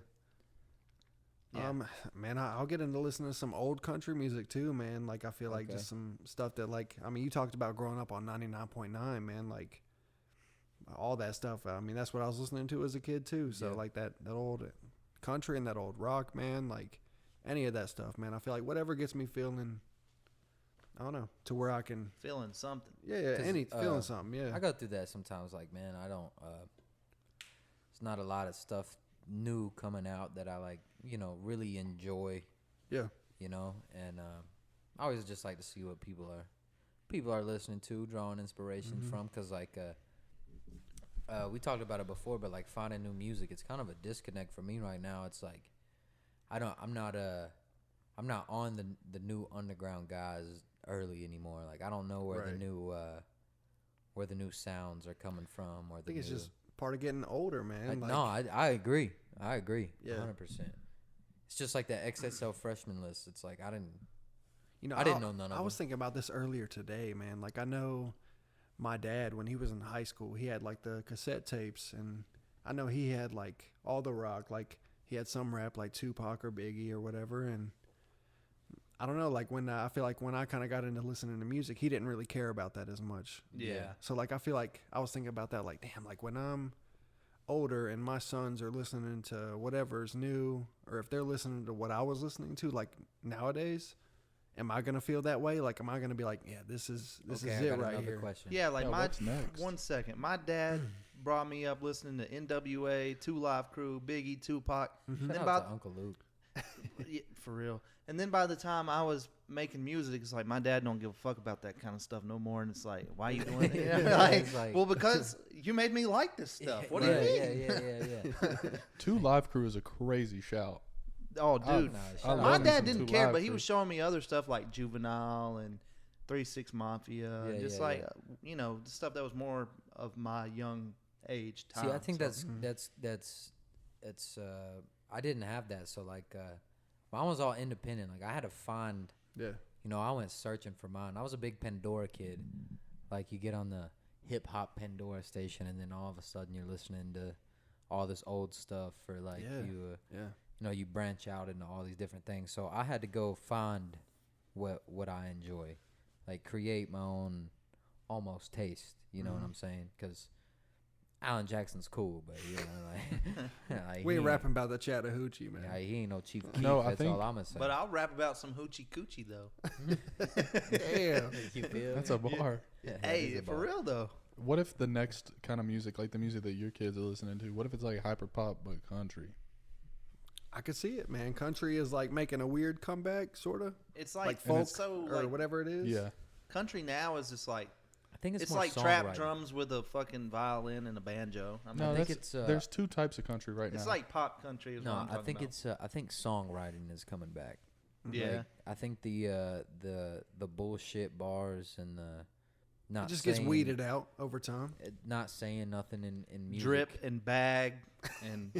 Man, I'll get into listening to some old country music too, man. Like I feel like just some stuff that, like, I mean, you talked about growing up on 99.9, man. Like all that stuff. I mean, that's what I was listening to as a kid too. So like that old country and that old rock, man. Like any of that stuff, man. I feel like whatever gets me feeling, I don't know, to where I can feeling something. Yeah, feeling something. Yeah, I go through that sometimes. Like, man, I don't. It's not a lot of stuff new coming out that I like, you know, really enjoy. Yeah. You know, and I always just like to see what people are listening to, drawing inspiration from, because like we talked about it before, but like finding new music, it's kind of a disconnect for me right now. It's like I'm not on the new underground guys early anymore. Like I don't know where the new sounds are coming from, or I think it's just part of getting older, man. I agree. Yeah, 100%. It's just like that XXL freshman list. It's like I didn't know none of them. I was thinking about this earlier today, man. Like I know my dad, when he was in high school, he had like the cassette tapes, and I know he had like all the rock. Like he had some rap like Tupac or Biggie or whatever, and I don't know, like when I feel like when I kind of got into listening to music, he didn't really care about that as much. Yeah. So like I feel like I was thinking about that, like damn, like when I'm older and my sons are listening to whatever's new, or if they're listening to what I was listening to like nowadays, am I gonna feel that way? Like am I gonna be like, yeah, this is it right here? Question. Yeah, like what's next? 1 second. My dad brought me up listening to NWA, 2 Live Crew, Biggie, Tupac. Shout Then out to Uncle Luke. Yeah, for real. And then by the time I was making music, it's like my dad don't give a fuck about that kind of stuff no more. And it's like, why you doing it? Like, well, because you made me like this stuff. What do you mean? Yeah. 2 Live Crew is a crazy shout. Oh, dude. My dad didn't care, but he Crew. was showing me other stuff like Juvenile and 3-6 Mafia. You know, the stuff that was more of my young age time. See, I think that's I didn't have that. So like, mine was all independent. Like I had to find. Yeah. You know, I went searching for mine. I was a big Pandora kid. Like you get on the hip hop Pandora station, and then all of a sudden you're listening to all this old stuff for like you know, you branch out into all these different things. So I had to go find what I enjoy, like create my own almost taste. You know what I'm saying? Because Alan Jackson's cool, but you know, like We he ain't rapping about the Chattahoochee, man. Yeah, he ain't no Chief Keef. No, I that's think- all I'm gonna say. But I'll rap about some hoochie coochie though. Damn. You feel That's me? a bar. Yeah, that Hey, is a for bar. real though. What if the next kind of music, like the music that your kids are listening to, what if it's like hyper pop but country? I could see it, man. Country is like making a weird comeback, sort of. It's Like like, folk it's so or like whatever it is. Yeah. country now is just like I think it's it's more like trap songwriting. drums with a fucking violin and a banjo. I mean, No, think that's, it's, there's two types of country right it's now. like pop country. Is what No, I'm I talking think about. it's I think songwriting is coming back. yeah. Like, I think the bullshit bars and the not It just gets saying- weeded out over time. not saying nothing in music. Drip and bag and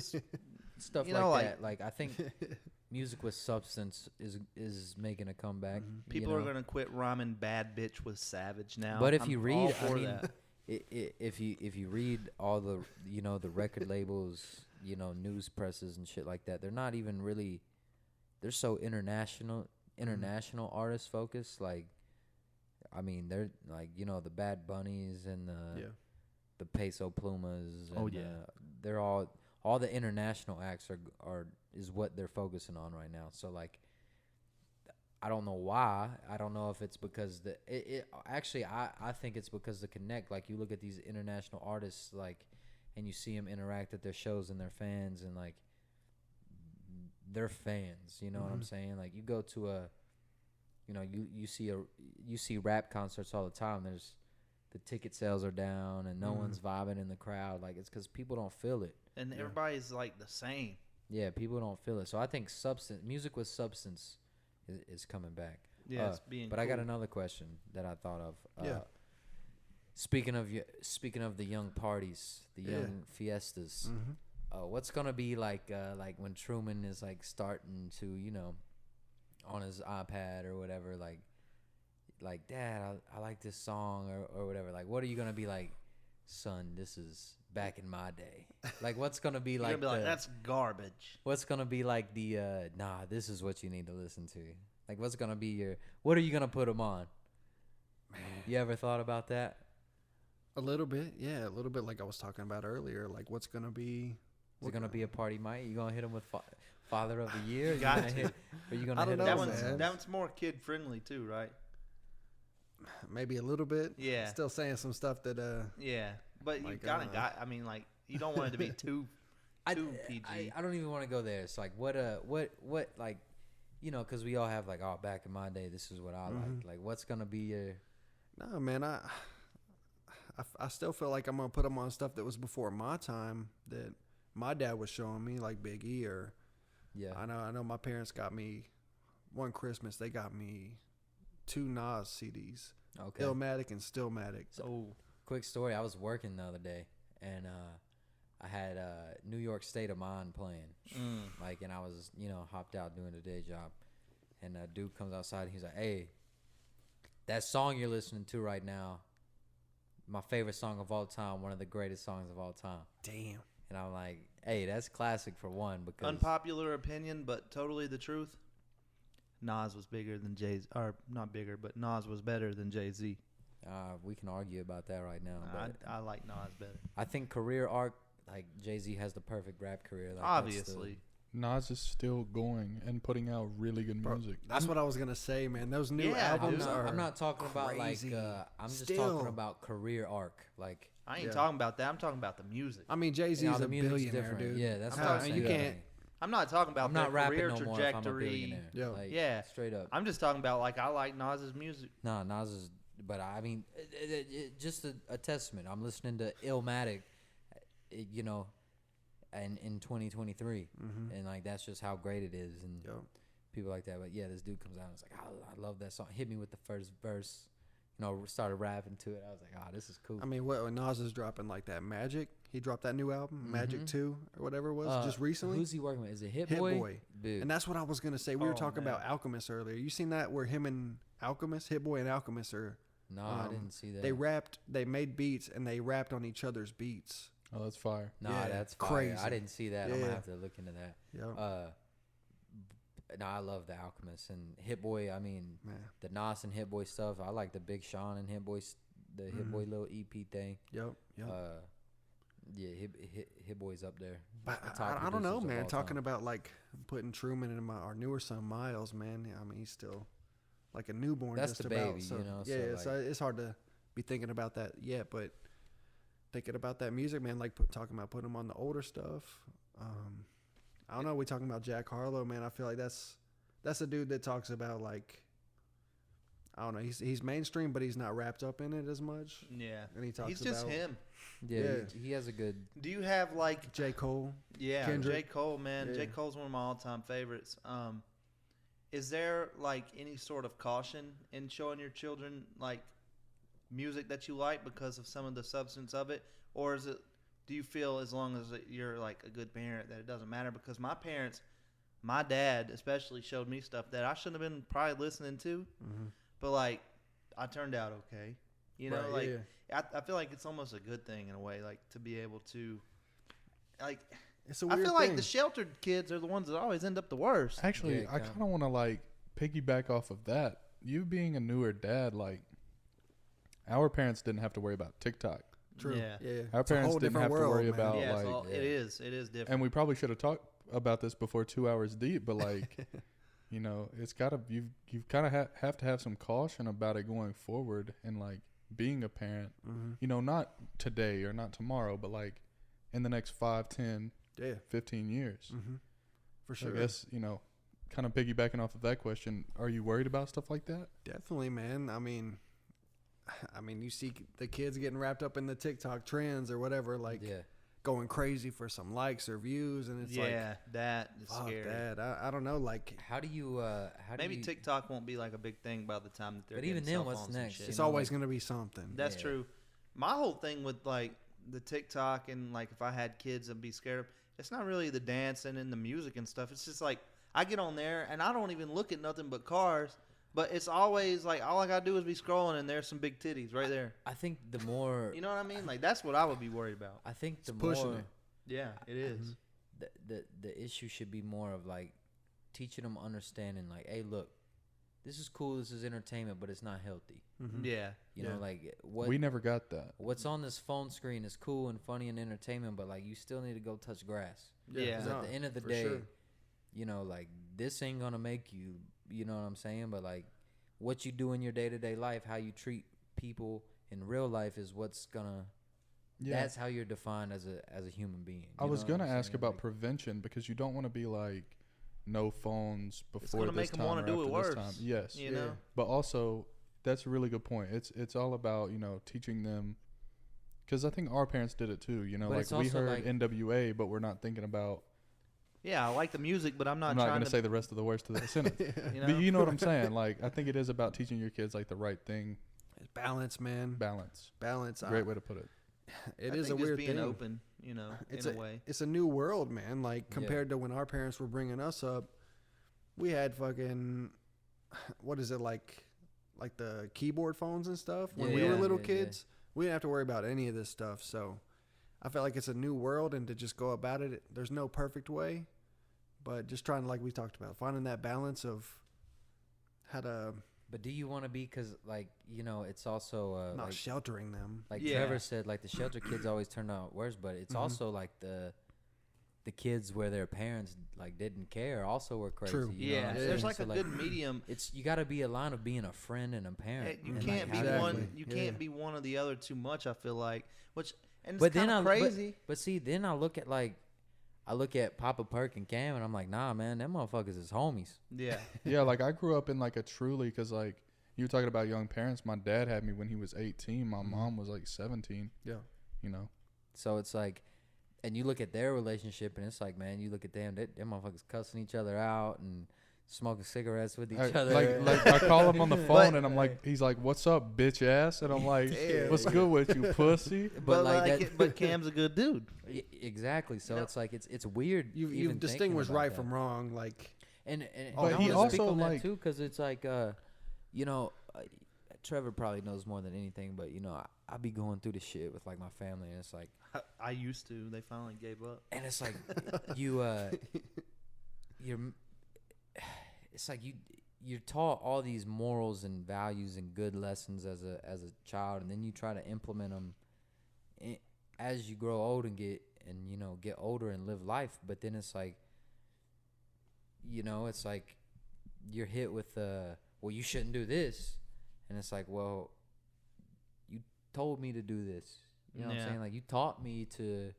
Stuff you like know, like- that. Like I think music with substance is making a comeback. people you are know? gonna quit rhyming bad bitch with savage now. But if I'm you all read, for I mean, that. if you read all the the record labels, news presses and shit like that, they're not even really. They're so international artist focused. Like, I mean, they're like the Bad Bunnies and the Peso Plumas. And, Oh, yeah. they're all the international acts is what they're focusing on right now. So like, I don't know why. I don't know if it's because actually I think it's because the connect. Like, you look at these international artists, like, and you see them interact at their shows and their fans, and like, they're fans. You know what I'm saying? Like, you go to you see rap concerts all the time. There's the ticket sales are down and no one's vibing in the crowd. Like, it's because people don't feel it. And everybody's like the same. Yeah, people don't feel it. So I think music with substance is coming back. Yeah, it's being but I got cool. another question that I thought of. Yeah. Speaking of the young parties, the young fiestas, what's gonna be like when Truman is like starting to on his iPad or whatever, like Dad, I like this song or whatever. Like, what are you gonna be like, son? This is back in my day. Like, what's gonna be You're like? gonna be like, that's garbage. What's gonna be like the nah? This is what you need to listen to. Like, what's gonna be what are you gonna put them on? You ever thought about that? A little bit, yeah, a little bit. Like I was talking about earlier. Like, what's gonna be? Is it gonna be a party, Mike? You gonna hit him with Father of the Year? Got gonna to. hit? Are you gonna I hit don't him know, with man. That one's more kid friendly too, right? Maybe a little bit. Yeah. Still saying some stuff that Yeah, but you Like, kind of got. I mean, like, you don't want it to be too PG. I don't even want to go there. It's like what like, because we all have like, oh, back in my day, this is what I liked. Like, what's gonna be your? No, man, I still feel like I'm gonna put them on stuff that was before my time that my dad was showing me, like Big E or Yeah. I know my parents got me one Christmas. They got me 2 Nas CDs, Okay. Illmatic and Stillmatic. Oh, Quick story. I was working the other day, and I had New York State of Mind playing. Like, and I was, hopped out doing a day job, and a dude comes outside and he's like, "Hey, that song you're listening to right now, my favorite song of all time, one of the greatest songs of all time." Damn. And I'm like, "Hey, that's classic for one, because unpopular opinion, but totally the truth. Nas was bigger than Jay, or not bigger, but Nas was better than Jay-Z. we can argue about that right now. But I like Nas better. I think career arc, like Jay-Z has the perfect rap career. Like, Obviously. Nas is still going and putting out really good music. That's what I was gonna say, man. Those new Yeah, albums dude. are. I'm not talking about crazy. I'm just Still. talking about career arc. Like, I ain't Yeah. talking about that. I'm talking about the music. I mean, Jay Z you know, is the a music's billionaire, different. dude. Yeah, that's I'm what I'm talking- saying. you can't. I'm not talking about I'm not their rapping career no more if I'm a trajectory. billionaire. Yeah. Like, Yeah. straight up. I'm just talking about, like, I like Nas's music. Nah, Nas is, but I mean, just a testament. I'm listening to Illmatic, and in 2023, and like, that's just how great it is, and Yo. people like that. But yeah, this dude comes out and it's like, I love that song. Hit me with the first verse, started rapping to it. I was like, this is cool. I mean, what when Nas is dropping like that Magic? He dropped that new album, Magic 2 or whatever it was, just recently. Who's he working with? Is it Hit Hit Boy? Boy. Dude. And that's what I was gonna say. We were Oh, talking man. about Alchemist earlier. You seen that where him and Alchemist, Hit Boy and Alchemist are No, I didn't see that. They rapped, they made beats and they rapped on each other's beats. Oh, that's fire. Nah, Yeah, that's fire. crazy. I didn't see that. I'm Yeah. gonna have to look into that. Yeah. No, I love the Alchemist and Hit Boy. I mean, Man. the Nas and Hit Boy stuff. I like the Big Sean and Hit Boy, the Hit Boy little EP thing. Yep. Yep. Yeah, Hit Boy's up there. But The top I don't know, producers of man. all Talking time. about like putting Truman in our newest son Miles, man. I mean, he's still like a newborn. That's just the about, baby, so, you know, Yeah, so, so like- it's hard to be thinking about that yet, but thinking about that music, man. Like talking about putting him on the older stuff. I don't know. We talking about Jack Harlow, man. I feel like that's a dude that talks about like. I don't know. He's mainstream, but he's not wrapped up in it as much. Yeah. And he talks He's just about him. Yeah, Yeah. he has a good. Do you have like J. Cole. Yeah, Kendrick. J. Cole, man. Yeah. J. Cole's one of my all-time favorites. Is there like any sort of caution in showing your children like music that you like because of some of the substance of it, or is it? Do you feel as long as you're like a good parent that it doesn't matter? Because my parents, my dad especially, showed me stuff that I shouldn't have been probably listening to, but like I turned out okay. You know, Right, like yeah. I feel like it's almost a good thing in a way, like to be able to, like. It's a I weird feel like thing. the sheltered kids are the ones that always end up the worst. Actually, Yeah, I kind of want to like piggyback off of that. You being a newer dad, like our parents didn't have to worry about TikTok. True. Yeah. Yeah. Our It's a parents whole didn't different have to world, worry man. about Yeah, like, it is different. and we probably should have talked about this before 2 hours deep, but like, you know, it's gotta you've kind of have to have some caution about it going forward and like being a parent. You know, not today or not tomorrow, but like in the next 5, 10, Yeah. 15 years. For sure. I guess, you know, kind of piggybacking off of that question, are you worried about stuff like that? Definitely, man. I mean, you see the kids getting wrapped up in the TikTok trends or whatever, like Yeah. going crazy for some likes or views, and it's that is like, fuck scary. that. I don't know, like How do you? Maybe do you, TikTok won't be like a big thing by the time that they're. But even getting then, cell what's phones and next, shit. you it's know, always like- gonna be something. That's Yeah. true. My whole thing with like the TikTok and like if I had kids, I'd be scared of. It's not really the dancing and the music and stuff. It's just like I get on there and I don't even look at nothing but cars. But it's always like all I gotta do is be scrolling and there's some big titties right there. I think the more. You know what I mean? Like that's what I would be worried about. I think the pushing more. it. Yeah, it is. The issue should be more of like teaching them understanding. Like, hey, look, this is cool. This is entertainment, but it's not healthy. Yeah. You know, Yeah. like what We never got that. what's on this phone screen is cool and funny and entertainment, but like you still need to go touch grass. Yeah. 'Cause no, at the end of the for day, sure. you know, like this ain't gonna make you. You know what I'm saying? But like what you do in your day to day life, how you treat people in real life is what's gonna. Yeah. That's how you're defined as a human being. I you was know what gonna I'm ask saying? about Like, prevention because you don't want to be like no phones before gonna this make 'em time wanna or do it after this worse, time. Yes, You know? but also that's a really good point. It's all about, you know, teaching them, because I think our parents did it too. You know, But like it's we also heard like- NWA, but we're not thinking about. Yeah, I like the music, but I'm not I'm not trying gonna to say the rest of the words to the sentence. you know? But you know what I'm saying? Like I think it is about teaching your kids like the right thing, It's balance, man. balance. Balance. Great way to put it. It I is a think weird just being thing. open, you know, It's in a way. It's a new world, man. Like Yeah. compared to when our parents were bringing us up, we had fucking what is it like the keyboard phones and stuff. When we were Yeah, little yeah, kids, we didn't have to worry about any of this stuff. So I felt like it's a new world, and to just go about it, there's no perfect way, but just trying to, like we talked about, finding that balance of how to But do you want to be? Because like you know, it's also not like sheltering them. like Yeah. Trevor said, like the shelter kids always turn out worse. But it's also like the kids where their parents like didn't care also were crazy. True. You know what Yeah, I'm there's saying? like So, a good medium. It's you got to be a line of being a friend and a parent. You and, can't like, be how do one. Exactly. You Yeah. can't be one or the other too much. I feel like, which and it's But then kind of crazy. But see, then I look at Papa Perk and Cam, and I'm like, nah, man, them motherfuckers is homies. Yeah, Yeah, like I grew up in like a truly, because like you were talking about young parents. My dad had me when he was 18. My mom was like 17. Yeah. You know. So it's like, and you look at their relationship, and it's like, man, you look at them, them motherfuckers cussing each other out and smoking cigarettes with each other. Like I call him on the phone But- and I'm like, he's like, "What's up, bitch ass?" And I'm like, Yeah. "What's good with you, pussy?" but like that, but Cam's a good dude. exactly. So You know, it's like it's weird. You've even thinking distinguished about right that. from wrong. Like And But I he wanna speak also, on that like- too, because it's like you know, Trevor probably knows more than anything, but you know, I be going through the shit with like my family, and it's like, I used to. They finally gave up. and it's like it's like you're taught all these morals and values and good lessons as a child, and then you try to implement them as you grow old and get older and live life, but then it's like, it's like you're hit with well, you shouldn't do this, and it's like, well, you told me to do this. You know what I'm saying? Like, you taught me to,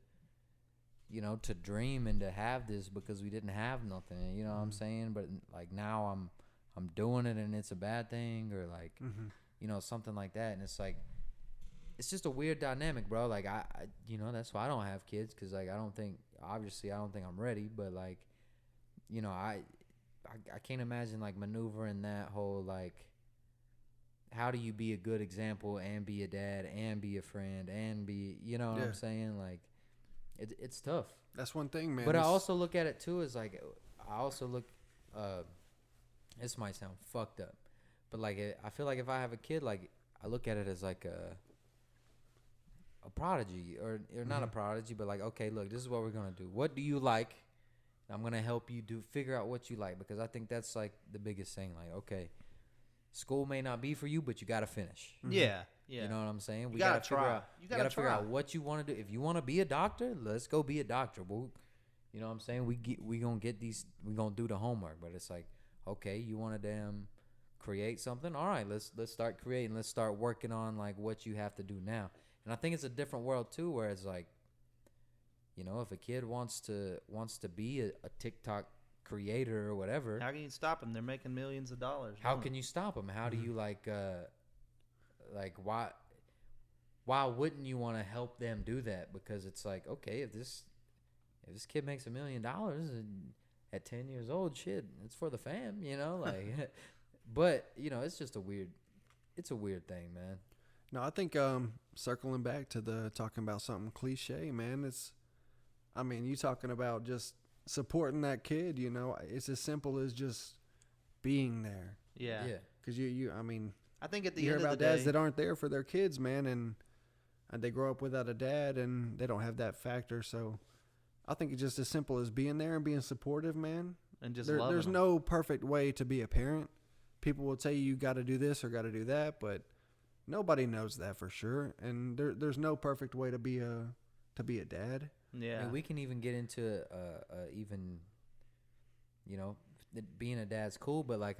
to dream and to have this because we didn't have nothing. You know what I'm saying? But like now I'm doing it and it's a bad thing, or like, something like that. And it's like, it's just a weird dynamic, bro. Like I that's why I don't have kids, because like I don't think I'm ready. But like, I can't imagine like maneuvering that whole like, how do you be a good example and be a dad and be a friend and be, what I'm saying? Like, it's tough. That's one thing, man. But I also look at it too as like, this might sound fucked up, but like I feel like if I have a kid, like I look at it as like a prodigy, or not a prodigy, but like, okay, look, this is what we're gonna do. What do you like? I'm gonna help you figure out what you like, because I think that's like the biggest thing. Like, okay, school may not be for you, but you gotta finish. Yeah. You know what I'm saying? We gotta try. You gotta figure out what you want to do. If you want to be a doctor, let's go be a doctor. Well, you know what I'm saying? We gonna do the homework. But it's like, okay, you want to damn create something? All right, let's start creating. Let's start working on like what you have to do now. And I think it's a different world too, where it's like, if a kid wants to be a TikTok creator or whatever, how can you stop them? They're making millions of dollars. How can you stop them? How do you like why wouldn't you want to help them do that? Because it's like, okay, if this kid makes $1 million and at 10 years old, shit, it's for the fam, like. But it's just a weird thing, man. No, I think circling back to talking about something cliche, man. You talking about just supporting that kid. It's as simple as just being there. Yeah. Because I think at the you end hear of about the dads day, that aren't there for their kids, man, and they grow up without a dad, and they don't have that factor. So I think it's just as simple as being there and being supportive, man. and just loving There's them. no perfect way to be a parent. People will tell you got to do this or got to do that, but nobody knows that for sure. And there's no perfect way to be a dad. Yeah. I mean, we can even get into being a dad's cool, but like,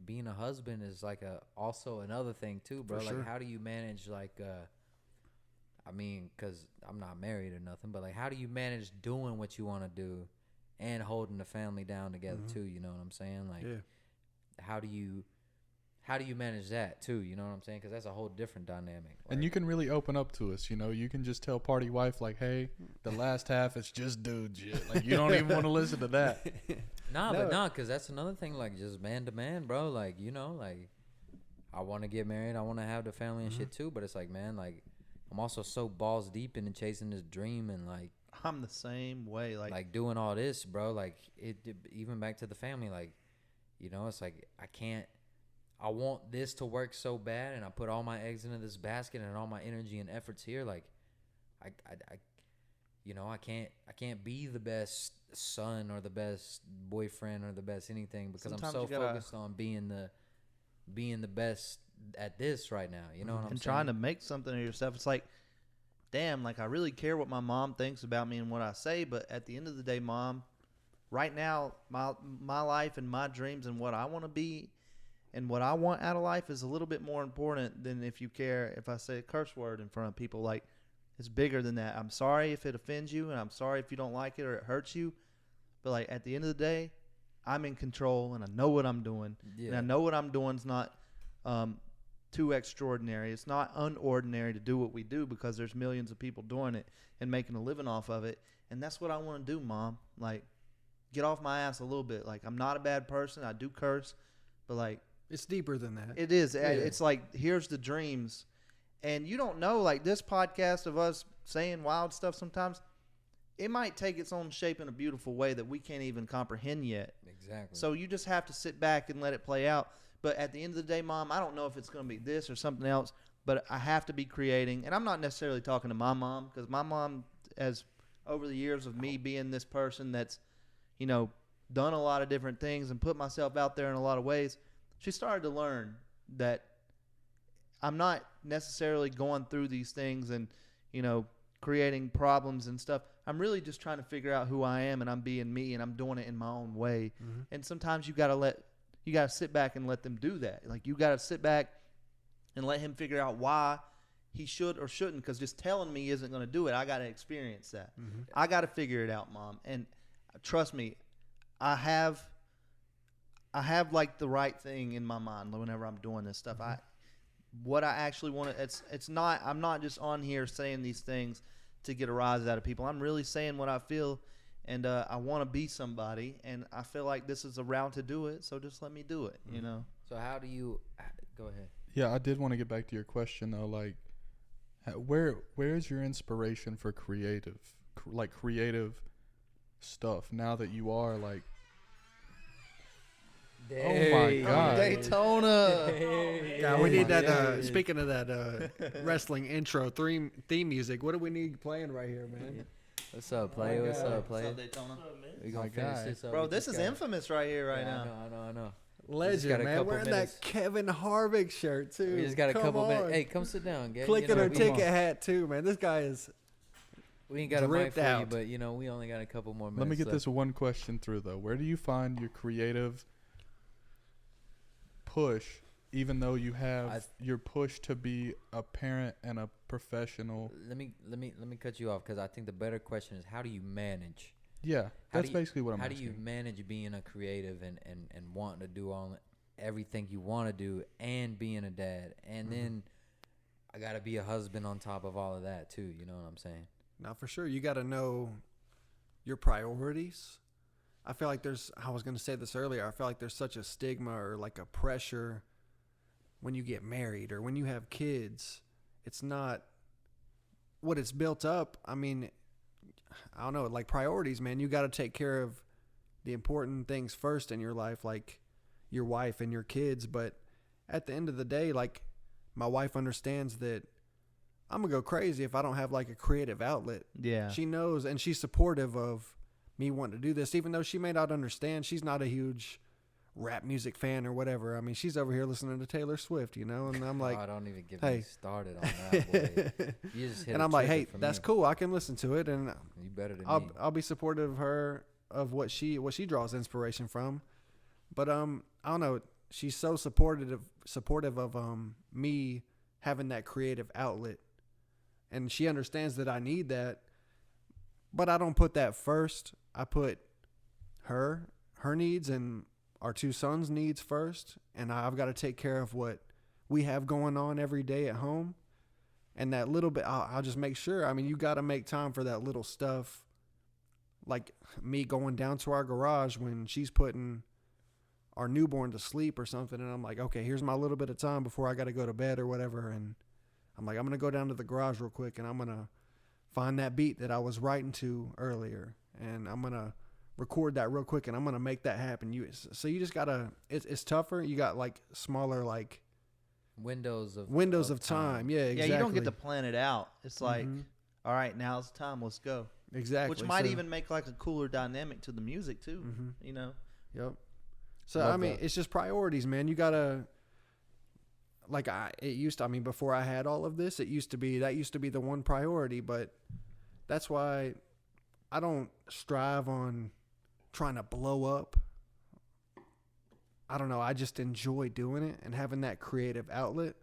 being a husband is like also another thing too, bro. For like, sure. how do you manage like, because I'm not married or nothing, but like, how do you manage doing what you want to do and holding the family down together too? You know what I'm saying? Like, how do you manage that too? You know what I'm saying? Because that's a whole different dynamic. Like, And you can really open up to us, you can just tell party wife, like, hey, the last half is just dude shit. Like, you don't even want to listen to that. because that's another thing, like, just man to man, bro. Like, like, I want to get married, I want to have the family and shit too, but it's like, man, like, I'm also so balls deep into chasing this dream, and like, I'm the same way. Like doing all this, bro. Like, even back to the family, like, it's like, I want this to work so bad, and I put all my eggs into this basket and all my energy and efforts here. Like, I can't be the best son or the best boyfriend or the best anything, because Sometimes I'm so you gotta- focused on being the best at this right now. You know what I'm and saying? trying to make something of yourself. It's like, damn, like I really care what my mom thinks about me and what I say, but at the end of the day, Mom, right now, my life and my dreams and what I want to be and what I want out of life is a little bit more important than if you care if I say a curse word in front of people. Like, it's bigger than that. I'm sorry if it offends you, and I'm sorry if you don't like it or it hurts you, but like at the end of the day, I'm in control and I know what I'm doing. Yeah. And I know what I'm doing is not too extraordinary. It's not unordinary to do what we do, because there's millions of people doing it and making a living off of it. And that's what I want to do, Mom. Like, get off my ass a little bit. Like, I'm not a bad person. I do curse, but like, It's deeper than that. it is. It's like, here's the dreams. And you don't know, like, this podcast of us saying wild stuff sometimes, it might take its own shape in a beautiful way that we can't even comprehend yet. Exactly. So you just have to sit back and let it play out. But at the end of the day, Mom, I don't know if it's going to be this or something else, but I have to be creating. And I'm not necessarily talking to my mom, because my mom has, over the years of me being this person that's, done a lot of different things and put myself out there in a lot of ways, she started to learn that I'm not necessarily going through these things and, creating problems and stuff. I'm really just trying to figure out who I am, and I'm being me, and I'm doing it in my own way. Mhm. And sometimes you gotta sit back and let them do that. Like, you gotta sit back and let him figure out why he should or shouldn't, because just telling me isn't going to do it. I got to experience that. Mhm. I got to figure it out, Mom. And trust me, I have like the right thing in my mind whenever I'm doing this stuff. What I actually want to, it's not, I'm not just on here saying these things to get a rise out of people. I'm really saying what I feel, and I want to be somebody, and I feel like this is a route to do it, so just let me do it, you know? So how do you go ahead? Yeah, I did want to get back to your question though. Like, where is your inspiration for creative stuff now that you are like? Oh my God. Daytona. Yeah, we need that. Speaking of that wrestling intro theme music, what do we need playing right here, man? What's up, player? What's up, player? What's up, Daytona? We gonna My finish guy. this up. Bro, We this just is got- infamous right here, right Yeah, now. I know. Legend, got a man. couple Wearing minutes. that Kevin Harvick shirt too. We just got a Come couple on. minutes. Hey, come sit down, Gabe. Clicking You know, her we- ticket hat too, man. This guy is. We ain't got a mic dripped for you, out. but you know we only got a couple more minutes. Let me get left. this one question through though. Where do you find your creative push, even though you have your push to be a parent and a professional? Let me cut you off because I think the better question is how do you manage? Yeah, How that's do you- basically what I'm How asking. do you manage being a creative and wanting to do everything you want to do and being a dad and then I gotta be a husband on top of all of that too. You know what I'm saying? Now, for sure, you got to know your priorities. I feel like I was going to say this earlier, I feel like there's such a stigma or like a pressure when you get married or when you have kids. It's not what it's built up. I mean, I don't know, like priorities, man. You got to take care of the important things first in your life, like your wife and your kids. But at the end of the day, like my wife understands that I'm going to go crazy if I don't have like a creative outlet. Yeah. She knows, and she's supportive of me wanting to do this, even though she may not understand. She's not a huge rap music fan or whatever. I mean, she's over here listening to Taylor Swift, you know, and I'm like, oh, don't even get hey. me started on that. Boy. You just hit and a I'm like, trigger hey, for that's me. cool. I can listen to it, and You better than me. I'll be supportive of her of what she draws inspiration from. But I don't know. She's so supportive of me having that creative outlet, and she understands that I need that. But I don't put that first. I put her needs and our two sons' needs first, and I've got to take care of what we have going on every day at home. And that little bit, I'll just make sure. I mean, you got to make time for that little stuff, like me going down to our garage when she's putting our newborn to sleep or something, and I'm like, okay, here's my little bit of time before I got to go to bed or whatever, and I'm like, I'm going to go down to the garage real quick, and I'm going to find that beat that I was writing to earlier, and I'm going to record that real quick, and I'm going to make that happen. So you just got to, it's tougher. You got like smaller, like windows of time. Yeah, exactly. Yeah, you don't get to plan it out. It's like, Mhm. all right, now's the time. Let's go. Exactly. Which might So- even make like a cooler dynamic to the music too. Mhm. You know. Yep. So Love I mean, that. it's just priorities, man. You gotta, like, before I had all of this, that used to be the one priority. But that's why I don't strive on trying to blow up. I don't know. I just enjoy doing it and having that creative outlet.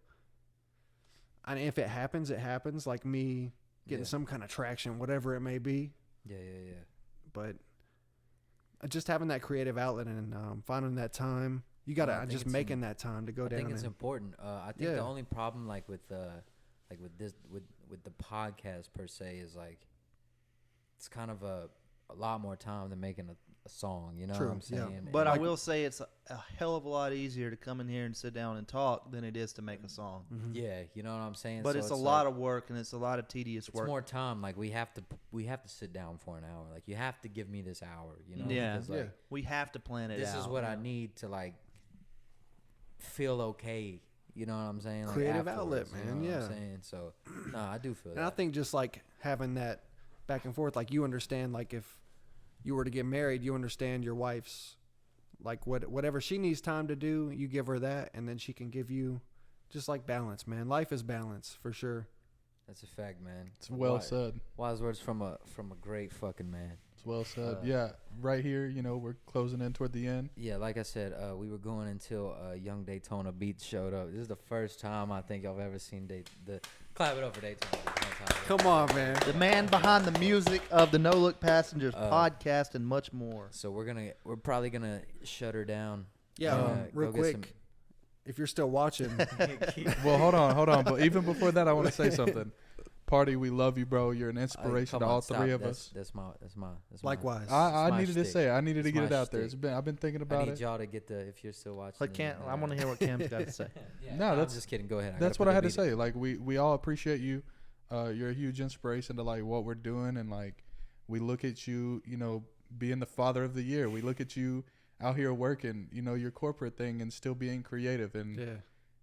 And if it happens, it happens. Like me getting Yeah. some kind of traction, whatever it may be. Yeah. But just having that creative outlet and finding that time, you got No, I to think just it's making that time to go I down. think it's and, important. I think Yeah. the only problem, like with the podcast per se, is like it's kind of a lot more time than making a song. You know True, what I'm yeah. saying? And But I Like- will say it's a hell of a lot easier to come in here and sit down and talk than it is to make a song. Mhm. yeah, you know what I'm saying. But So it's a like, lot of work and it's a lot of tedious It's work. more time. Like we have to sit down for an hour. Like you have to give me this hour. You know? Yeah. Because, like, We have to plan it this out. is what I need to like feel okay. You know what I'm saying? Like Creative afterwards, outlet, you know man, what I'm yeah. saying? So, no, I do feel And I that. think just like having that back and forth, like you understand, like if you were to get married, you understand your wife's, like whatever she needs time to do, you give her that, and then she can give you just like balance, man. Life is balance for sure. That's a fact, man. It's well said. Wise words from a great fucking man. It's well said. Yeah, right here, you know, we're closing in toward the end. Yeah, like I said, we were going until Young Daytona Beats showed up. This is the first time I think I've ever seen the clap it up for Daytona. Come on, man. The man behind the music of the No Look Passengers podcast and much more. So we're probably gonna shut her down. Yeah, real go get quick. If you're still watching, Well, hold on. But even before that, I want to say something. Party, we love you, bro. You're an inspiration to all three of us. That's my. likewise. I my needed to shtick. say it. I needed to It's get it my out there. shtick. I've been thinking I about need it. y'all to get the if you're still watching. Like I want to hear what Cam's got to say. No, I'm that's just kidding. Go ahead. That's what I had to say. Like we all appreciate you. You're a huge inspiration to like what we're doing, and like we look at you, you know, being the father of the year. We look at you out here working, you know, your corporate thing and still being creative, and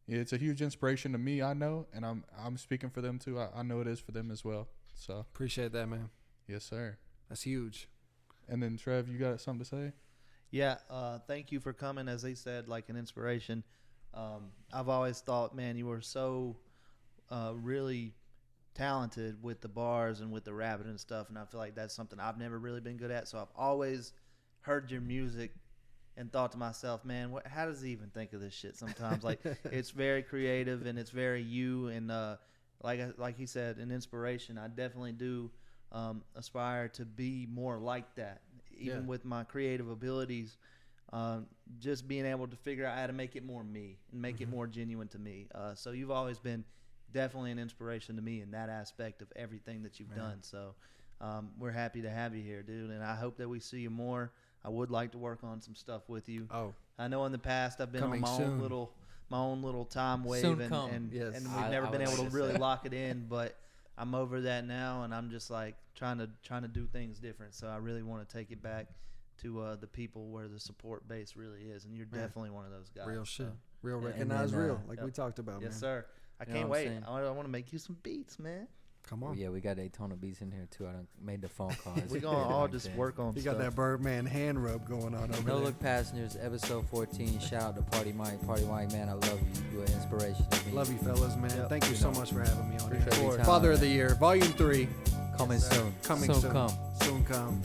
it's a huge inspiration to me. I know, and I'm speaking for them too. I know it is for them as well. So appreciate that, man. yes, sir. That's huge. And then Trev, you got something to say? Yeah, thank you for coming. As they said, like an inspiration. I've always thought, man, you were so really talented with the bars and with the rapping and stuff, and I feel like that's something I've never really been good at. So I've always heard your music and thought to myself, man, how does he even think of this shit sometimes? Like, it's very creative and it's very you, and like he said, an inspiration. I definitely do aspire to be more like that, even with my creative abilities. Just being able to figure out how to make it more me and make it more genuine to me. So you've always been definitely an inspiration to me in that aspect of everything that you've done. So we're happy to have you here, dude, and I hope that we see you more. I would like to work on some stuff with you. Oh, I know in the past I've been coming on my own little time wave, Soon and come. Yes. we've never been would able to like to really say. lock it in. But I'm over that now, and I'm just like trying to do things different. So I really want to take it back to the people where the support base really is, and you're definitely one of those guys. real shit. So. Real and recognize then, real, like yep. we talked about, Yes, man. sir. I You know can't what I'm wait. saying? I want to make you some beats, man. Come on. Yeah, we got Daytona Beats in here too. I done made the phone calls. We're gonna all just work on You stuff. got that Birdman hand rub going on over No there. Look Passengers, episode 14. Shout out to Party Mike. Party Mike, man, I love you. You're an inspiration to me. Love you, fellas, man. Yep. Thank you so much for having me on Appreciate here. your time, Father of man. the Year, Volume 3. Coming Yes, sir. soon. Coming soon. soon. Come. Soon come.